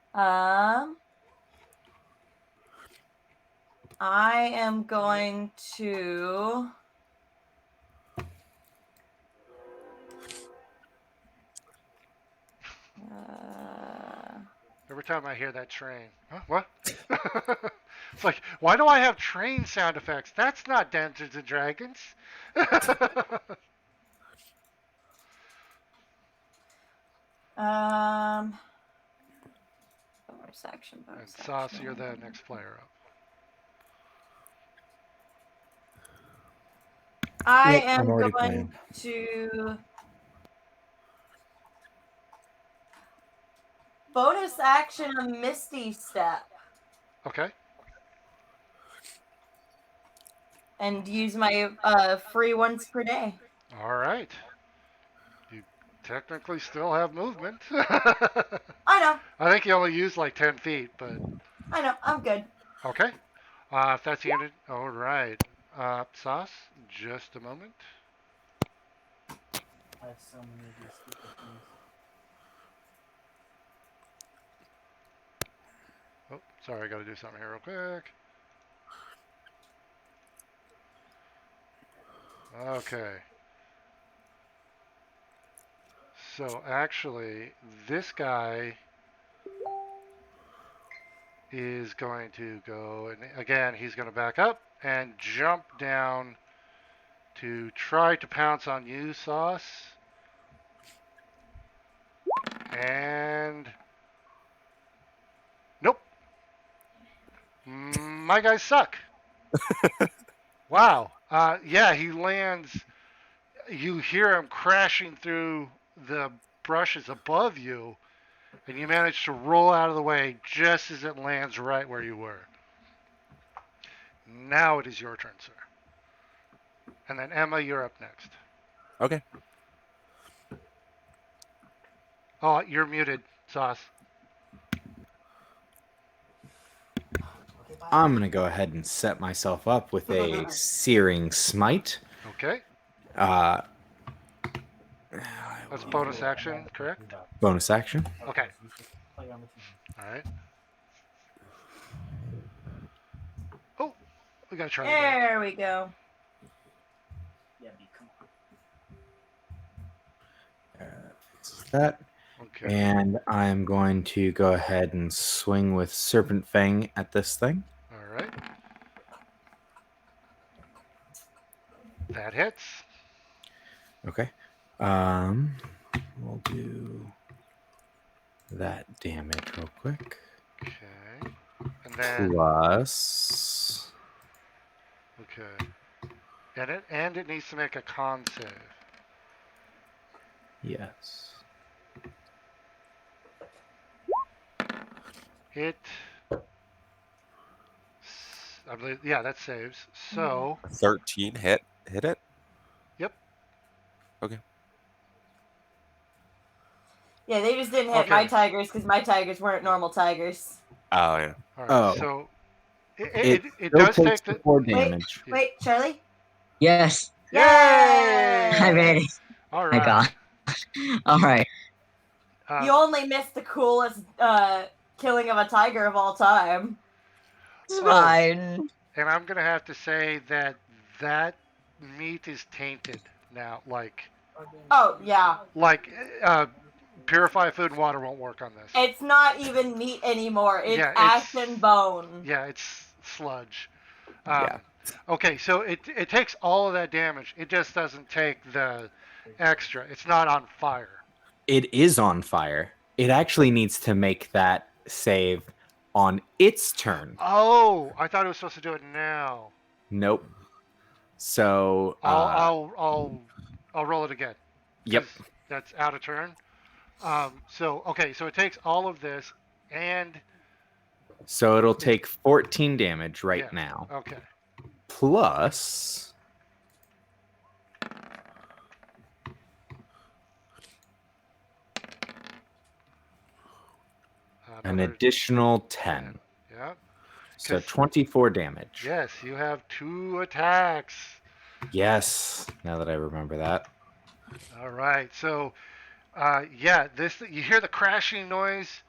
I am going to. Every time I hear that train. Huh? What? It's like, why do I have train sound effects? That's not Dungeons and Dragons. Bonus action, And bonus Sauce, you're action. the next player up. I Yep, am I'm already going playing. to bonus action a Misty Step Okay. and use my free once per day. All right. You technically still have movement. I I know, think you only used like 10 feet, but I'm good. okay. If that's the unit, all right. Sauce, just a moment. I have so many of these stupid things. Oh, sorry, I got to do something here real quick. Okay. So actually, this guy is going to go, and again, he's going to back up and jump down to try to pounce on you, Sauce. And nope, my guys suck. Wow. Yeah, he lands. You hear him crashing through the brushes above you, and you manage to roll out of the way just as it lands right where you were. Now it is your turn, sir. And then Emma, you're up next. Okay. Oh, you're muted, Sauce. Okay, bye. I'm gonna go ahead and set myself up with a searing smite. Okay. Uh, That's bonus action, correct? bonus action. Okay. You should play on the team. All right. Oh, we got to try that. There we go. Yeah, B, come on. That. Okay. And I'm going to go ahead and swing with Serpent Fang at this thing. All right. That hits. Okay. We'll do that damage real quick. Okay. And then Plus. okay. And it needs to make a con save. Yes. It I believe yeah, that saves. So, 13 hit it. yep. Yeah, they just didn't hit my Okay. tigers because my tigers weren't normal tigers. Oh yeah. All right. Oh. So It it still does takes take the 4 Wait, damage. wait, Charlie? Yes. Yay! Hi, Randy. All My right. God. All right. You only missed the coolest killing of a tiger of all time. It's Oh. fine. And I'm gonna have to say that that meat is tainted now. Oh, yeah. Like purified food and water won't work on this. It's not even meat anymore. It's Yeah, ash and bone. Yeah, it's sludge. Yeah. Okay, so it takes all of that damage. It just doesn't take the extra. It's not on fire. It is on fire. It actually needs to make that save on its turn. Oh, I thought it was supposed to do it now. Nope. So I'll roll it again. Yep. That's out of turn. So okay, so it takes all of this and So it'll take 14 damage right yeah, now. Okay. Plus an additional 10. Yeah. So 24 damage. Yes, you have 2 attacks. Yes. Now that I remember that. All right. So yeah, this you hear the crashing noise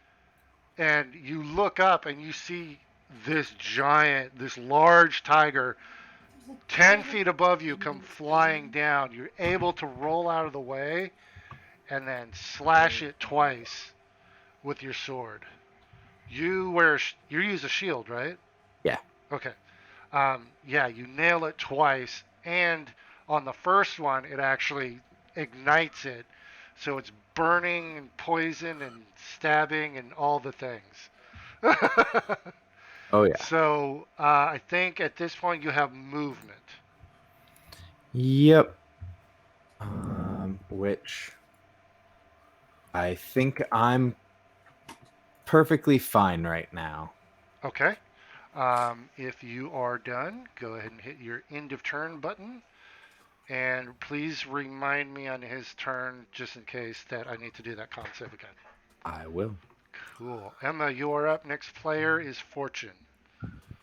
and you look up and you see this giant, this large tiger 10 feet above you come flying down. You're able to roll out of the way and then slash it twice with your sword. You use a shield, right? Yeah. Okay. Yeah, you nail it twice, and on the first one, it actually ignites it, so it's burning and poison and stabbing and all the things. Oh yeah. So I think at this point you have movement. Yep. Which I think I'm perfectly fine right now. Okay. If you are done, go ahead and hit your end of turn button. And please remind me on his turn, just in case, that I need to do that con save again. I will. Cool. Emma, you are up. Next player is Fortune.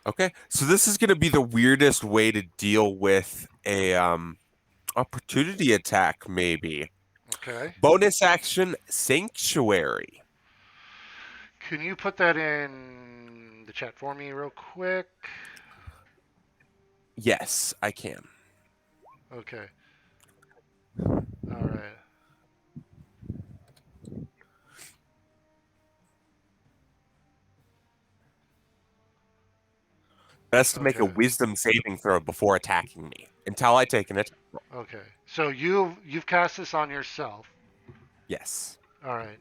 Okay, so this is going to be the weirdest way to deal with a opportunity attack, maybe. Okay. Bonus action Sanctuary. Can you put that in the chat for me real quick? Yes, I can. Okay. All right. Best to make a Okay. wisdom saving throw before attacking me until I take an attack roll. Okay. So you've cast this on yourself. Yes. All right.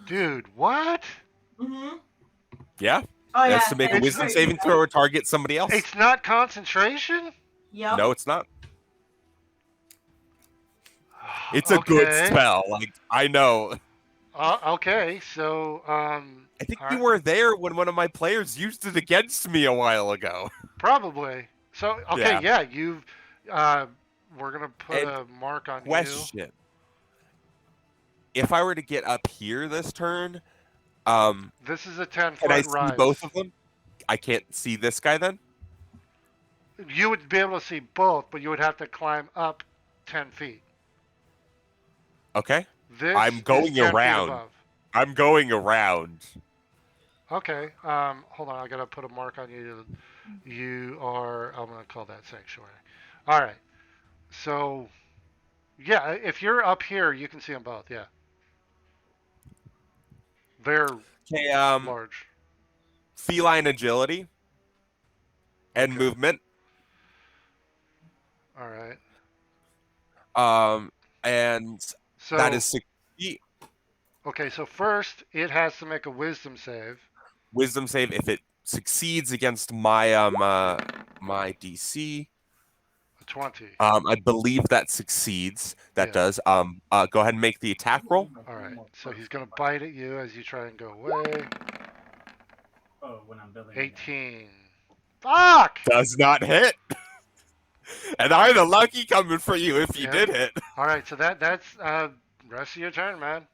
Dude, what? Mm-hmm. Yeah. Oh That's yeah. to make a It's wisdom very saving good. throw or target somebody else. It's not concentration? Yep. No, it's not. It's a good Okay. spell. Like I know. Okay. So I think all you right. were there when one of my players used it against me a while ago. Probably. So okay, Yeah. yeah, you've uh we're gonna put And a mark on you. question: if I were to get up here this turn, um, This is a 10 can I foot see rise. both of them? I can't see this guy then. You would be able to see both, but you would have to climb up 10 feet. Okay. I'm This is going 10 feet around. above. I'm going around. Okay. Hold on. I gotta put a mark on you. You are. I'm gonna call that sanctuary. All right. So yeah, if you're up here, you can see them both. Yeah, they're Okay. large. Feline agility and Okay. movement. All right. And that So is 60 okay. So first, it has to make a wisdom save. wisdom save. If it succeeds against my my DC, A 20. I believe that succeeds. That Yeah. does. Go ahead and make the attack roll. All right. So he's gonna bite at you as you try and go away. Oh, when I'm building. 18. Fuck. Does not hit. And I'm the lucky coming for you if you Yeah. did hit. All right. So that's rest of your turn, man.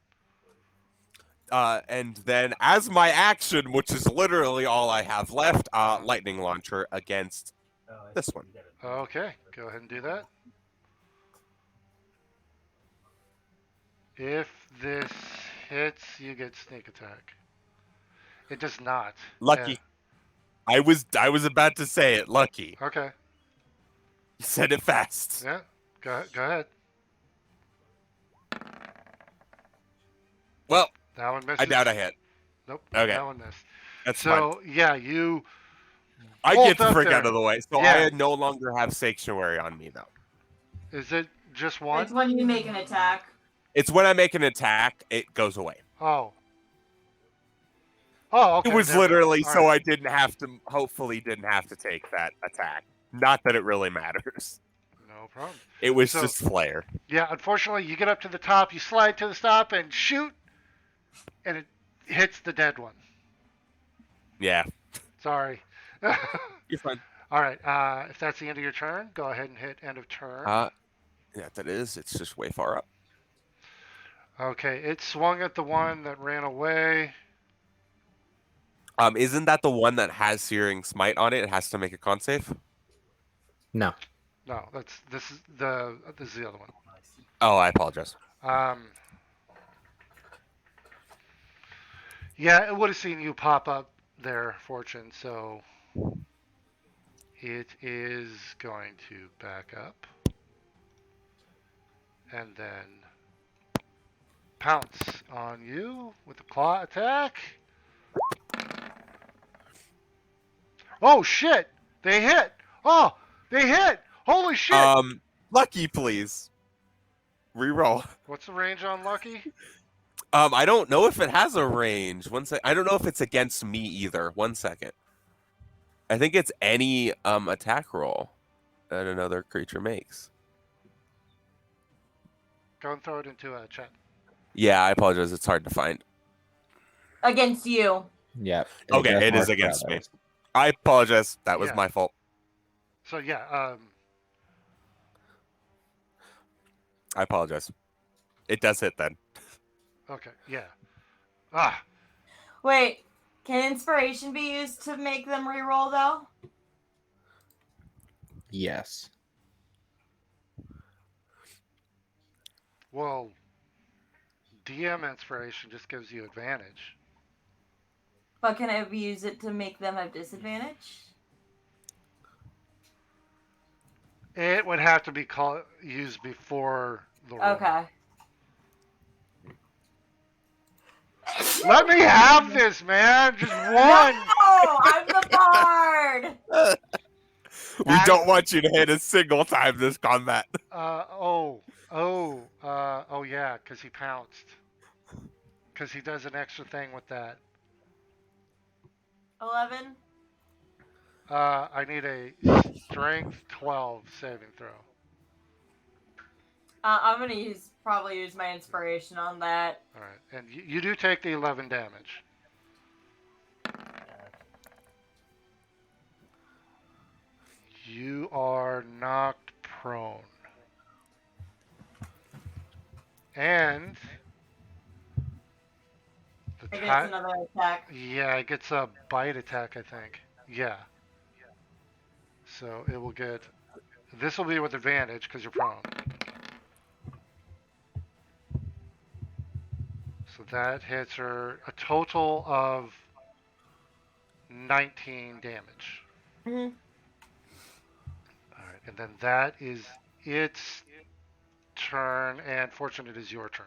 And then as my action, which is literally all I have left, lightning launcher against this one. Okay. Go ahead and do that. If this hits, you get sneak attack. It does not. Lucky. I was about to say it. Lucky. Okay. You said it fast. Yeah. Go ahead. Well, That one misses. I doubt I hit. Nope. Okay. That one missed. That's fine. So yeah, you. I bolt get the up frick there. out of the way. So Yeah. I no longer have sanctuary on me though. Is it just It's one? when you make an attack. It's when I make an attack, it goes away. Oh. Oh, okay. It was never mind. literally All so right. I didn't have to. Hopefully, didn't have to take that attack. Not that it really matters. No problem. It was So- just flare. Yeah, unfortunately, you get up to the top, you slide to the top, and shoot, and it hits the dead one. Yeah, Sorry. you're fine. All right. If that's the end of your turn, go ahead and hit end of turn. Yeah, that is. It's just way far up. Okay. It swung at the one that ran away. Isn't that the one that has Searing Smite on it? It has to make a con save. No. No, this is the other one. Oh, I apologize. Yeah, it would have seen you pop up there, Fortune. So it is going to back up and then pounce on you with a claw attack. Oh shit! They hit! Oh, they hit! Holy shit! Lucky, please. Reroll. What's the range on Lucky? I don't know if it has a range. I don't know if it's against me either. 1 second. I think it's any attack roll that another creature makes. Go and throw it into a chat. Yeah, I apologize. It's hard to find. Against you. Yep. Okay, it is mark against me. shadows. I apologize. That was Yeah. my fault. So yeah, I apologize. It does hit then. okay, yeah. Ah, Wait, can inspiration be used to make them reroll though? Yes. well, DM inspiration just gives you advantage. But can I use it to make them have disadvantage? It would have to be used before the roll. Okay. Let me have this, man. Just one. No, I'm the bard. We don't want you to hit a single time this combat. Oh yeah, because he pounced. Because he does an extra thing with that. 11. I need a strength 12 saving throw. I'm gonna probably use my inspiration on that. All right, and you do take the 11 damage. You are knocked prone. And I guess another attack. Yeah, it gets a bite attack, I think. Yeah. So it will get. This will be with advantage because you're prone. So that hits her a total of 19 damage. Mm-hmm. All right, and then that is its turn, and Fortune, it is your turn.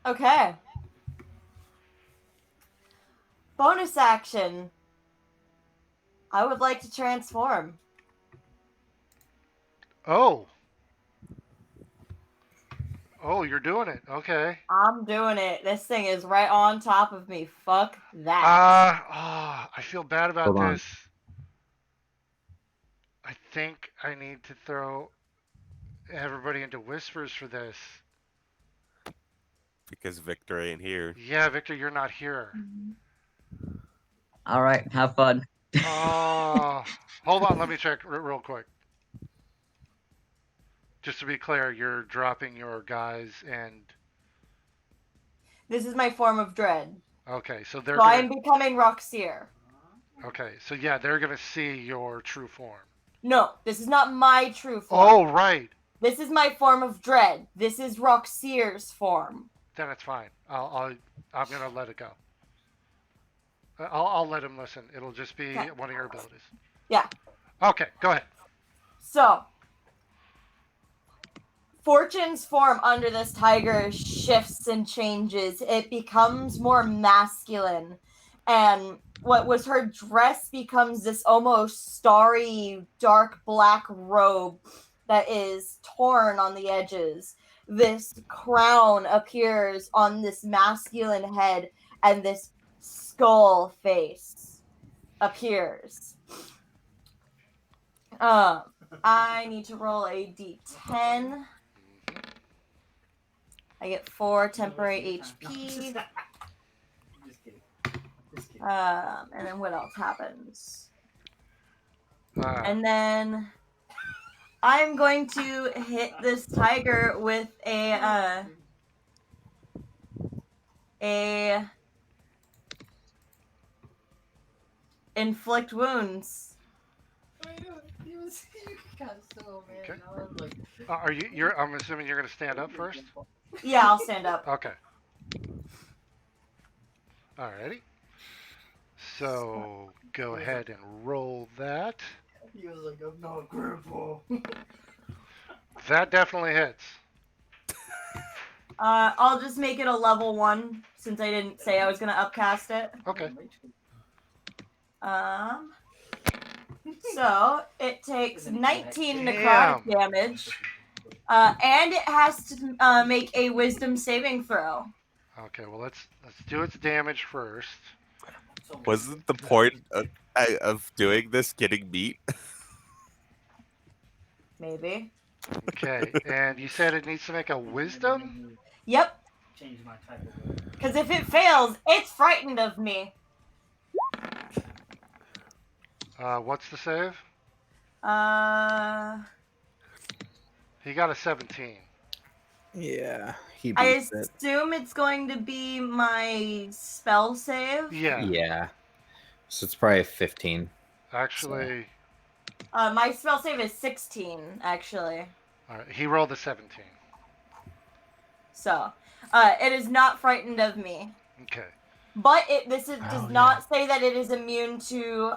Okay. Bonus action. I would like to transform. Oh. Oh, you're doing it. Okay. I'm doing it. This thing is right on top of me. Fuck that. I feel bad about Hold on. this. I think I need to throw everybody into whispers for this. Because Victor ain't here. Yeah, Victor, you're not here. All right, have fun. Oh, hold on. Let me check real quick. Just to be clear, you're dropping your guys and. This is my form of dread. Okay, so they're So gonna. I'm becoming Roxir. Okay, so yeah, they're gonna see your true form. No, this is not my true form. Oh, right. This is my form of dread. This is Roxir's form. Then it's fine. I'm gonna let it go. I'll let him listen. It'll just be one of your abilities. Yeah. Okay, go ahead. So, Fortune's form under this tiger shifts and changes. It becomes more masculine. And what was her dress becomes this almost starry, dark black robe that is torn on the edges. This crown appears on this masculine head, and this skull face appears. I need to roll a d10. I get 4 temporary HP. Just kidding. And then what else happens? And And then I'm going to hit this tiger with a inflict wounds. Okay. Are you? You're. I'm assuming you're gonna stand up first. Yeah, I'll stand up. Okay. Alrighty. So go ahead and roll that. He was like, I'm not grandpa. That definitely hits. I'll just make it a level 1 since I didn't say I was gonna upcast it. Okay. So it takes 19 Damn. necrotic damage, and it has to make a Wisdom saving throw. Okay, well let's do its damage first. Wasn't the point of doing this getting meat? Maybe. Okay, and you said it needs to make a wisdom? Yep. Change my type of word. Because if it fails, it's frightened of me. What's the save? He got a 17. Yeah, he I beats it. assume it's going to be my spell save. Yeah. Yeah. So it's probably 15. Actually, My spell save is 16, actually. alright, he rolled a 17. So, it is not frightened of me. Okay. But does Oh, not say that it is immune to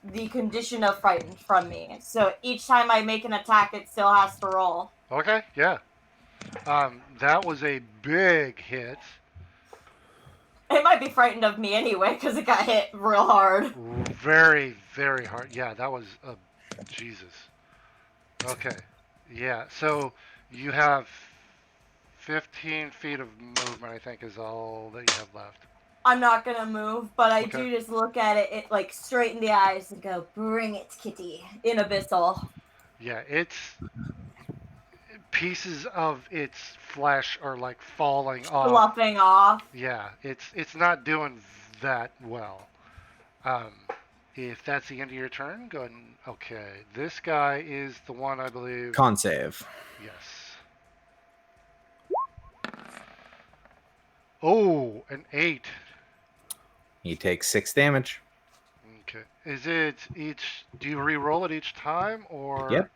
the condition of frightened from me. So each time I make an attack, it still has to roll. Okay, yeah. That was a big hit. It might be frightened of me anyway, because it got hit real hard. Very, very hard. Yeah, that was Jesus. Okay. Yeah, so you have 15 feet of movement, I think, is all that you have left. I'm not gonna move, but I Okay. do just look at it like straight in the eyes and go, "Bring it, kitty," in Abyssal. Yeah, it's pieces of its flesh are like falling off. Sloughing off. Yeah, it's not doing that well. If that's the end of your turn, go ahead and okay. This guy is the one I believe. Con save. Yes. Oh, an 8. He takes 6 damage. Okay. Is it each? Do you re-roll it each time, or? Yep.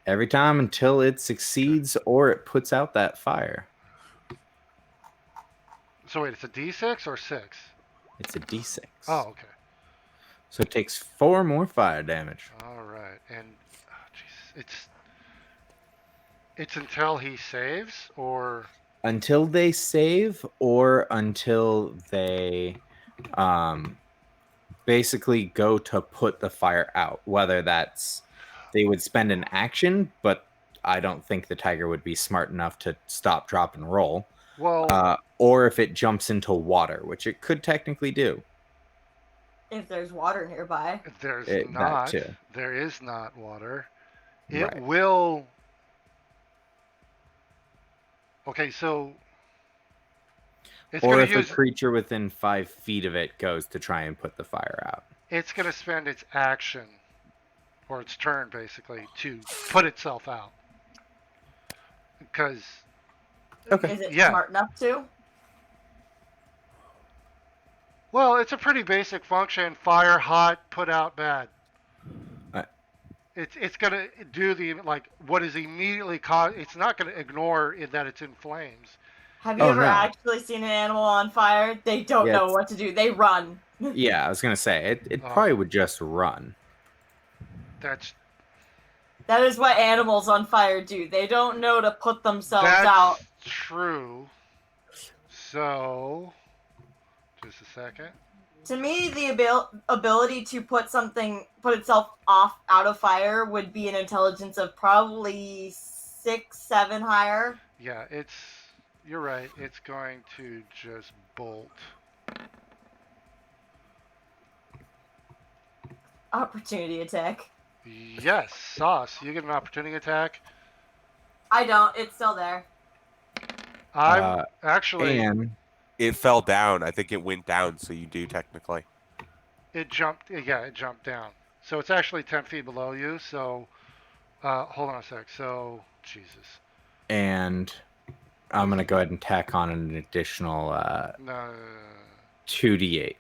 Every time until it succeeds or it puts out that fire. So wait, it's a D6 or 6? It's a d6. Oh, okay. So it takes 4 more fire damage. All right, and jeez, it's until he saves, or Until they save or until they basically go to put the fire out. Whether that's they would spend an action, but I don't think the tiger would be smart enough to stop, drop, and roll. well, Or if it jumps into water, which it could technically do. If there's water nearby. there's that not. too. There is not water. It Right. will. Okay, so it's Or gonna if use. a creature within 5 feet of it goes to try and put the fire out. It's gonna spend its action, or its turn, basically, to put itself out. Because Okay. Is it Yeah. smart enough to? well, it's a pretty basic function: fire hot, put out bad. Uh, It's gonna do the what is immediately cause. It's not gonna ignore that it's in flames. Have you Oh, ever no. actually seen an animal on fire? They don't Yeah, know it's- what to do. They run. Yeah, I was going to say, it Oh. probably would just run. That's That is what animals on fire do. They don't know to put themselves that's out. true. So, just a second. To me, the ability to put itself off out of fire would be an intelligence of probably 6, 7 higher. Yeah, you're right. It's going to just bolt. Opportunity attack. Yes, Sauce, you get an opportunity attack. I don't. It's still there. I'm actually. And It fell down. I think it went down, so you do technically. It jumped. Yeah, it jumped down. So it's actually 10 feet below you. So, hold on a sec. So, Jesus. and I'm going to go ahead and tack on an additional No. 2d8.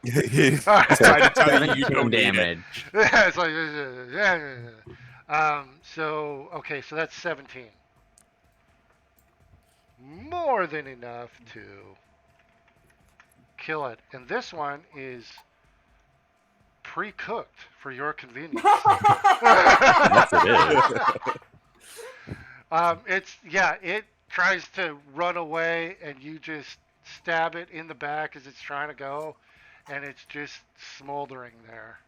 He's trying to tell you you 17 don't need it. damage. Yeah, it's like, Okay, so that's 17. More than enough to kill it. And this one is pre-cooked for your convenience. Yes, it is. It tries to run away, and you just stab it in the back as it's trying to go, and it's just smoldering there.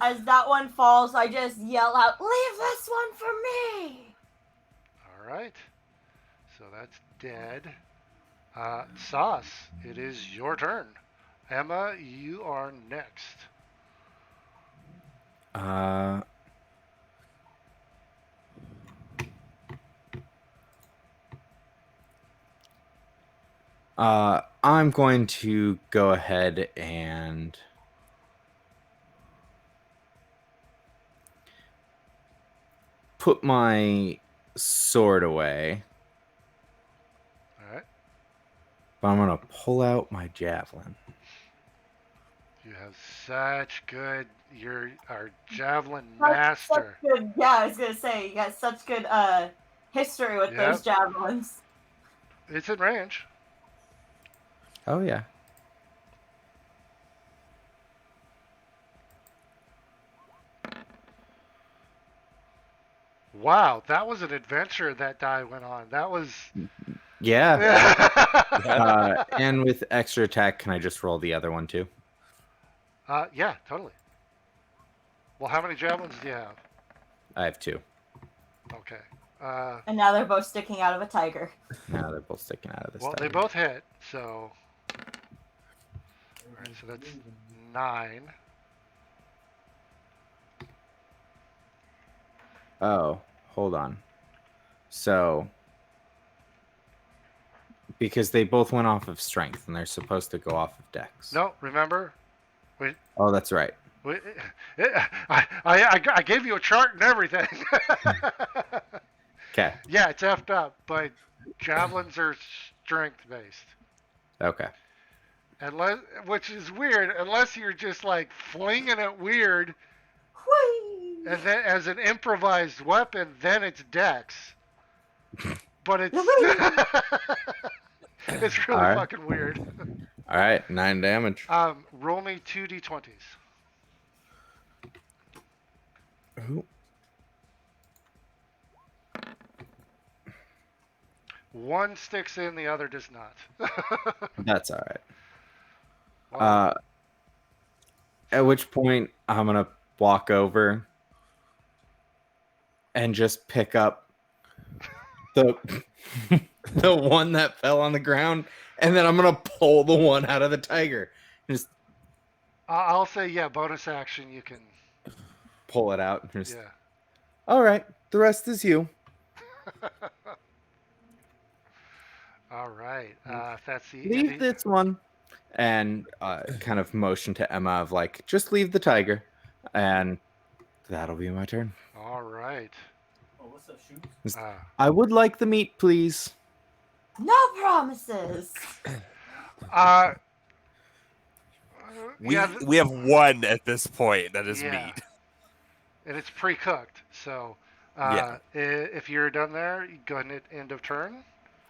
As that one falls, I just yell out, "Leave this one for me!" All right, so that's dead. Sauce, it is your turn. Emma, you are next. Uh, I'm going to go ahead and put my sword away, All right, but I'm gonna pull out my javelin. you have such good. You're our javelin Such master. good. Yeah, I was gonna say you got such good history with those Yep, javelins. it's in range. Oh yeah. Wow, that was an adventure that die went on. That was. Yeah. Yeah. And with extra attack, can I just roll the other one too? Yeah, totally. Well, how many javelins do you have? I have 2. Okay. And now they're both sticking out of a tiger. Now they're both sticking out of this. Well, they tiger. both hit, so. Alright, so that's 9. Oh, hold on. So, because they both went off of strength, and they're supposed to go off of dex. No, remember? Oh, that's right. I gave you a chart and everything. Okay. Yeah, it's effed up, but javelins are strength based. Okay. Unless, which is weird, unless you're just like flinging it weird, Whee! and then as an improvised weapon, then it's dex. But it's it's really All right. fucking weird. All right. 9 damage. Roll me 2d20s. Ooh. One sticks in, the other does not. That's all right. Wow. At which point, I'm gonna walk over and just pick up the the one that fell on the ground, and then I'm gonna pull the one out of the tiger. Just I'll say, yeah, bonus action, you can. pull it out. And just, Yeah. all right, the rest is you. All right. If that's the Leave ending. this one, and kind of motion to Emma of like, just leave the tiger, and that'll be my turn. All right. Oh, what's up, shoes? I would like the meat, please. No promises. Uh, We yeah, we have one at this point that is Yeah. meat. and it's pre-cooked. So, Yeah. if you're done there, you go ahead and hit end of turn,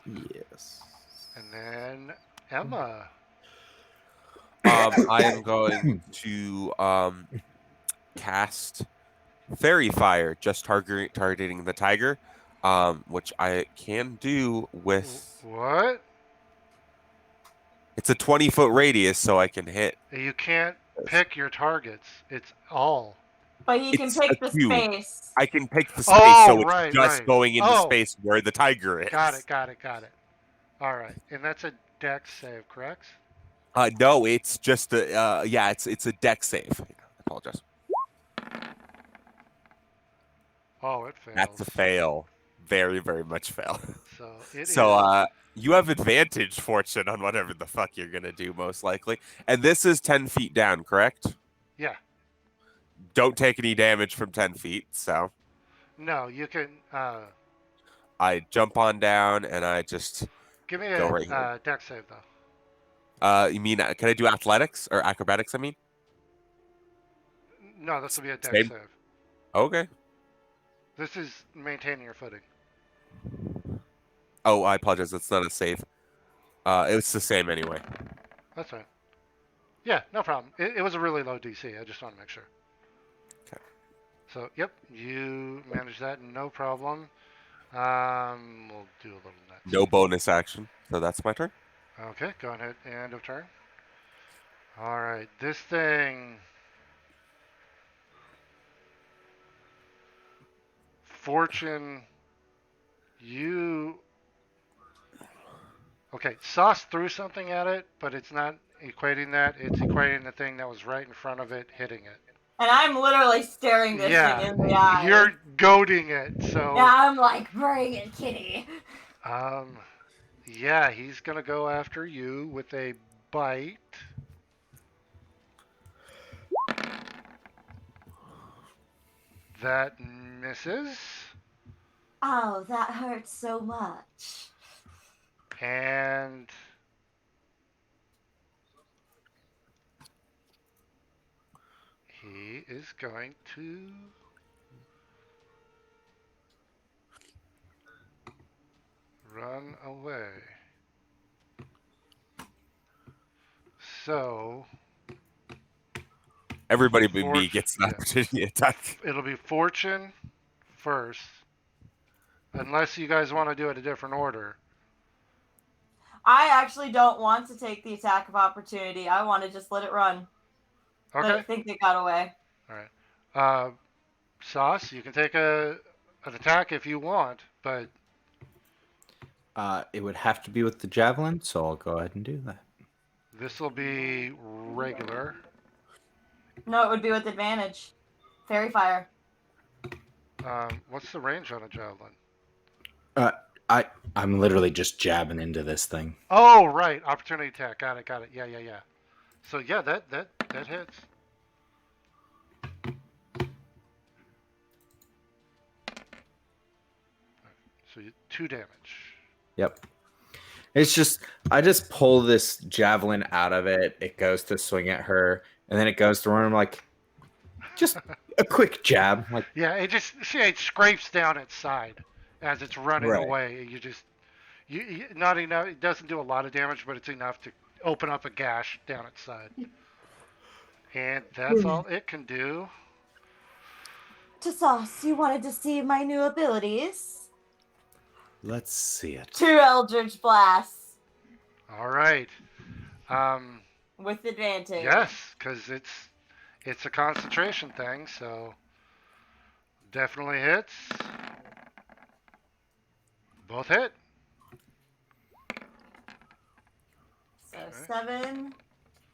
Yes. and then Emma. I am going to cast Fairy Fire, just targeting the tiger, which I can do with. What? It's a 20-foot radius, so I can hit. You can't pick your targets. It's all. But he can It's pick a the cube. space. I can pick the space, Oh, so it's right, just right. going into Oh. space where the tiger is. Got it. All right, and that's a dex save, correct? No, it's just a it's a deck save. I apologize. Oh, it fails. That's a fail. Very, very much fail. So it So you have advantage, Fortune, on whatever the fuck you're gonna do, most likely. And this is 10 feet down, correct? Yeah. Don't take any damage from 10 feet. So No, you can. I jump on down and I just Give me go a right here. dex save though. You mean can I do athletics or acrobatics? I mean, No, this will be a dex Same. save. okay. This is maintaining your footing. Oh, I apologize. That's not a save. It's the same anyway. That's fine. Yeah, no problem. It was a really low DC. I just want to make sure. Okay. So, yep, you managed that, no problem. We'll do a little net. No bonus action. So that's my turn. Okay, go ahead. End of turn. All right, this thing. Fortune, you. Okay, Sauce threw something at it, but it's not equating that. It's equating the thing that was right in front of it, hitting it. And I'm literally staring this thing in the eye. You're goading it, so. Yeah, I'm like, bring it, kitty. Yeah, he's gonna go after you with a bite. That misses. Oh, that hurts so much. And he is going to run away. So Everybody but me gets an opportunity attack. it'll be Fortune first, unless you guys want to do it a different order. I actually don't want to take the attack of opportunity. I want to just let it run. Okay. But I think they got away. All right. Sauce, you can take an attack if you want, but It would have to be with the javelin, so I'll go ahead and do that. this will be regular. No, it would be with advantage. Fairy fire. What's the range on a javelin? I'm literally just jabbing into this thing. Oh, right. Opportunity attack. Got it. Yeah. So yeah, that hits. So 2 damage. Yep. It's just I just pull this javelin out of it. It goes to swing at her, and then it goes to run. I'm like, just a quick jab. Like, Yeah, it scrapes down its side as it's running Right. away. You not enough. It doesn't do a lot of damage, but it's enough to open up a gash down its side. And that's all it can do. To Sauce, you wanted to see my new abilities? let's see it. 2 Eldritch Blasts. All right. With advantage. Yes, because it's a concentration thing, so definitely hits. Both hit. So 7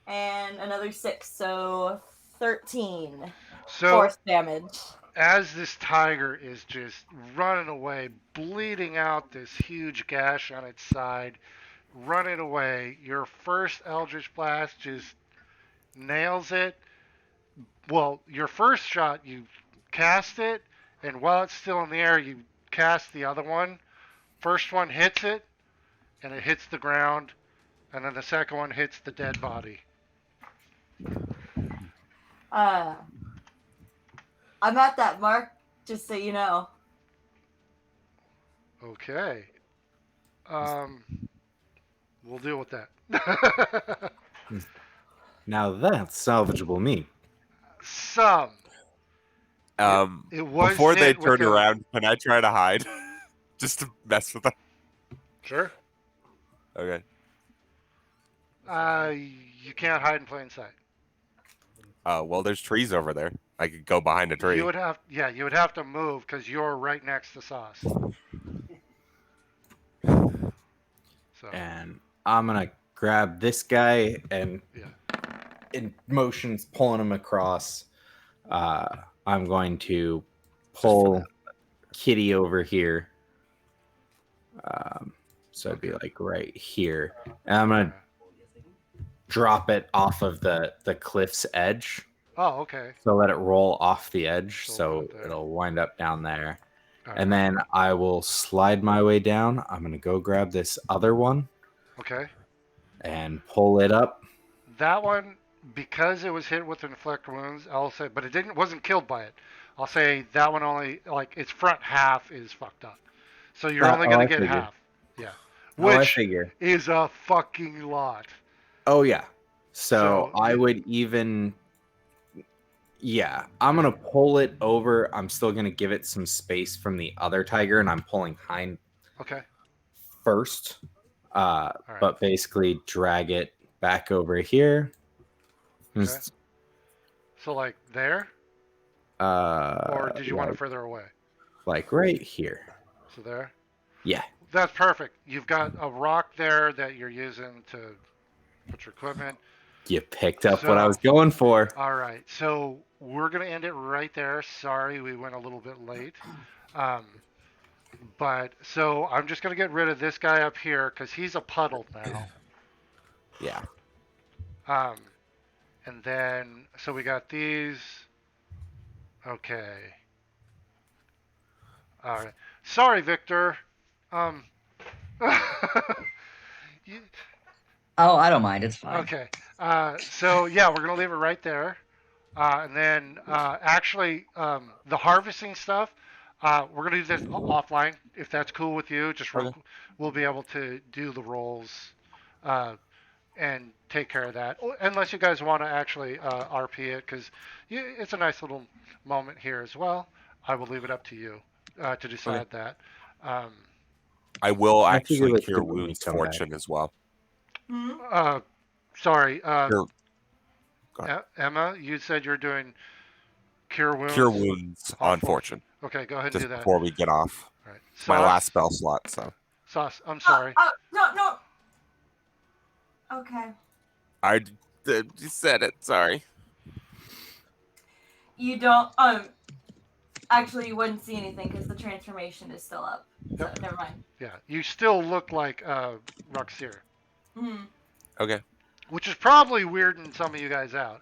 and another 6, so 13 So force damage. as this tiger is just running away, bleeding out this huge gash on its side, running away, your first Eldritch Blast just nails it. Well, your first shot, you cast it, and while it's still in the air, you cast the other one. First one hits it, and it hits the ground, and then the second one hits the dead body. I'm at that mark, just so you know. Okay. We'll deal with that. Now that's salvageable meat. Some. It was Before they hit with turn a- around, can I try to hide? Just to mess with them. Sure. Okay. You can't hide in plain sight. Well, there's trees over there. I could go behind a tree. You would have to move because you're right next to Sauce. So And I'm gonna grab this guy and in motions pulling him across. I'm going to pull Kitty over here. So it'd be like right here. And I'm gonna drop it off of the cliff's edge. Oh, okay. So let it roll off the edge, So so right there. it'll wind up down there. All And right. then I will slide my way down. I'm gonna go grab this other one Okay. and pull it up. That one, because it was hit with inflict wounds, I'll say, but wasn't killed by it. I'll say that one only like its front half is fucked up. So you're only Oh, gonna I get figure. half. Yeah. Oh, I Which figure. is a fucking lot. Oh yeah. So So I would even. Yeah, I'm gonna pull it over. I'm still gonna give it some space from the other tiger, and I'm pulling hind okay. first. All right. But basically drag it back over here. Okay. Just, So like there, or did you want it like, further away? right here. So there. Yeah. That's perfect. You've got a rock there that you're using to put your equipment. You picked up what I was So, going for. all right. So we're gonna end it right there. Sorry, we went a little bit late. Um, but so I'm just gonna get rid of this guy up here because he's a puddle now. Yeah. Um, and then so we got these. Okay. All right. Sorry, Victor. Um. you, Oh, I don't mind. It's fine. okay. So yeah, we're gonna leave it right there. And then actually, the harvesting stuff, we're gonna do this offline if that's cool with you. Just Okay. we'll be able to do the rolls uh, and take care of that. Unless you guys want to actually RP it, because it's a nice little moment here as well. I will leave it up to you to decide that. Um, I will I figure actually let's cure do it when we wounds come back. fortune as well. Hmm? sorry, Cure, go ahead. Emma, you said you're doing cure wounds. Cure wounds on fortune. Okay, go ahead and Just do that. before we get off. All right. It's my last spell slot, so Sauce, I'm sorry. No, no. Okay. I you said it. Sorry. You don't. Actually, you wouldn't see anything because the transformation is still up. So Yep. never mind. Yeah, you still look like Ruxir, Hmm. Okay. which is probably weirding some of you guys out.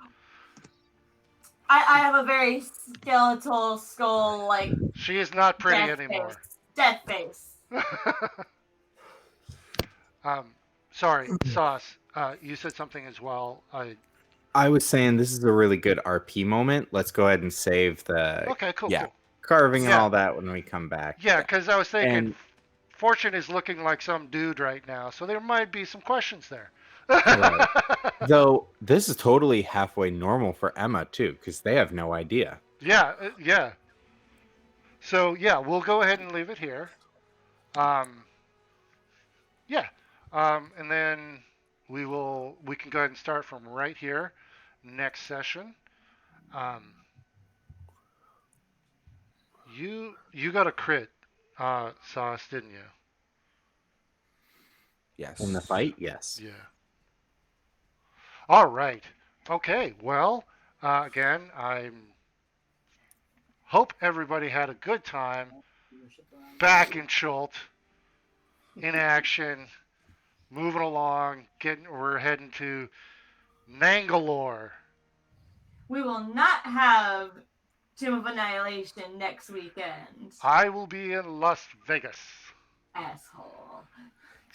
I have a very skeletal skull, like She is not pretty death anymore. face. Death face. Sorry, Sauce. You said something as well. I was saying this is a really good RP moment. Let's go ahead and save the Okay, cool, Yeah. cool. carving and Yeah. all that when we come back. Yeah, because I was thinking And Fortune is looking like some dude right now, so there might be some questions there. Right. Though this is totally halfway normal for Emma too, because they have no idea. Yeah, yeah. So yeah, we'll go ahead and leave it here. Yeah, and then we can go ahead and start from right here, next session. Um, you got a crit, Sauce, didn't you? Yes. In the fight, yes. Yeah. All right. Okay. Well, again, I hope everybody had a good time back in Schult, in action, moving along. We're heading to Nangalore. We will not have Tomb of Annihilation next weekend. I will be in Las Vegas. Asshole.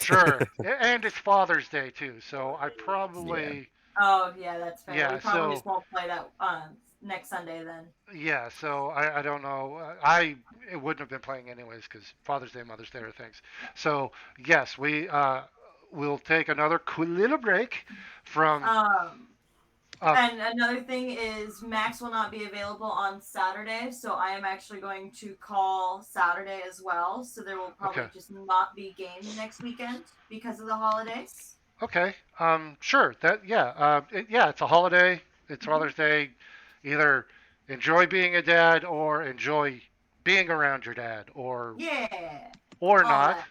Sure. And it's Father's Day too, so I probably Oh yeah, that's fair. Yeah, We probably so- just won't play that next Sunday then. yeah. So I don't know. I it wouldn't have been playing anyways because Father's Day, Mother's Day are things. So yes, we'll take another cool little break from. And another thing is Max will not be available on Saturday, so I am actually going to call Saturday as well. So there will probably Okay. just not be games next weekend because of the holidays. Okay. Sure. It's a holiday. It's Father's Day. Either enjoy being a dad or enjoy being around your dad, or Yeah. or all not, that.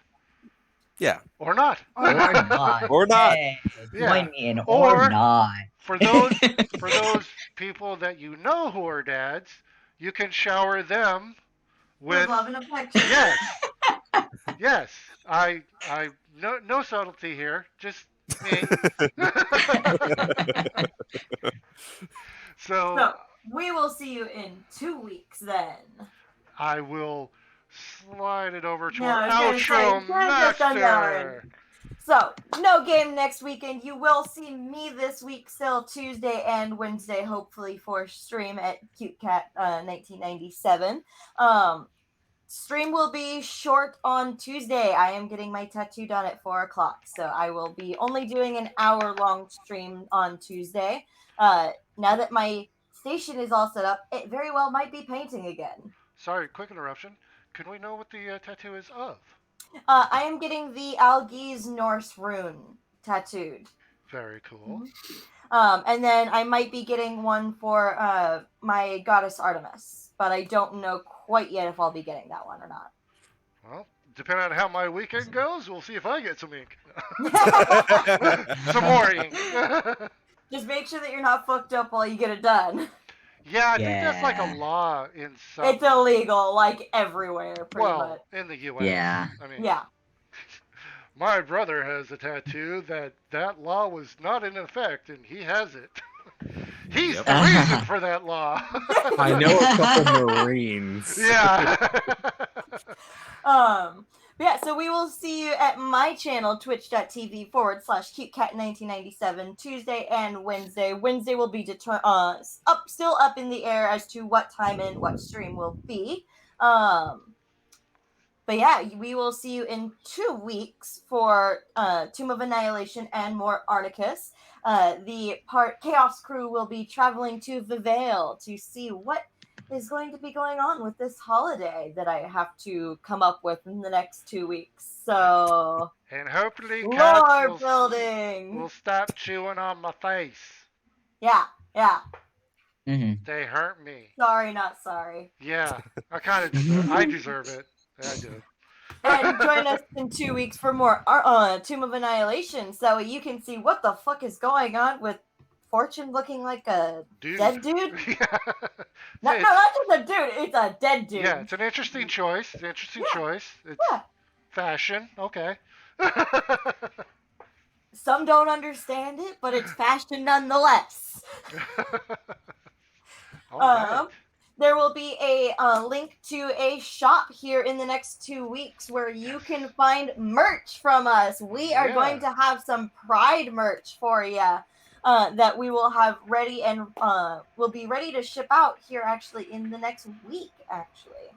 Yeah. or not. Or not. Or not. Hey, Yeah. join me in Or- or not. For those people that you know who are dads, you can shower them With with love and affection. yes, yes. I no subtlety here, just me. So we will see you in 2 weeks then. I will slide it over to Yeah, our I was gonna outro say, yeah, that's master. So, no game next weekend. You will see me this week still Tuesday and Wednesday, hopefully, for stream at CuteCat 1997. Stream will be short on Tuesday. I am getting my tattoo done at 4 o'clock, so I will be only doing an hour-long stream on Tuesday. Now that my station is all set up, it very well might be painting again. Sorry, quick interruption. Can we know what the tattoo is of? I am getting the Algiz Norse rune tattooed. Very cool. And then I might be getting one for my goddess Artemis, but I don't know quite yet if I'll be getting that one or not. Well, depending on how my weekend goes, we'll see if I get some ink. Some more ink. Just make sure that you're not fucked up while you get it done. Yeah, I think that's like a Yeah. law in some. It's illegal, like everywhere, pretty much. Well, in the U.S. Yeah. I mean, Yeah. my brother has a tattoo that law was not in effect, and he has it. He's Yep. the reason for that law. I know a couple Marines. Yeah. Yeah, so we will see you at my channel, twitch.tv/cutecat1997, Tuesday and Wednesday. Wednesday will be still up in the air as to what time and what stream will be. But yeah, we will see you in 2 weeks for Tomb of Annihilation and more Arnicus. The Chaos crew will be traveling to Vivale to see what is going to be going on with this holiday that I have to come up with in the next 2 weeks. So, And hopefully lore cats building. will stop chewing on my face. Yeah. Mhm. They hurt me. Sorry, not sorry. Yeah, I deserve it. I do. And join us in 2 weeks for more Tomb of Annihilation, so you can see what the fuck is going on with Fortune looking like a dead dude. Yeah. No, not just a dude. It's a dead dude. Yeah, it's an interesting choice. It's Yeah. fashion. Okay. Some don't understand it, but it's fashion nonetheless. All right. There will be a link to a shop here in the next 2 weeks where you can find merch from us. We are going to have some Pride merch for you that we will have ready and will be ready to ship out here actually in the next week, actually.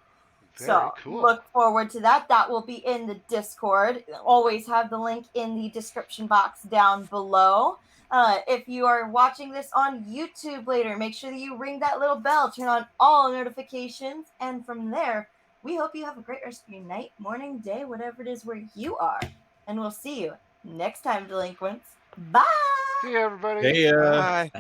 Very cool. Look forward to that. That will be in the Discord. Always have the link in the description box down below. If you are watching this on YouTube later, make sure that you ring that little bell, turn on all notifications, and from there, we hope you have a great rest of your night, morning, day, whatever it is where you are. And we'll see you next time, delinquents. Bye! See you, everybody. Hey, Bye.